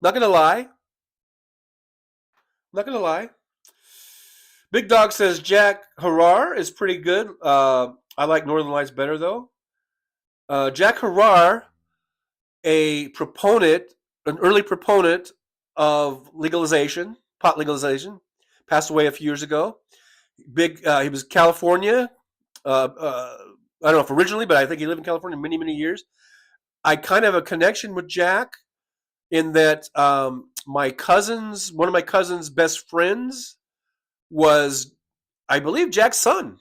Not going to lie. Big Dog says Jack Harar is pretty good. I like Northern Lights better, though. Jack Harar, an early proponent of legalization, pot legalization, passed away a few years ago. He was California. I don't know if originally, but I think he lived in California many, many years. I kind of have a connection with Jack in that one of my cousin's best friends was, I believe, Jack's son.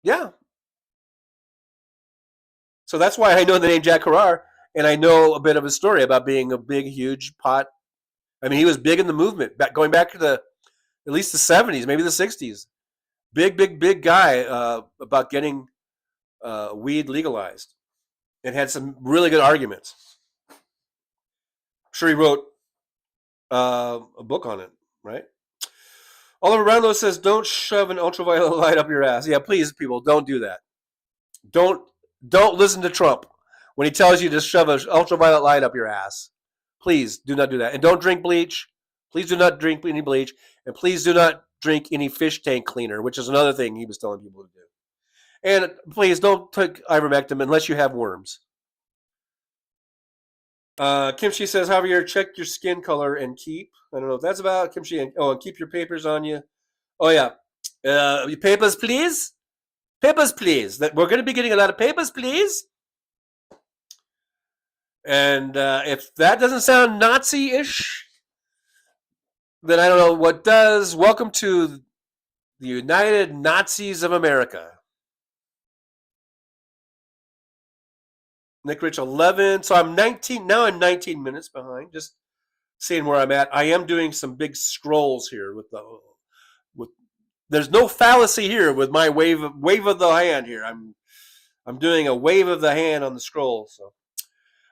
Yeah. So that's why I know the name Jack Harar, and I know a bit of his story about being a big, huge pot. I mean, he was big in the movement, going back to at least the 70s, maybe the 60s. Big guy about getting weed legalized, and had some really good arguments. I'm sure he wrote a book on it, right? Oliver Brownlow says, don't shove an ultraviolet light up your ass. Yeah, please, people, don't do that. Don't listen to Trump when he tells you to shove an ultraviolet light up your ass. Please do not do that. And don't drink bleach. Please do not drink any bleach. And please do not drink any fish tank cleaner, which is another thing he was telling people to do. And please don't take ivermectin unless you have worms. Kimchi says, Javier, check your skin color and keep. I don't know what that's about. Kimchi, and keep your papers on you. Oh, yeah. Papers, please. Papers, please. We're going to be getting a lot of papers, please. And if that doesn't sound Nazi-ish, then I don't know what does. Welcome to the United Nazis of America. Nick Rich 11. So I'm 19. Now I'm 19 minutes behind. Just seeing where I'm at. I am doing some big scrolls here with there's no fallacy here with my wave of the hand here. I'm doing a wave of the hand on the scroll. So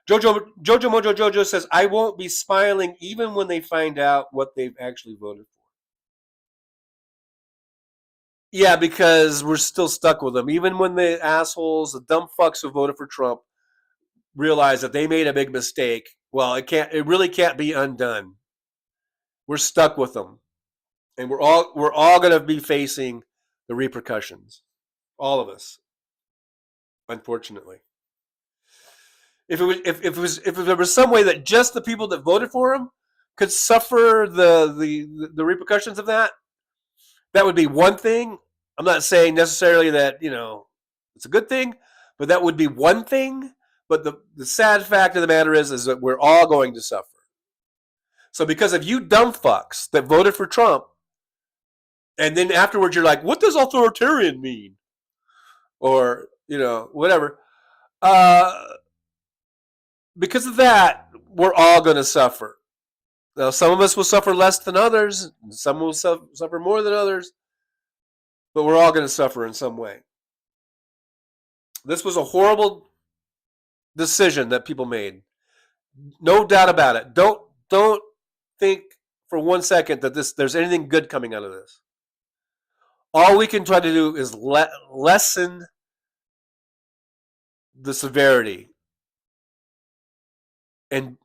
Jojo Mojo Jojo says, I won't be smiling even when they find out what they've actually voted for. Yeah, because we're still stuck with them. Even when the assholes, the dumb fucks who voted for Trump realize that they made a big mistake, well, it really can't be undone. We're stuck with them. And we're all going to be facing the repercussions. All of us. Unfortunately. If there was some way that just the people that voted for him could suffer the repercussions of that, that would be one thing. I'm not saying necessarily that, it's a good thing, but that would be one thing. But the sad fact of the matter is that we're all going to suffer. So because of you dumb fucks that voted for Trump, and then afterwards you're like, what does authoritarian mean? Or, whatever. Because of that, we're all going to suffer. Now, some of us will suffer less than others. Some will suffer more than others. But we're all going to suffer in some way. This was a horrible decision that people made. No doubt about it. Don't think for 1 second that there's anything good coming out of this. All we can try to do is lessen the severity and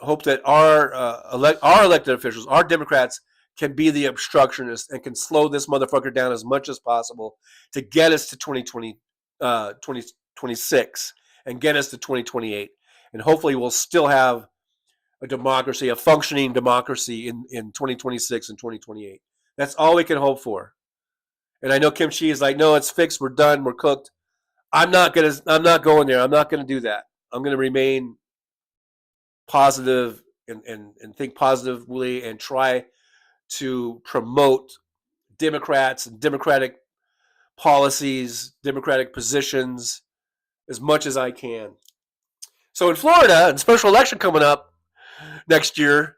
hope that our elected officials, our Democrats, can be the obstructionists and can slow this motherfucker down as much as possible to get us to 2026 and get us to 2028. And hopefully we'll still have a democracy, a functioning democracy in 2026 and 2028. That's all we can hope for. And I know Kim Chi is like, no, it's fixed. We're done. We're cooked. I'm not going there. I'm not going to do that. I'm going to remain positive and think positively and try to promote Democrats and Democratic policies, Democratic positions as much as I can. So in Florida, and special election coming up next year,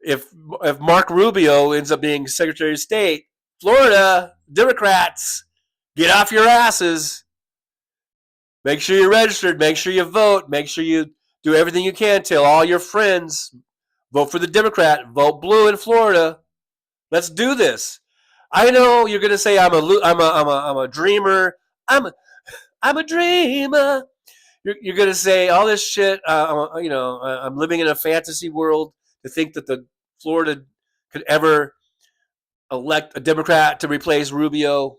if Mark Rubio ends up being Secretary of State, Florida Democrats, get off your asses. Make sure you're registered. Make sure you vote. Make sure you do everything you can. Tell all your friends, vote for the Democrat. Vote blue in Florida. Let's do this. I know you're gonna say I'm a dreamer. I'm a dreamer. You're gonna say all this shit. I'm living in a fantasy world to think that the Florida could ever elect a Democrat to replace Rubio.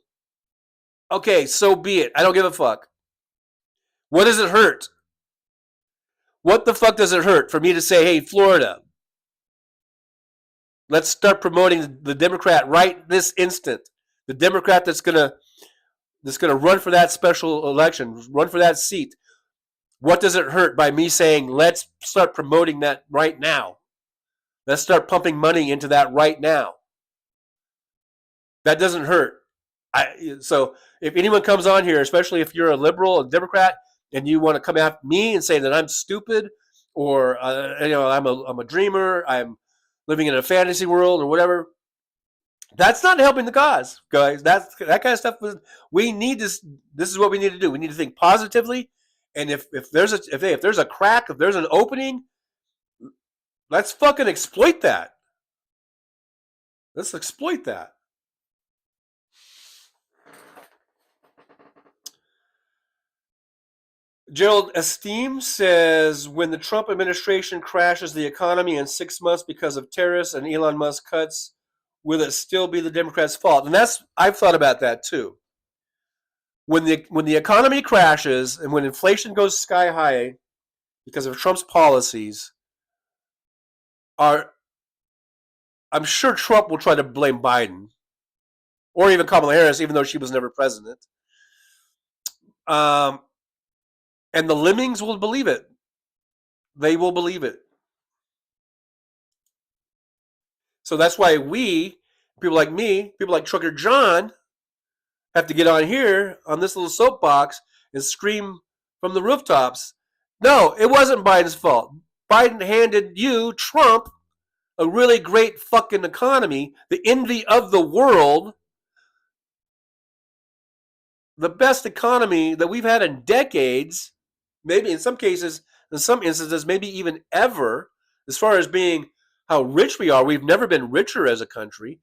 Okay, so be it. I don't give a fuck. What does it hurt? What the fuck does it hurt for me to say, hey, Florida, let's start promoting the Democrat right this instant. The Democrat that's gonna run for that special election, run for that seat. What does it hurt by me saying, let's start promoting that right now? Let's start pumping money into that right now. That doesn't hurt. So if anyone comes on here, especially if you're a liberal, a Democrat, and you want to come after me and say that I'm stupid or I'm a dreamer, I'm living in a fantasy world or whatever, that's not helping the cause, guys. That kind of stuff. We need this. This is what we need to do. We need to think positively, and if there's a crack, if there's an opening, let's fucking exploit that. Let's exploit that. Gerald Esteem says, when the Trump administration crashes the economy in 6 months because of tariffs and Elon Musk cuts, will it still be the Democrats' fault? And I've thought about that too. When the economy crashes and when inflation goes sky high because of Trump's policies, I'm sure Trump will try to blame Biden or even Kamala Harris, even though she was never president. And the lemmings will believe it. They will believe it. So that's why we, people like me, people like Trucker John, have to get on here on this little soapbox and scream from the rooftops. No, it wasn't Biden's fault. Biden handed you, Trump, a really great fucking economy, the envy of the world, the best economy that we've had in decades. Maybe in some cases, in some instances, maybe even ever, as far as being how rich we are. We've never been richer as a country.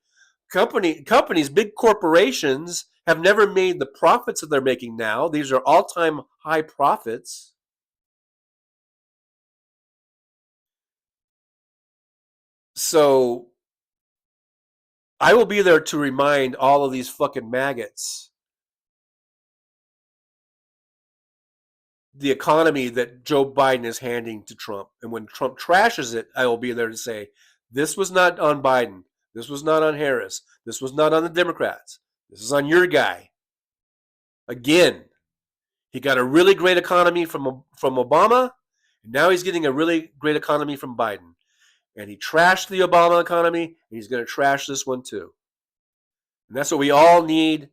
Companies, big corporations have never made the profits that they're making now. These are all-time high profits. So I will be there to remind all of these fucking maggots the economy that Joe Biden is handing to Trump. And when Trump trashes it, I will be there to say, this was not on Biden. This was not on Harris. This was not on the Democrats. This is on your guy. Again, he got a really great economy from Obama, and now he's getting a really great economy from Biden. And he trashed the Obama economy, and he's going to trash this one too. And that's what we all need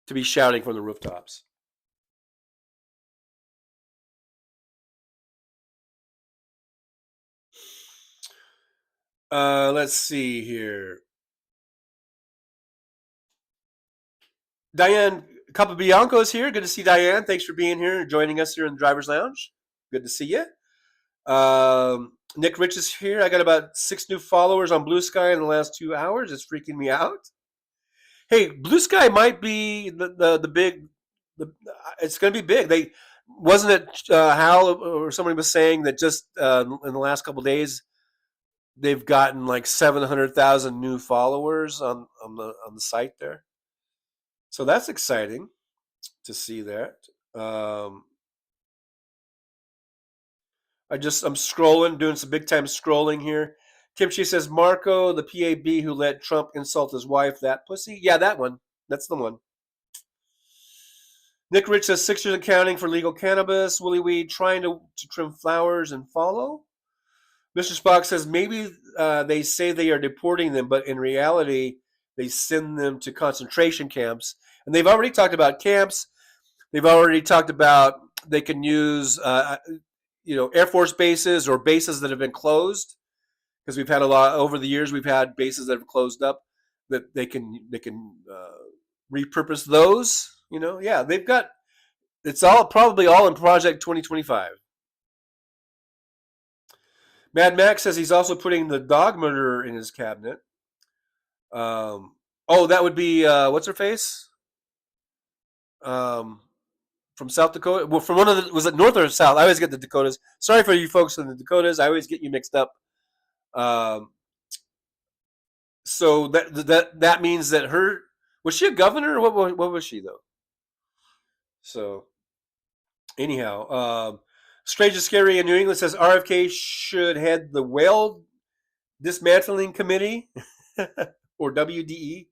to be shouting from the rooftops. Let's see here. Diane Capabianco is here. Good to see Diane. Thanks for being here and joining us here in the driver's lounge. Good to see you. Nick Rich is here. I got about 6 new followers on Blue Sky in the last 2 hours. It's freaking me out. Hey, Blue Sky might be the big. It's going to be big. They wasn't it Hal or somebody was saying that just in the last couple of days they've gotten like 700,000 new followers on the site there. So that's exciting to see that. I'm scrolling, doing some big time scrolling here. Kimchi says Marco, the PAB who let Trump insult his wife, that pussy. Yeah, that one. That's the one. Nick Rich says 6 years accounting for legal cannabis. Willie Weed trying to trim flowers and follow. Mr. Spock says maybe they say they are deporting them, but in reality, they send them to concentration camps. And they've already talked about camps. They've already talked about they can use, Air Force bases or bases that have been closed, because we've had a lot over the years. We've had bases that have closed up that they can repurpose those. Yeah, they've got. It's probably all in Project 2025. Mad Max says he's also putting the dog murderer in his cabinet. That would be what's her face? From South Dakota. Well, from was it North or South? I always get the Dakotas. Sorry for you folks in the Dakotas. I always get you mixed up. So that means that was she a governor or what was she though? So anyhow, Strange and Scary in New England says RFK should head the whale dismantling committee or WDE.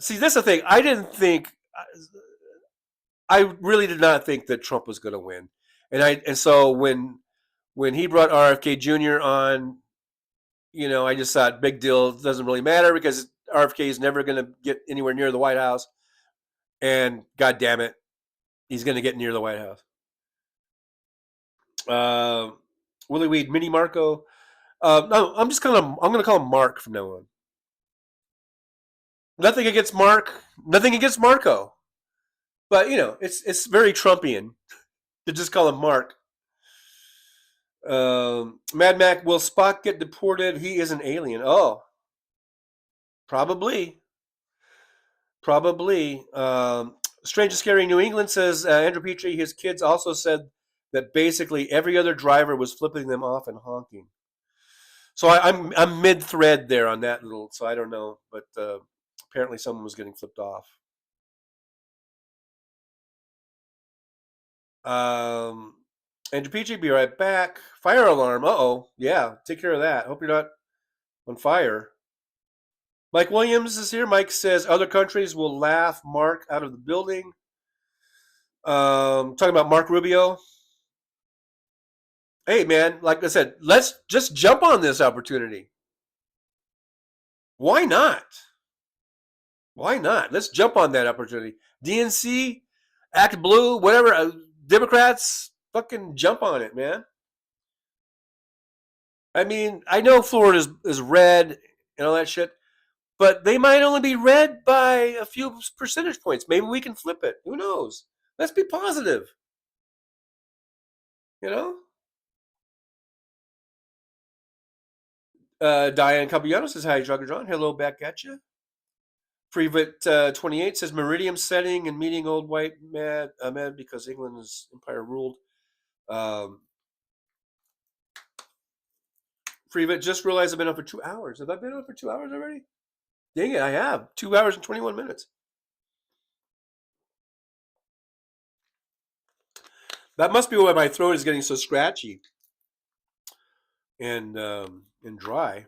See, that's the thing. I really did not think that Trump was going to win, and so when he brought RFK Jr. on, I just thought big deal. It doesn't really matter because RFK is never going to get anywhere near the White House, and God damn it, he's going to get near the White House. Willie Weed, Mini Marco. No, I'm going to call him Mark from now on. Nothing against Mark. Nothing against Marco. But, it's very Trumpian to just call him Mark. Mad Mac, will Spock get deported? He is an alien. Oh. Probably. Strange and Scary New England says, Andrew Petrie, his kids also said that basically every other driver was flipping them off and honking. So I'm mid-thread there on that little, so I don't know. But apparently someone was getting flipped off. Andrew Petrie, be right back. Fire alarm. Uh-oh. Yeah, take care of that. Hope you're not on fire. Mike Williams is here. Mike says other countries will laugh Mark out of the building. Talking about Mark Rubio. Hey, man, like I said, let's just jump on this opportunity. Why not? Let's jump on that opportunity. DNC, Act Blue, whatever. Democrats, fucking jump on it, man. I mean, I know Florida is red and all that shit, but they might only be red by a few percentage points. Maybe we can flip it. Who knows? Let's be positive. Diane Caballero says, hi, Drugger John. Hello, back at you. Freevit 28 says, Meridium setting and meeting old white mad because England's empire ruled. Freevit, just realized I've been on for 2 hours. Have I been on for 2 hours already? Dang it, I have. 2 hours and 21 minutes. That must be why my throat is getting so scratchy and dry.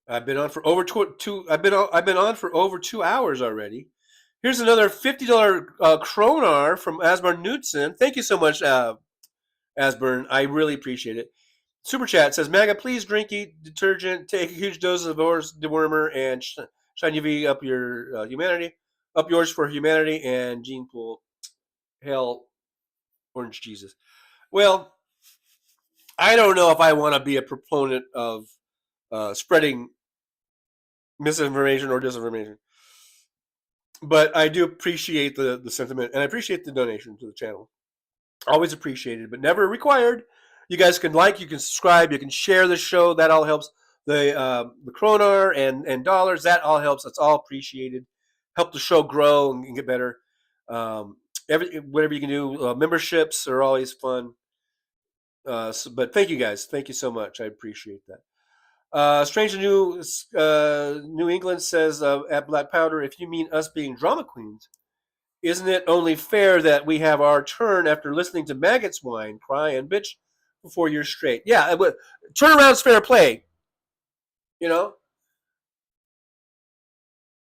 I've been on for over I've been on for over 2 hours already. Here's another $50 kronar from Asbjørn Knudsen. Thank you so much, Asbjørn. I really appreciate it. Super Chat says, MAGA, please drink, eat detergent, take a huge dose of horse dewormer, and shine UV up your humanity, up yours for humanity, and gene pool. Hell, orange Jesus. Well, I don't know if I want to be a proponent of spreading misinformation or disinformation, but I do appreciate the sentiment, and I appreciate the donation to the channel. Always appreciated, but never required. You guys can like, you can subscribe, you can share the show. That all helps. The kroner and dollars, that all helps. That's all appreciated. Help the show grow and get better. Whatever you can do. Memberships are always fun. But thank you guys. Thank you so much. I appreciate that. Strange New England says at Black Powder, if you mean us being drama queens, isn't it only fair that we have our turn after listening to maggots whine, cry, and bitch for 4 years straight? Yeah, turnaround's fair play. You know,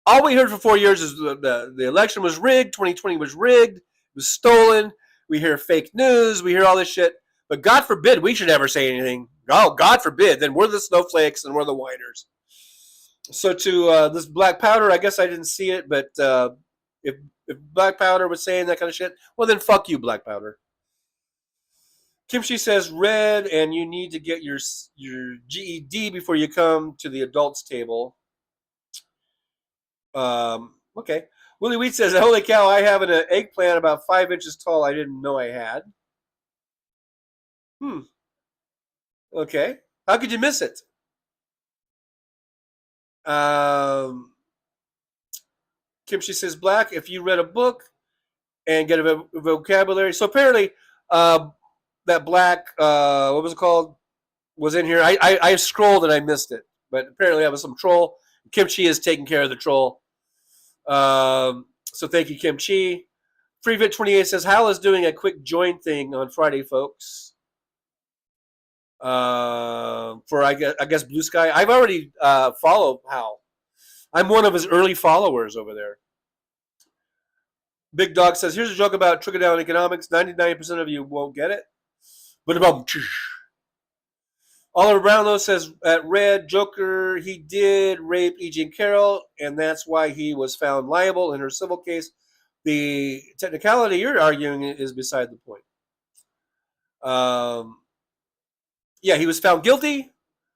all we heard for 4 years is the election was rigged, 2020 was rigged, it was stolen. We hear fake news, we hear all this shit. But God forbid we should ever say anything. Oh, God forbid. Then we're the snowflakes and we're the whiners. So to this Black Powder, I guess I didn't see it, but if Black Powder was saying that kind of shit, well then fuck you, Black Powder. Kimchi says red, and you need to get your GED before you come to the adults table. Okay. Willie Wheat says, holy cow, I have an eggplant about 5 inches tall I didn't know I had. Okay. How could you miss it? Kimchi says, Black, if you read a book and get a vocabulary. So apparently, that Black, what was it called, was in here. I scrolled and I missed it. But apparently I was some troll. Kimchi is taking care of the troll. So thank you, Kimchi. FreeVit28 says, Hal is doing a quick join thing on Friday, folks. For I guess Blue Sky. I've already followed Hal. I'm one of his early followers over there. Big Dog says, here's a joke about trickle-down economics. 99% of you won't get it. But about Oliver Brownlow says, at Red, Joker, he did rape E. Jean Carroll, and that's why he was found liable in her civil case. The technicality you're arguing is beside the point. Yeah, he was found guilty.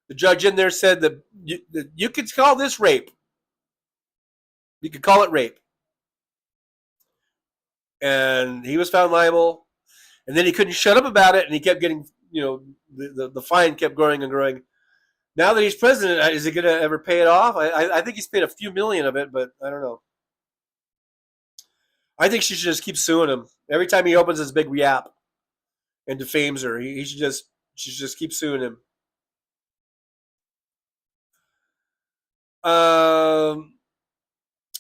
The judge in there said that you could call this rape. You could call it rape. And he was found liable. And then he couldn't shut up about it, and he kept getting, the fine kept growing and growing. Now that he's president, is he going to ever pay it off? I think he's paid a few million of it, but I don't know. I think she should just keep suing him. Every time he opens his big yap and defames her, she should just keep suing him.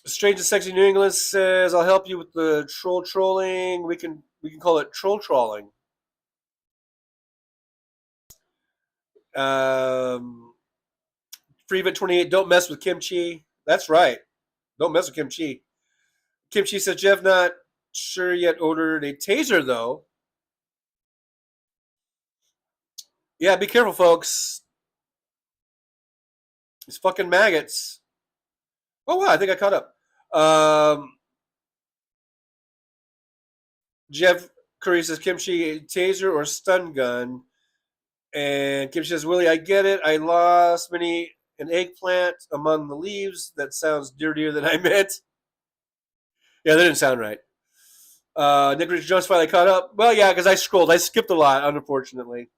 Strange and Sexy New England says, I'll help you with the trolling. We can call it troll trawling. FreeVit28, don't mess with Kimchi. That's right. Don't mess with Kimchi. Kimchi says, Jeff, not sure yet ordered a taser, though. Yeah, be careful, folks. These fucking maggots. Oh, wow, I think I caught up. Jeff Curry says, Kimchi, taser or stun gun? And Kimchi says, Willie, I get it. I lost an eggplant among the leaves. That sounds dirtier than I meant. Yeah, that didn't sound right. Nick Rich Jones finally caught up. Well, yeah, because I scrolled. I skipped a lot, unfortunately.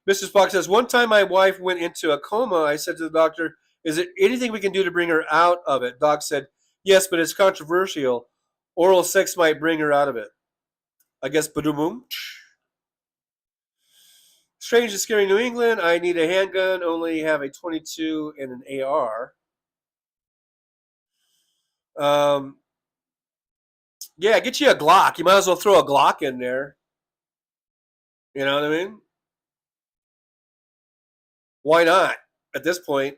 Mr. Spock says, one time my wife went into a coma. I said to the doctor, is there anything we can do to bring her out of it? Doc said, yes, but it's controversial. Oral sex might bring her out of it. I guess badumum. Strange and Scary New England. I need a handgun. Only have a 22 and an AR. Yeah, get you a Glock. You might as well throw a Glock in there. You know what I mean? Why not? At this point,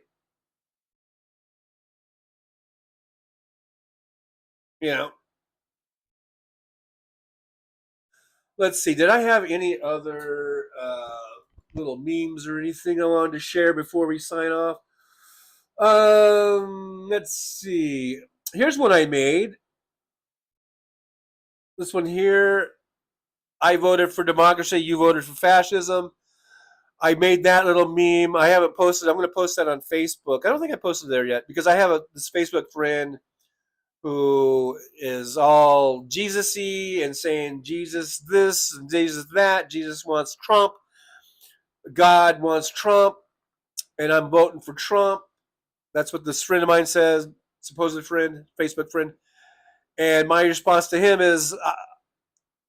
Let's see. Did I have any other little memes or anything I wanted to share before we sign off? Let's see. Here's one I made. This one here. I voted for democracy. You voted for fascism. I made that little meme. I haven't posted. I'm going to post that on Facebook. I don't think I posted there yet because I have this Facebook friend who is all Jesus-y and saying Jesus this and Jesus that. Jesus wants Trump. God wants Trump. And I'm voting for Trump. That's what this friend of mine says, supposed friend, Facebook friend. And my response to him is,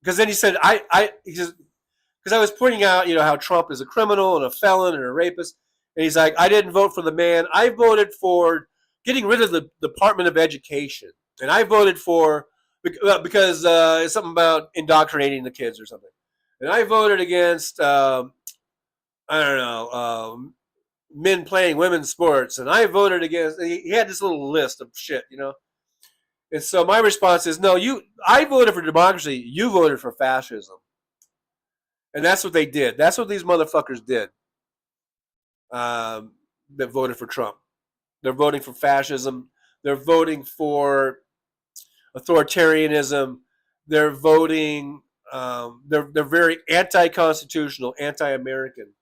because then he said, he says, because I was pointing out, how Trump is a criminal and a felon and a rapist. And he's like, I didn't vote for the man. I voted for getting rid of the Department of Education. And I voted for, because it's something about indoctrinating the kids or something. And I voted against, I don't know, men playing women's sports. And I voted against, he had this little list of shit, And so my response is, no, I voted for democracy. You voted for fascism. And that's what they did. That's what these motherfuckers did that voted for Trump. They're voting for fascism. They're voting for authoritarianism. They're voting, they're very anti-constitutional, anti-American.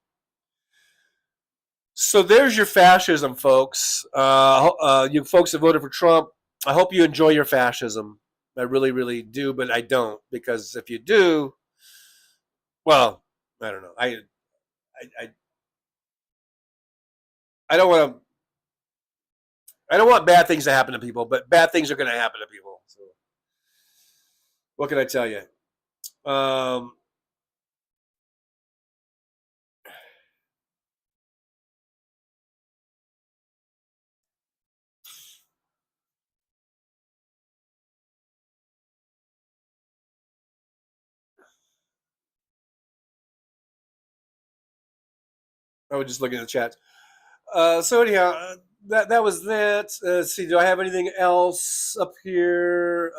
So there's your fascism, folks. You folks that voted for Trump, I hope you enjoy your fascism. I really, really do, but I don't. Because if you do, well, I don't know. I don't want bad things to happen to people, but bad things are going to happen to people. So, what can I tell you? I was just looking at the chat. So anyhow, that was that. Let's see. Do I have anything else up here?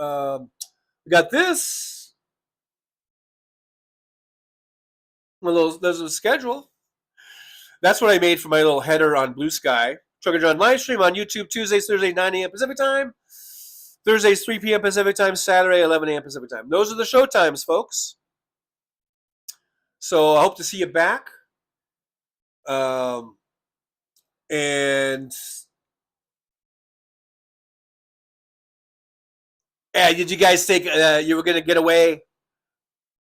We got this. Well, there's a schedule. That's what I made for my little header on Blue Sky. Trucker John live stream on YouTube Tuesdays, Thursdays, 9 a.m. Pacific time. Thursdays, 3 p.m. Pacific time. Saturday, 11 a.m. Pacific time. Those are the show times, folks. So I hope to see you back. And did you guys think you were going to get away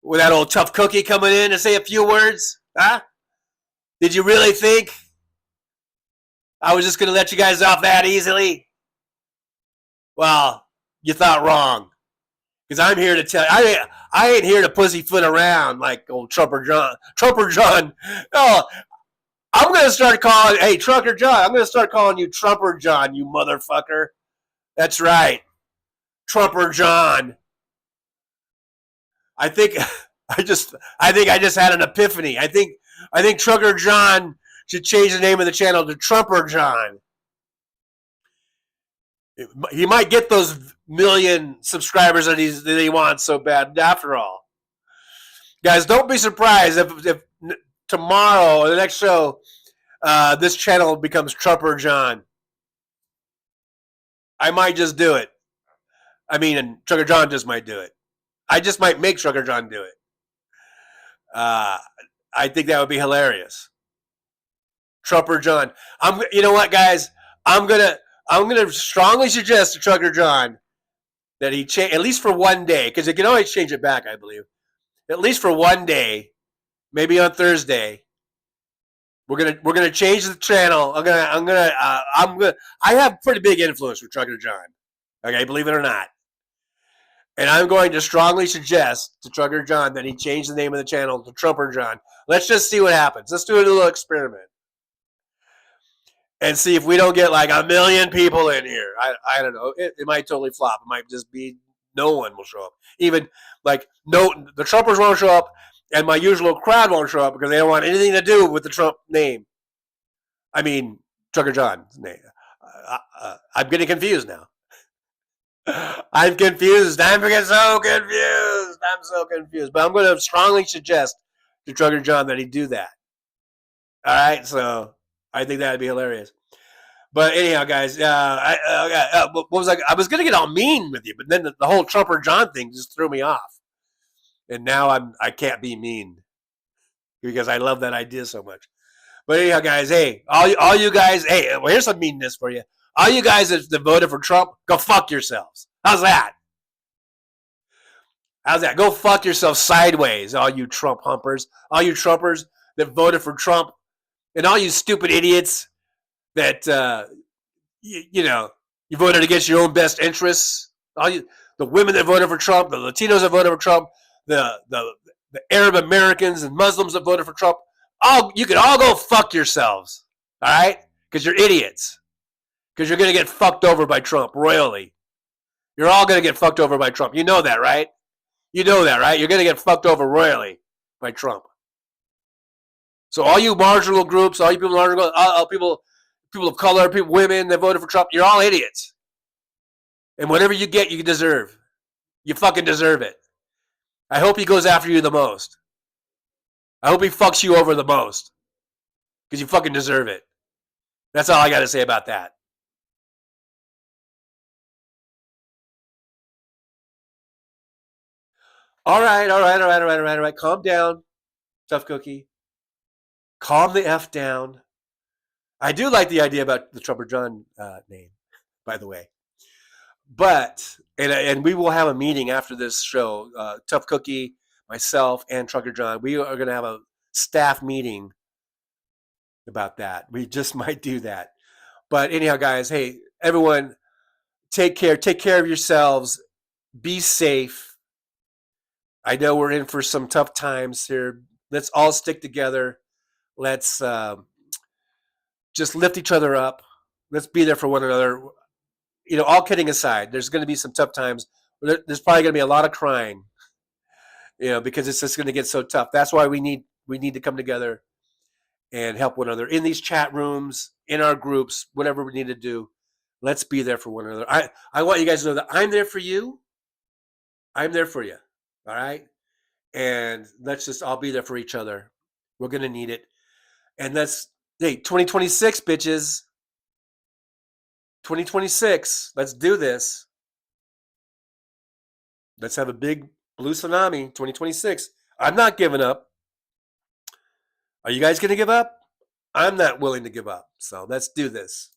with that old tough cookie coming in to say a few words? Huh? Did you really think I was just going to let you guys off that easily? Well, you thought wrong. Because I'm here to tell you, I ain't here to pussyfoot around like old Trumper John. Trumper John. No, I'm going to start calling, hey, Trucker John, I'm going to start calling you Trumper John, you motherfucker. That's right. Trumper John. I think I just had an epiphany. I think Trucker John should change the name of the channel to Trumper John. He might get those million subscribers that he wants so bad after all. Guys, don't be surprised if tomorrow or the next show this channel becomes Trumper John. I might just do it. I mean, and Trucker John just might do it. I just might make Trucker John do it. I think that would be hilarious. Trumper John. You know what, guys? I'm gonna strongly suggest to Trucker John that he change, at least for one day, because he can always change it back, I believe. At least for one day, maybe on Thursday, we're gonna change the channel. I have pretty big influence with Trucker John. Okay, believe it or not. And I'm going to strongly suggest to Trucker John that he change the name of the channel to Trumper John. Let's just see what happens. Let's do a little experiment. And see if we don't get like 1 million people in here. I don't know. It might totally flop. It might just be no one will show up. Even like the Trumpers won't show up, and my usual crowd won't show up because they don't want anything to do with the Trump name. I mean, Trucker John's name. I'm getting confused now. I'm confused. I'm getting so confused. I'm so confused. But I'm going to strongly suggest to Trucker John that he do that. All right, so I think that'd be hilarious. But anyhow, guys, what was I was gonna get all mean with you, but then the whole Trumper John thing just threw me off, and now I can't be mean. because I love that idea so much. But anyhow, guys, hey, all you guys, hey, well, here's some meanness for you. All you guys that voted for Trump, go fuck yourselves. How's that? How's that? Go fuck yourself sideways, all you Trump humpers, all you Trumpers that voted for Trump, and all you stupid idiots that you voted against your own best interests. All you, the women that voted for Trump, the Latinos that voted for Trump, the Arab Americans and Muslims that voted for Trump. You can all go fuck yourselves, all right? Because you're idiots. Because you're going to get fucked over by Trump royally. You're all going to get fucked over by Trump. You know that, right? You know that, right? You're going to get fucked over royally by Trump. So all you marginal groups, all you people, people of color, women that voted for Trump, you're all idiots. And whatever you get, you deserve. You fucking deserve it. I hope he goes after you the most. I hope he fucks you over the most. Because you fucking deserve it. That's all I got to say about that. All right. Calm down, Tough Cookie. Calm the F down. I do like the idea about the Trumper John name, by the way. But, and we will have a meeting after this show. Tough Cookie, myself, and Trucker John, we are going to have a staff meeting about that. We just might do that. But anyhow, guys, hey, everyone, take care. Take care of yourselves. Be safe. I know we're in for some tough times here. Let's all stick together. Let's just lift each other up. Let's be there for one another. You know, all kidding aside, there's going to be some tough times. There's probably going to be a lot of crying, you know, because it's just going to get so tough. That's why we need to come together and help one another in these chat rooms, in our groups, whatever we need to do. Let's be there for one another. I want you guys to know that I'm there for you. I'm there for you. All right? And let's just all be there for each other. We're going to need it. And hey, 2026, bitches. 2026. Let's do this. Let's have a big blue tsunami, 2026. I'm not giving up. Are you guys going to give up? I'm not willing to give up. So let's do this.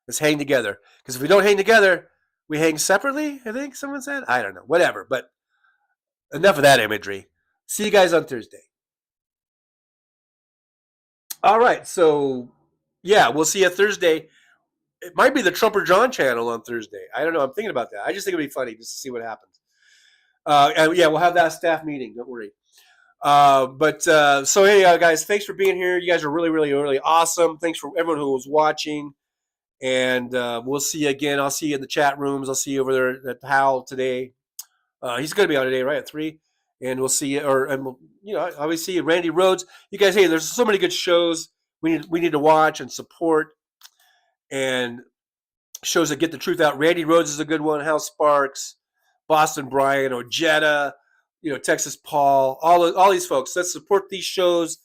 Let's hang together. Because if we don't hang together, we hang separately, I think someone said. I don't know. Whatever. But enough of that imagery. See you guys on Thursday. All right. So, yeah, we'll see you Thursday. It might be the Trumper John channel on Thursday. I don't know. I'm thinking about that. I just think it'd be funny just to see what happens. And yeah, we'll have that staff meeting. Don't worry. So hey, guys, thanks for being here. You guys are really, really, really awesome. Thanks for everyone who was watching. And we'll see you again. I'll see you in the chat rooms. I'll see you over there at Hal today. He's going to be on today, right, at 3. And we'll see you, I always see you, Randy Rhodes. You guys, hey, there's so many good shows we need to watch and support. And shows that get the truth out. Randy Rhodes is a good one. Hal Sparks, Boston Brian, Ojeda, Texas Paul, all these folks. Let's support these shows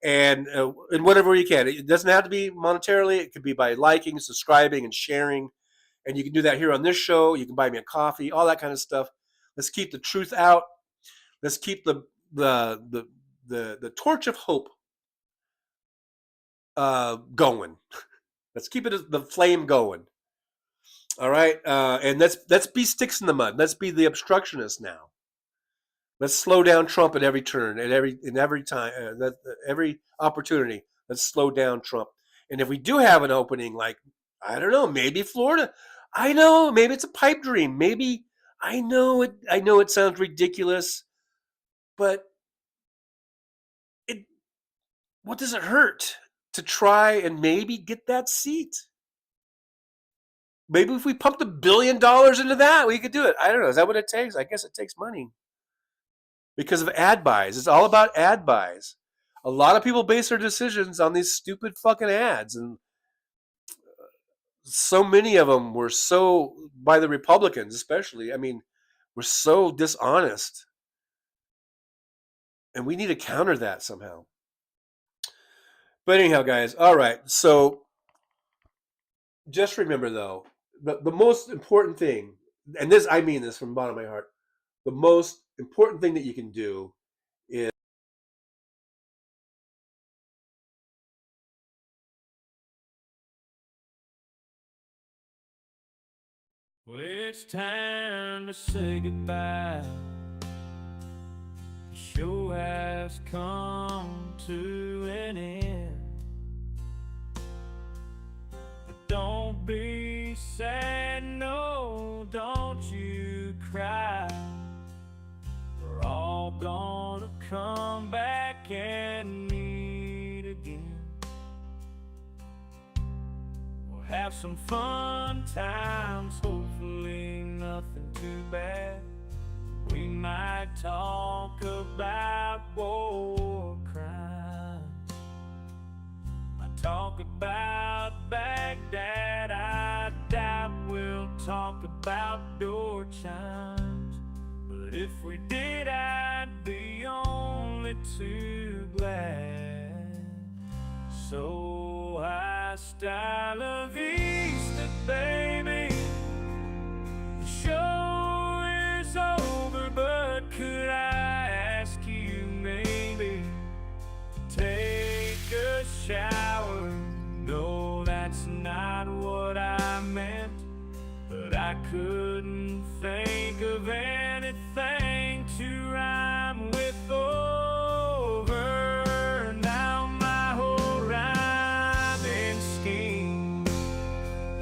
and whatever you can. It doesn't have to be monetarily. It could be by liking, subscribing, and sharing. And you can do that here on this show. You can buy me a coffee, all that kind of stuff. Let's keep the truth out. Let's keep the torch of hope going. Let's keep the flame going. All right, and let's be sticks in the mud. Let's be the obstructionists now. Let's slow down Trump at every turn, at every time, every opportunity. Let's slow down Trump. And if we do have an opening, like I don't know, maybe Florida. I know, maybe it's a pipe dream. Maybe I know it sounds ridiculous, but what does it hurt to try and maybe get that seat? Maybe if we pumped $1 billion into that, we could do it. I don't know. Is that what it takes? I guess it takes money. Because of ad buys. It's all about ad buys. A lot of people base their decisions on these stupid fucking ads. And so many of them were by the Republicans especially, were so dishonest. And we need to counter that somehow. But anyhow, guys, all right. So just remember, though, the most important thing, and I mean this from the bottom of my heart, the most important thing that you can do Well, it's time to say goodbye. The show has come to an end. But don't be sad, no, don't you cry. We're all gonna come back and meet again. We'll have some fun times, hopefully nothing too bad. We might talk about war crimes, might talk about Baghdad. I doubt we'll talk about door chimes, but if we did, I'd be only too glad. So hasta la vista, baby. The show is over, but could I ask you maybe to take a shower? No, that's not what I meant, but I couldn't think of anything to rhyme with over. Now my whole rhyming scheme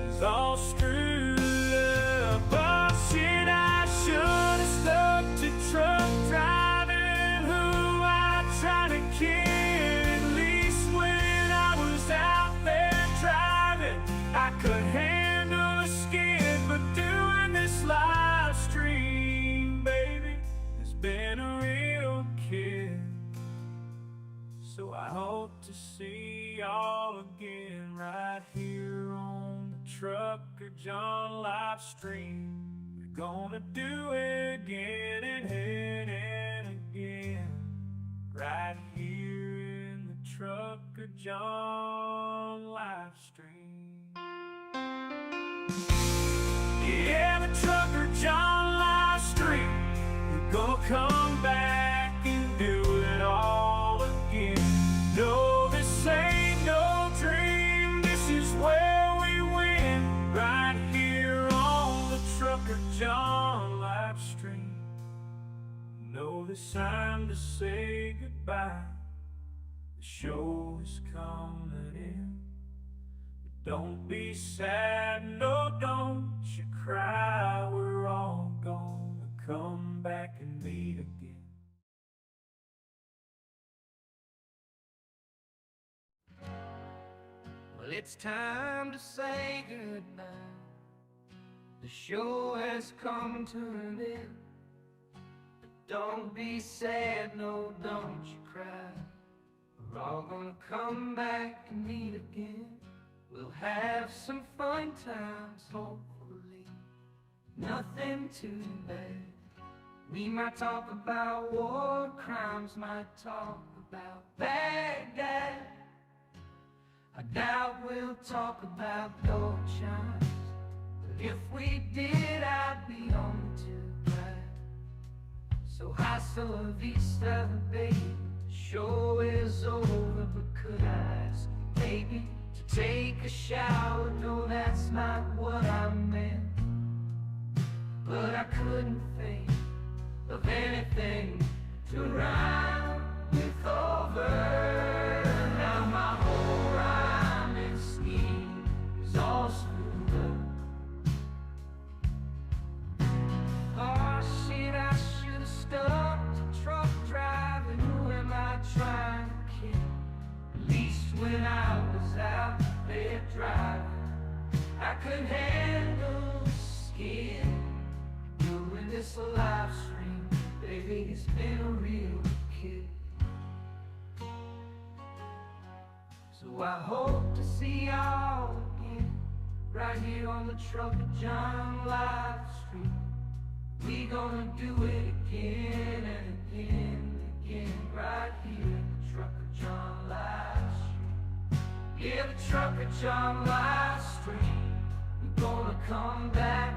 is all screwed up. Oh shit, I should have stuck to truck driving, who I tried to kid. At least when I was out there driving, I could handle a skid. But doing this live stream, baby, has been a real kid. So I hope to see y'all again right here on the Trucker John live stream. We're gonna do it again and again, right here in the Trucker John live stream. Yeah, the Trucker John live stream. We're gonna come back and do it all again. No, this ain't no dream. This is where we win, right here on the Trucker John live stream. No, this time to say goodbye. The show is coming in. Don't be sad, no, don't you cry. We're all gonna come back and meet again. Well, it's time to say goodbye. The show has come to an end. Don't be sad, no, don't you cry. We're all gonna come back and meet again. We'll have some fun times, hopefully nothing too bad. We might talk about war crimes, might talk about Baghdad. I doubt we'll talk about door chimes, but if we did, I'd be only too glad. So hasta la vista, baby. The show is over, but could I ask you maybe to take a shower? No, that's not what I meant, but I couldn't think of anything to rhyme with over. Now my whole rhyming scheme is all screwed up. Oh shit, I should have stuck to truck driving. Who am I trying to kid? At least when I was out there driving, I could handle the skid. Doing this live stream, baby, it's been a real kid. So I hope to see y'all again, right here on the Trucker John live stream. We gonna do it again and again and again, right here in the Trucker John live stream. Yeah, the Trucker John live stream. We're gonna come back